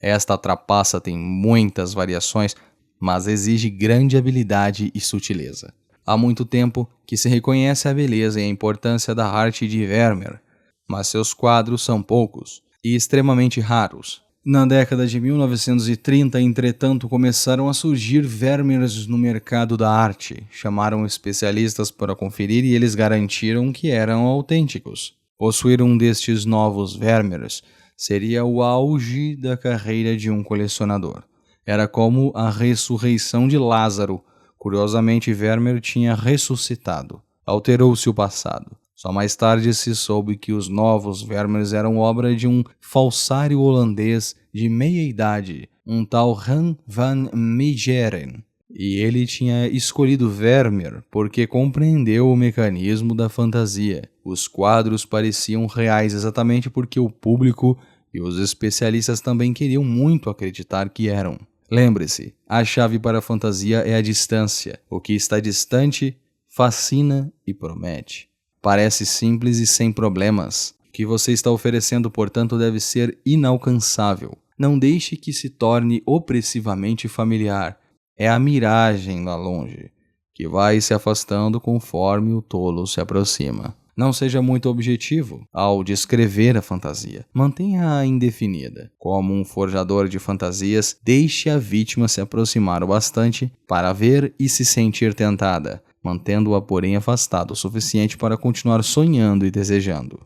Esta trapaça tem muitas variações, mas exige grande habilidade e sutileza. Há muito tempo que se reconhece a beleza e a importância da arte de Vermeer, mas seus quadros são poucos e extremamente raros. Na década de 1930, entretanto, começaram a surgir Vermeers no mercado da arte. Chamaram especialistas para conferir e eles garantiram que eram autênticos. Possuir um destes novos Vermeers seria o auge da carreira de um colecionador. Era como a ressurreição de Lázaro. Curiosamente, Vermeer tinha ressuscitado. Alterou-se o passado. Só mais tarde se soube que os novos Vermeers eram obra de um falsário holandês de meia-idade, um tal Han van Meegeren. E ele tinha escolhido Vermeer porque compreendeu o mecanismo da fantasia. Os quadros pareciam reais exatamente porque o público e os especialistas também queriam muito acreditar que eram. Lembre-se, a chave para a fantasia é a distância. O que está distante fascina e promete. Parece simples e sem problemas. O que você está oferecendo, portanto, deve ser inalcançável. Não deixe que se torne opressivamente familiar. É a miragem lá longe, que vai se afastando conforme o tolo se aproxima. Não seja muito objetivo ao descrever a fantasia. Mantenha-a indefinida. Como um forjador de fantasias, deixe a vítima se aproximar o bastante para ver e se sentir tentada, mantendo-a, porém, afastada o suficiente para continuar sonhando e desejando.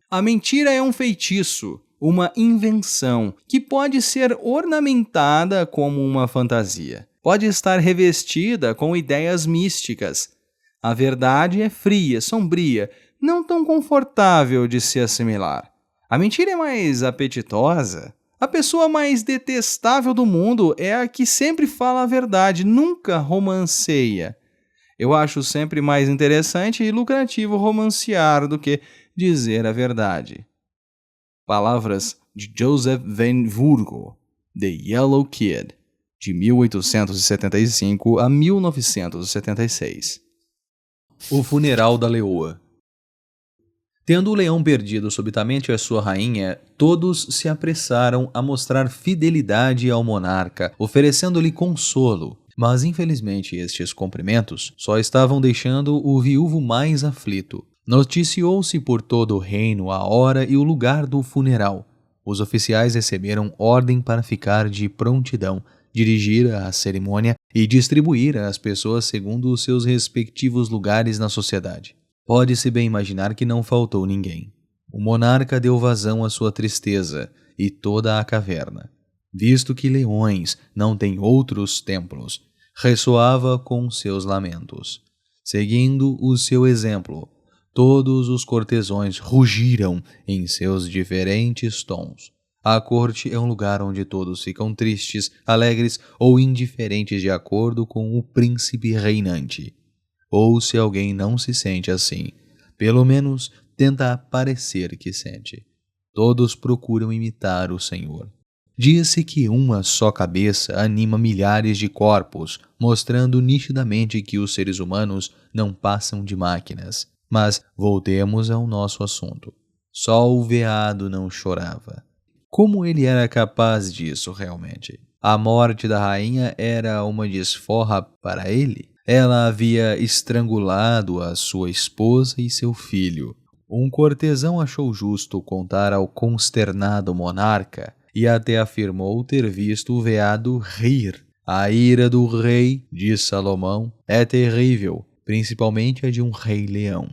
A mentira é um feitiço, uma invenção, que pode ser ornamentada como uma fantasia. Pode estar revestida com ideias místicas. A verdade é fria, sombria, não tão confortável de se assimilar. A mentira é mais apetitosa. A pessoa mais detestável do mundo é a que sempre fala a verdade, nunca romanceia. Eu acho sempre mais interessante e lucrativo romancear do que dizer a verdade. Palavras de Joseph Van Vurgo, The Yellow Kid, de 1875 a 1976. O funeral da leoa. Tendo o leão perdido subitamente a sua rainha, todos se apressaram a mostrar fidelidade ao monarca, oferecendo-lhe consolo. Mas infelizmente estes cumprimentos só estavam deixando o viúvo mais aflito. Noticiou-se por todo o reino a hora e o lugar do funeral. Os oficiais receberam ordem para ficar de prontidão, dirigir a cerimônia e distribuir as pessoas segundo os seus respectivos lugares na sociedade. Pode-se bem imaginar que não faltou ninguém. O monarca deu vazão à sua tristeza e toda a caverna, visto que leões não têm outros templos, ressoava com seus lamentos. Seguindo o seu exemplo, todos os cortesões rugiram em seus diferentes tons. A corte é um lugar onde todos ficam tristes, alegres ou indiferentes de acordo com o príncipe reinante. Ou se alguém não se sente assim, pelo menos tenta parecer que sente. Todos procuram imitar o Senhor. Diz-se que uma só cabeça anima milhares de corpos, mostrando nitidamente que os seres humanos não passam de máquinas. Mas voltemos ao nosso assunto. Só o veado não chorava. Como ele era capaz disso realmente? A morte da rainha era uma desforra para ele? Ela havia estrangulado a sua esposa e seu filho. Um cortesão achou justo contar ao consternado monarca e até afirmou ter visto o veado rir. A ira do rei, diz Salomão, é terrível, principalmente a de um rei-leão.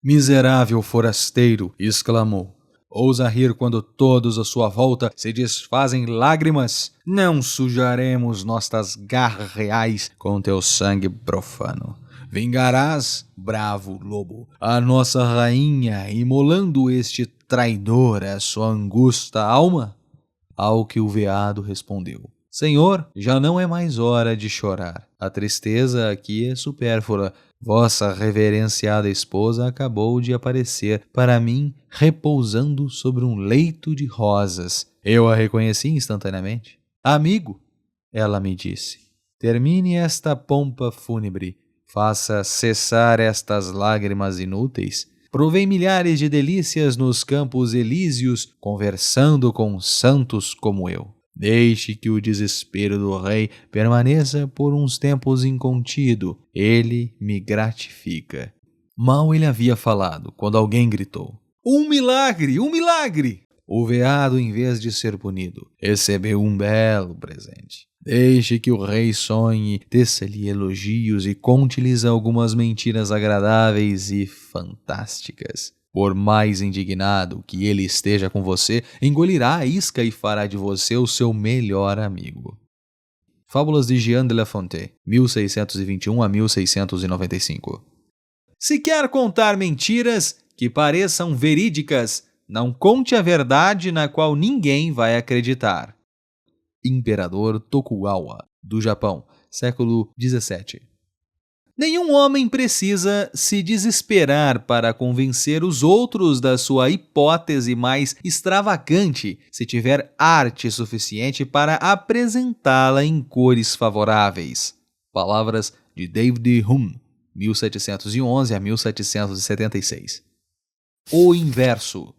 Miserável forasteiro, exclamou. Ousa rir quando todos à sua volta se desfazem lágrimas? Não sujaremos nossas garras reais com teu sangue profano. Vingarás, bravo lobo, a nossa rainha, imolando este traidor a sua angusta alma? Ao que o veado respondeu: Senhor, já não é mais hora de chorar. A tristeza aqui é supérflua. Vossa reverenciada esposa acabou de aparecer para mim repousando sobre um leito de rosas. Eu a reconheci instantaneamente. Amigo, ela me disse, termine esta pompa fúnebre, faça cessar estas lágrimas inúteis. Provei milhares de delícias nos campos elíseos, conversando com santos como eu. Deixe que o desespero do rei permaneça por uns tempos incontido. Ele me gratifica. Mal ele havia falado, quando alguém gritou: Um milagre! Um milagre! O veado, em vez de ser punido, recebeu um belo presente. Deixe que o rei sonhe, teça-lhe elogios e conte-lhes algumas mentiras agradáveis e fantásticas. Por mais indignado que ele esteja com você, engolirá a isca e fará de você o seu melhor amigo. Fábulas de Jean de La Fontaine, 1621 a 1695. Se quer contar mentiras que pareçam verídicas, não conte a verdade na qual ninguém vai acreditar. Imperador Tokugawa, do Japão, século XVII. Nenhum homem precisa se desesperar para convencer os outros da sua hipótese mais extravagante se tiver arte suficiente para apresentá-la em cores favoráveis. Palavras de David Hume, 1711 a 1776. O inverso.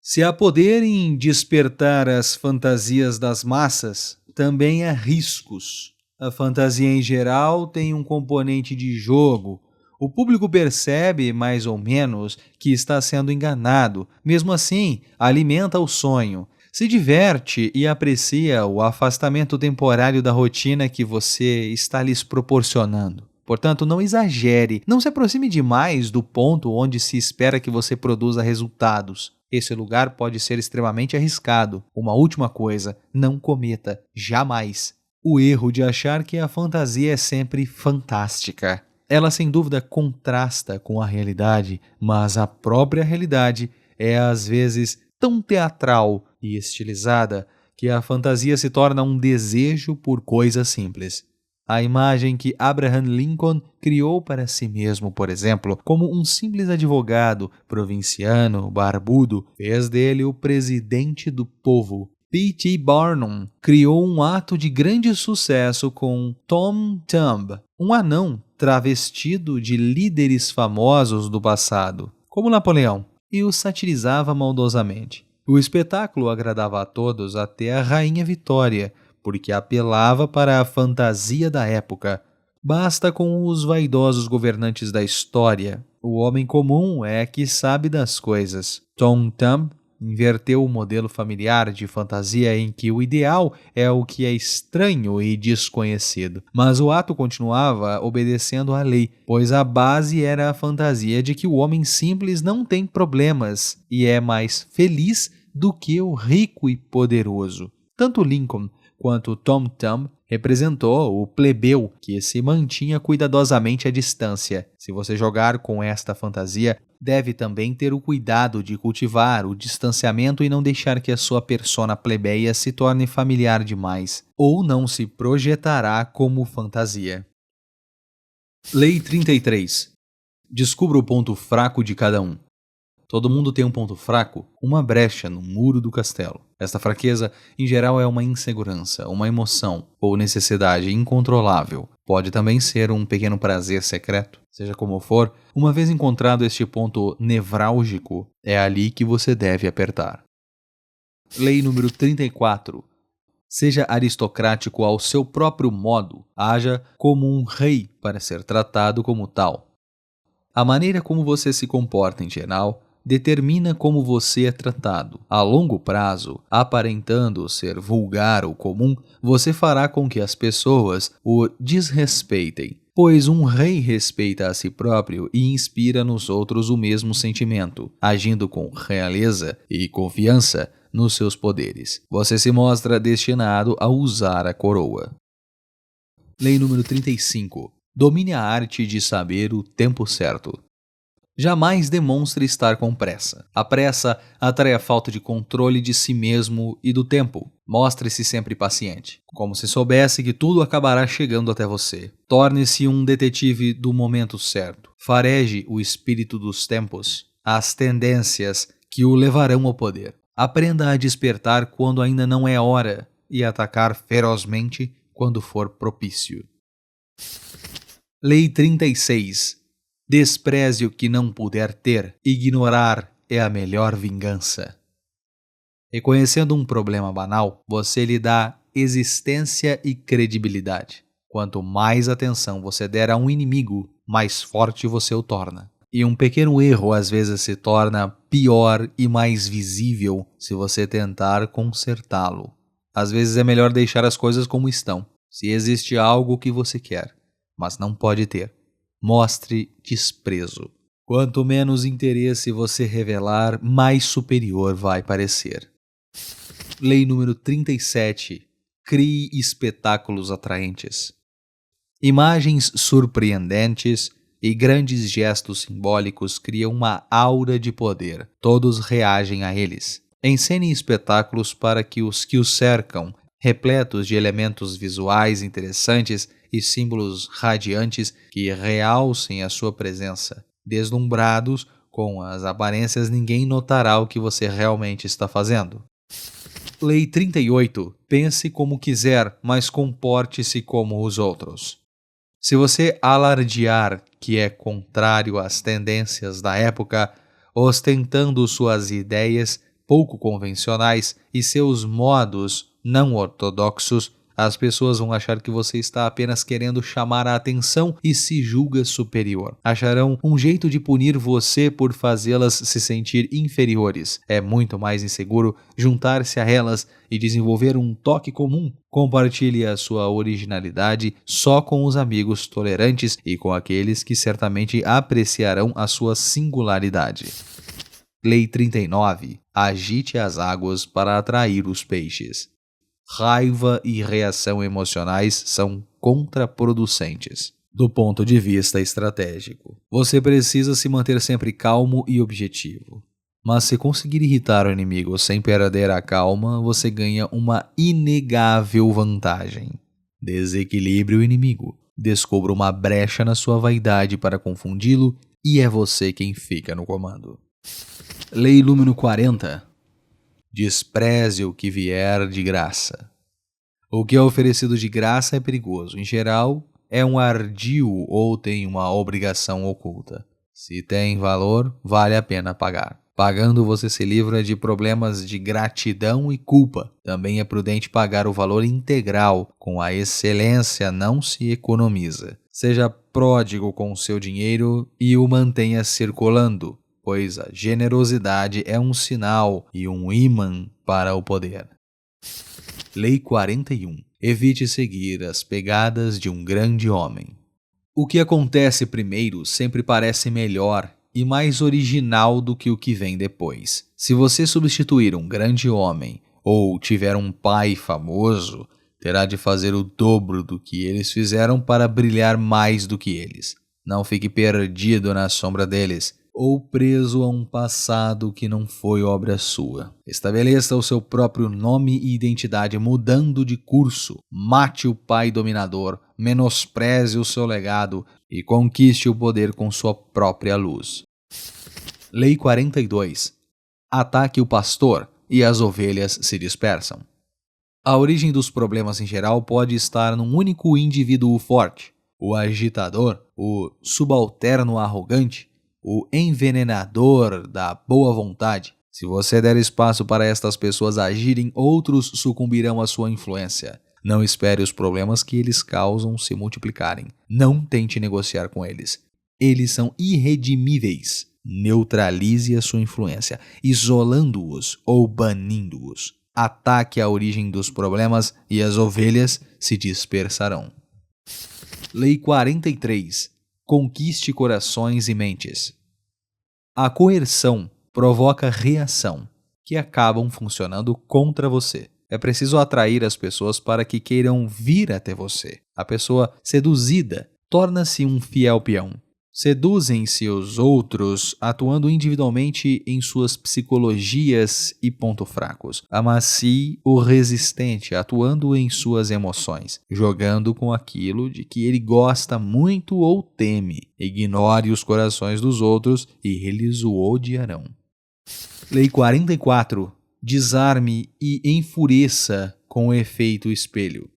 Se há poder em despertar as fantasias das massas, também há riscos. A fantasia em geral tem um componente de jogo. O público percebe, mais ou menos, que está sendo enganado. Mesmo assim, alimenta o sonho. Se diverte e aprecia o afastamento temporário da rotina que você está lhes proporcionando. Portanto, não exagere, não se aproxime demais do ponto onde se espera que você produza resultados. Esse lugar pode ser extremamente arriscado. Uma última coisa, não cometa, jamais, o erro de achar que a fantasia é sempre fantástica. Ela sem dúvida contrasta com a realidade, mas a própria realidade é às vezes tão teatral e estilizada que a fantasia se torna um desejo por coisas simples. A imagem que Abraham Lincoln criou para si mesmo, por exemplo, como um simples advogado provinciano, barbudo, fez dele o presidente do povo. P.T. Barnum criou um ato de grande sucesso com Tom Thumb, um anão travestido de líderes famosos do passado, como Napoleão, e o satirizava maldosamente. O espetáculo agradava a todos até a Rainha Vitória, porque apelava para a fantasia da época. Basta com os vaidosos governantes da história. O homem comum é que sabe das coisas. Tom Thumb inverteu o modelo familiar de fantasia em que o ideal é o que é estranho e desconhecido. Mas o ato continuava obedecendo à lei, pois a base era a fantasia de que o homem simples não tem problemas e é mais feliz do que o rico e poderoso. Tanto Lincoln quanto Tom Thumb representou o plebeu que se mantinha cuidadosamente à distância. Se você jogar com esta fantasia, deve também ter o cuidado de cultivar o distanciamento e não deixar que a sua persona plebeia se torne familiar demais, ou não se projetará como fantasia. Lei 33. Descubra o ponto fraco de cada um. Todo mundo tem um ponto fraco, uma brecha no muro do castelo. Esta fraqueza, em geral, é uma insegurança, uma emoção ou necessidade incontrolável. Pode também ser um pequeno prazer secreto. Seja como for, uma vez encontrado este ponto nevrálgico, é ali que você deve apertar. Lei número 34. Seja aristocrático ao seu próprio modo. Haja como um rei para ser tratado como tal. A maneira como você se comporta em geral determina como você é tratado. A longo prazo, aparentando ser vulgar ou comum, você fará com que as pessoas o desrespeitem, pois um rei respeita a si próprio e inspira nos outros o mesmo sentimento, agindo com realeza e confiança nos seus poderes. Você se mostra destinado a usar a coroa. Lei número 35. Domine a arte de saber o tempo certo. Jamais demonstre estar com pressa. A pressa atrai a falta de controle de si mesmo e do tempo. Mostre-se sempre paciente, como se soubesse que tudo acabará chegando até você. Torne-se um detetive do momento certo. Fareje o espírito dos tempos, as tendências que o levarão ao poder. Aprenda a despertar quando ainda não é hora e atacar ferozmente quando for propício. Lei 36. Despreze o que não puder ter. Ignorar é a melhor vingança. Reconhecendo um problema banal, você lhe dá existência e credibilidade. Quanto mais atenção você der a um inimigo, mais forte você o torna. E um pequeno erro às vezes se torna pior e mais visível se você tentar consertá-lo. Às vezes é melhor deixar as coisas como estão. Se existe algo que você quer, mas não pode ter, mostre desprezo. Quanto menos interesse você revelar, mais superior vai parecer. Lei número 37. Crie espetáculos atraentes. Imagens surpreendentes e grandes gestos simbólicos criam uma aura de poder. Todos reagem a eles. Ensene espetáculos para que os cercam, repletos de elementos visuais interessantes e símbolos radiantes que realcem a sua presença. Deslumbrados com as aparências, ninguém notará o que você realmente está fazendo. Lei 38. Pense como quiser, mas comporte-se como os outros. Se você alardear que é contrário às tendências da época, ostentando suas ideias, pouco convencionais e seus modos não ortodoxos, as pessoas vão achar que você está apenas querendo chamar a atenção e se julga superior. Acharão um jeito de punir você por fazê-las se sentir inferiores. É muito mais inseguro juntar-se a elas e desenvolver um toque comum. Compartilhe a sua originalidade só com os amigos tolerantes e com aqueles que certamente apreciarão a sua singularidade. Lei 39. Agite as águas para atrair os peixes. Raiva e reação emocionais são contraproducentes. Do ponto de vista estratégico, você precisa se manter sempre calmo e objetivo. Mas se conseguir irritar o inimigo sem perder a calma, você ganha uma inegável vantagem. Desequilibre o inimigo, descubra uma brecha na sua vaidade para confundi-lo e é você quem fica no comando. Lei número 40. Despreze o que vier de graça. O que é oferecido de graça é perigoso. Em geral, é um ardil ou tem uma obrigação oculta. Se tem valor, vale a pena pagar. Pagando, você se livra de problemas de gratidão e culpa. Também é prudente pagar o valor integral. Com a excelência não se economiza. Seja pródigo com o seu dinheiro e o mantenha circulando, pois a generosidade é um sinal e um ímã para o poder. Lei 41. Evite seguir as pegadas de um grande homem. O que acontece primeiro sempre parece melhor e mais original do que o que vem depois. Se você substituir um grande homem ou tiver um pai famoso, terá de fazer o dobro do que eles fizeram para brilhar mais do que eles. Não fique perdido na sombra deles ou preso a um passado que não foi obra sua. Estabeleça o seu próprio nome e identidade mudando de curso. Mate o pai dominador, menospreze o seu legado e conquiste o poder com sua própria luz. Lei 42. Ataque o pastor e as ovelhas se dispersam. A origem dos problemas em geral pode estar num único indivíduo forte: o agitador, o subalterno arrogante, o envenenador da boa vontade. Se você der espaço para estas pessoas agirem, outros sucumbirão à sua influência. Não espere os problemas que eles causam se multiplicarem. Não tente negociar com eles. Eles são irredimíveis. Neutralize a sua influência, isolando-os ou banindo-os. Ataque a origem dos problemas e as ovelhas se dispersarão. Lei 43. Conquiste corações e mentes. A coerção provoca reação, que acabam funcionando contra você. É preciso atrair as pessoas para que queiram vir até você. A pessoa seduzida torna-se um fiel peão. Seduzem-se os outros atuando individualmente em suas psicologias e pontos fracos. Amacie o resistente atuando em suas emoções, jogando com aquilo de que ele gosta muito ou teme. Ignore os corações dos outros e eles o odiarão. Lei 44. Desarme e enfureça com o efeito espelho.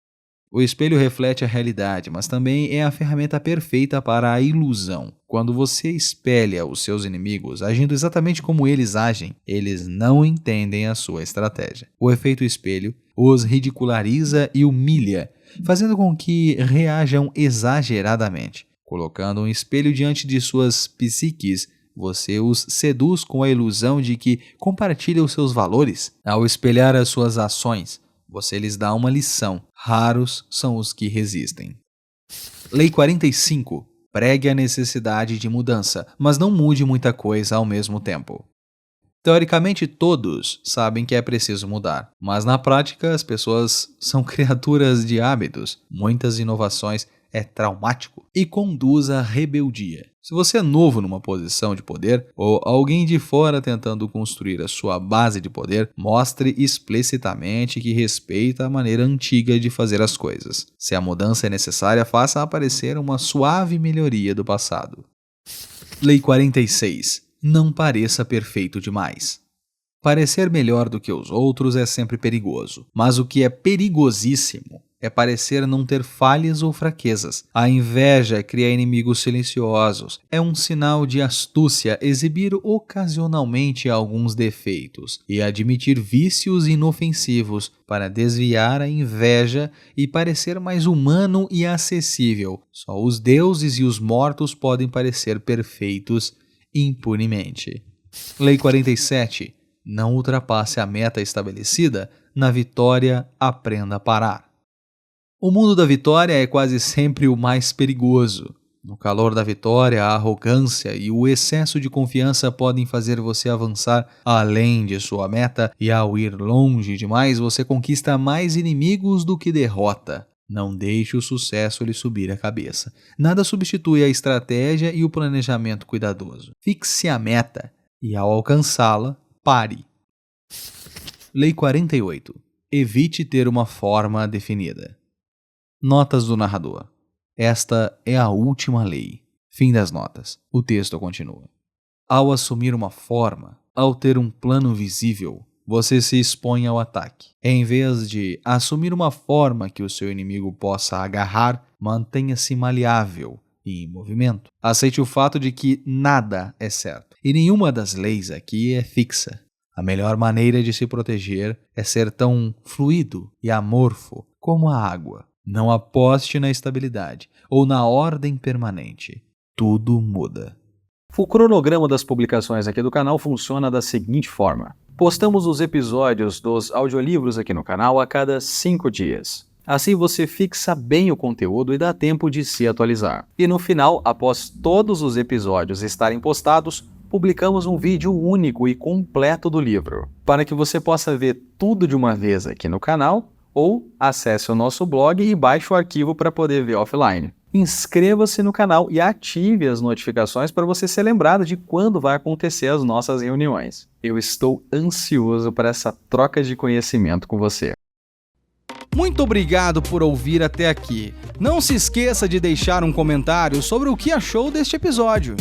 O espelho reflete a realidade, mas também é a ferramenta perfeita para a ilusão. Quando você espelha os seus inimigos agindo exatamente como eles agem, eles não entendem a sua estratégia. O efeito espelho os ridiculariza e humilha, fazendo com que reajam exageradamente. Colocando um espelho diante de suas psiques, você os seduz com a ilusão de que compartilha os seus valores. Ao espelhar as suas ações, você lhes dá uma lição. Raros são os que resistem. Lei 45. Pregue a necessidade de mudança, mas não mude muita coisa ao mesmo tempo. Teoricamente, todos sabem que é preciso mudar, mas na prática as pessoas são criaturas de hábitos. Muitas inovações é traumático e conduz à rebeldia. Se você é novo numa posição de poder ou alguém de fora tentando construir a sua base de poder, mostre explicitamente que respeita a maneira antiga de fazer as coisas. Se a mudança é necessária, faça aparecer uma suave melhoria do passado. Lei 46. Não pareça perfeito demais. Parecer melhor do que os outros é sempre perigoso, mas o que é perigosíssimo é parecer não ter falhas ou fraquezas. A inveja cria inimigos silenciosos. É um sinal de astúcia exibir ocasionalmente alguns defeitos e admitir vícios inofensivos para desviar a inveja e parecer mais humano e acessível. Só os deuses e os mortos podem parecer perfeitos impunemente. Lei 47. Não ultrapasse a meta estabelecida. Na vitória, aprenda a parar. O mundo da vitória é quase sempre o mais perigoso. No calor da vitória, a arrogância e o excesso de confiança podem fazer você avançar além de sua meta, e ao ir longe demais, você conquista mais inimigos do que derrota. Não deixe o sucesso lhe subir a cabeça. Nada substitui a estratégia e o planejamento cuidadoso. Fixe a meta e, ao alcançá-la, pare. Lei 48. Evite ter uma forma definida. Notas do narrador. Esta é a última lei. Fim das notas. O texto continua. Ao assumir uma forma, ao ter um plano visível, você se expõe ao ataque. Em vez de assumir uma forma que o seu inimigo possa agarrar, mantenha-se maleável e em movimento. Aceite o fato de que nada é certo e nenhuma das leis aqui é fixa. A melhor maneira de se proteger é ser tão fluido e amorfo como a água. Não aposte na estabilidade ou na ordem permanente. Tudo muda. O cronograma das publicações aqui do canal funciona da seguinte forma. Postamos os episódios dos audiolivros aqui no canal a cada 5 dias. Assim você fixa bem o conteúdo e dá tempo de se atualizar. E no final, após todos os episódios estarem postados, publicamos um vídeo único e completo do livro, para que você possa ver tudo de uma vez aqui no canal, ou acesse o nosso blog e baixe o arquivo para poder ver offline. Inscreva-se no canal e ative as notificações para você ser lembrado de quando vai acontecer as nossas reuniões. Eu estou ansioso para essa troca de conhecimento com você. Muito obrigado por ouvir até aqui. Não se esqueça de deixar um comentário sobre o que achou deste episódio.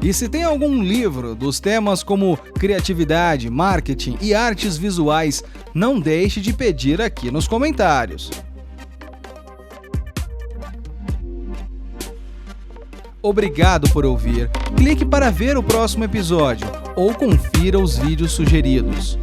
E se tem algum livro dos temas como criatividade, marketing e artes visuais, não deixe de pedir aqui nos comentários. Obrigado por ouvir. Clique para ver o próximo episódio ou confira os vídeos sugeridos.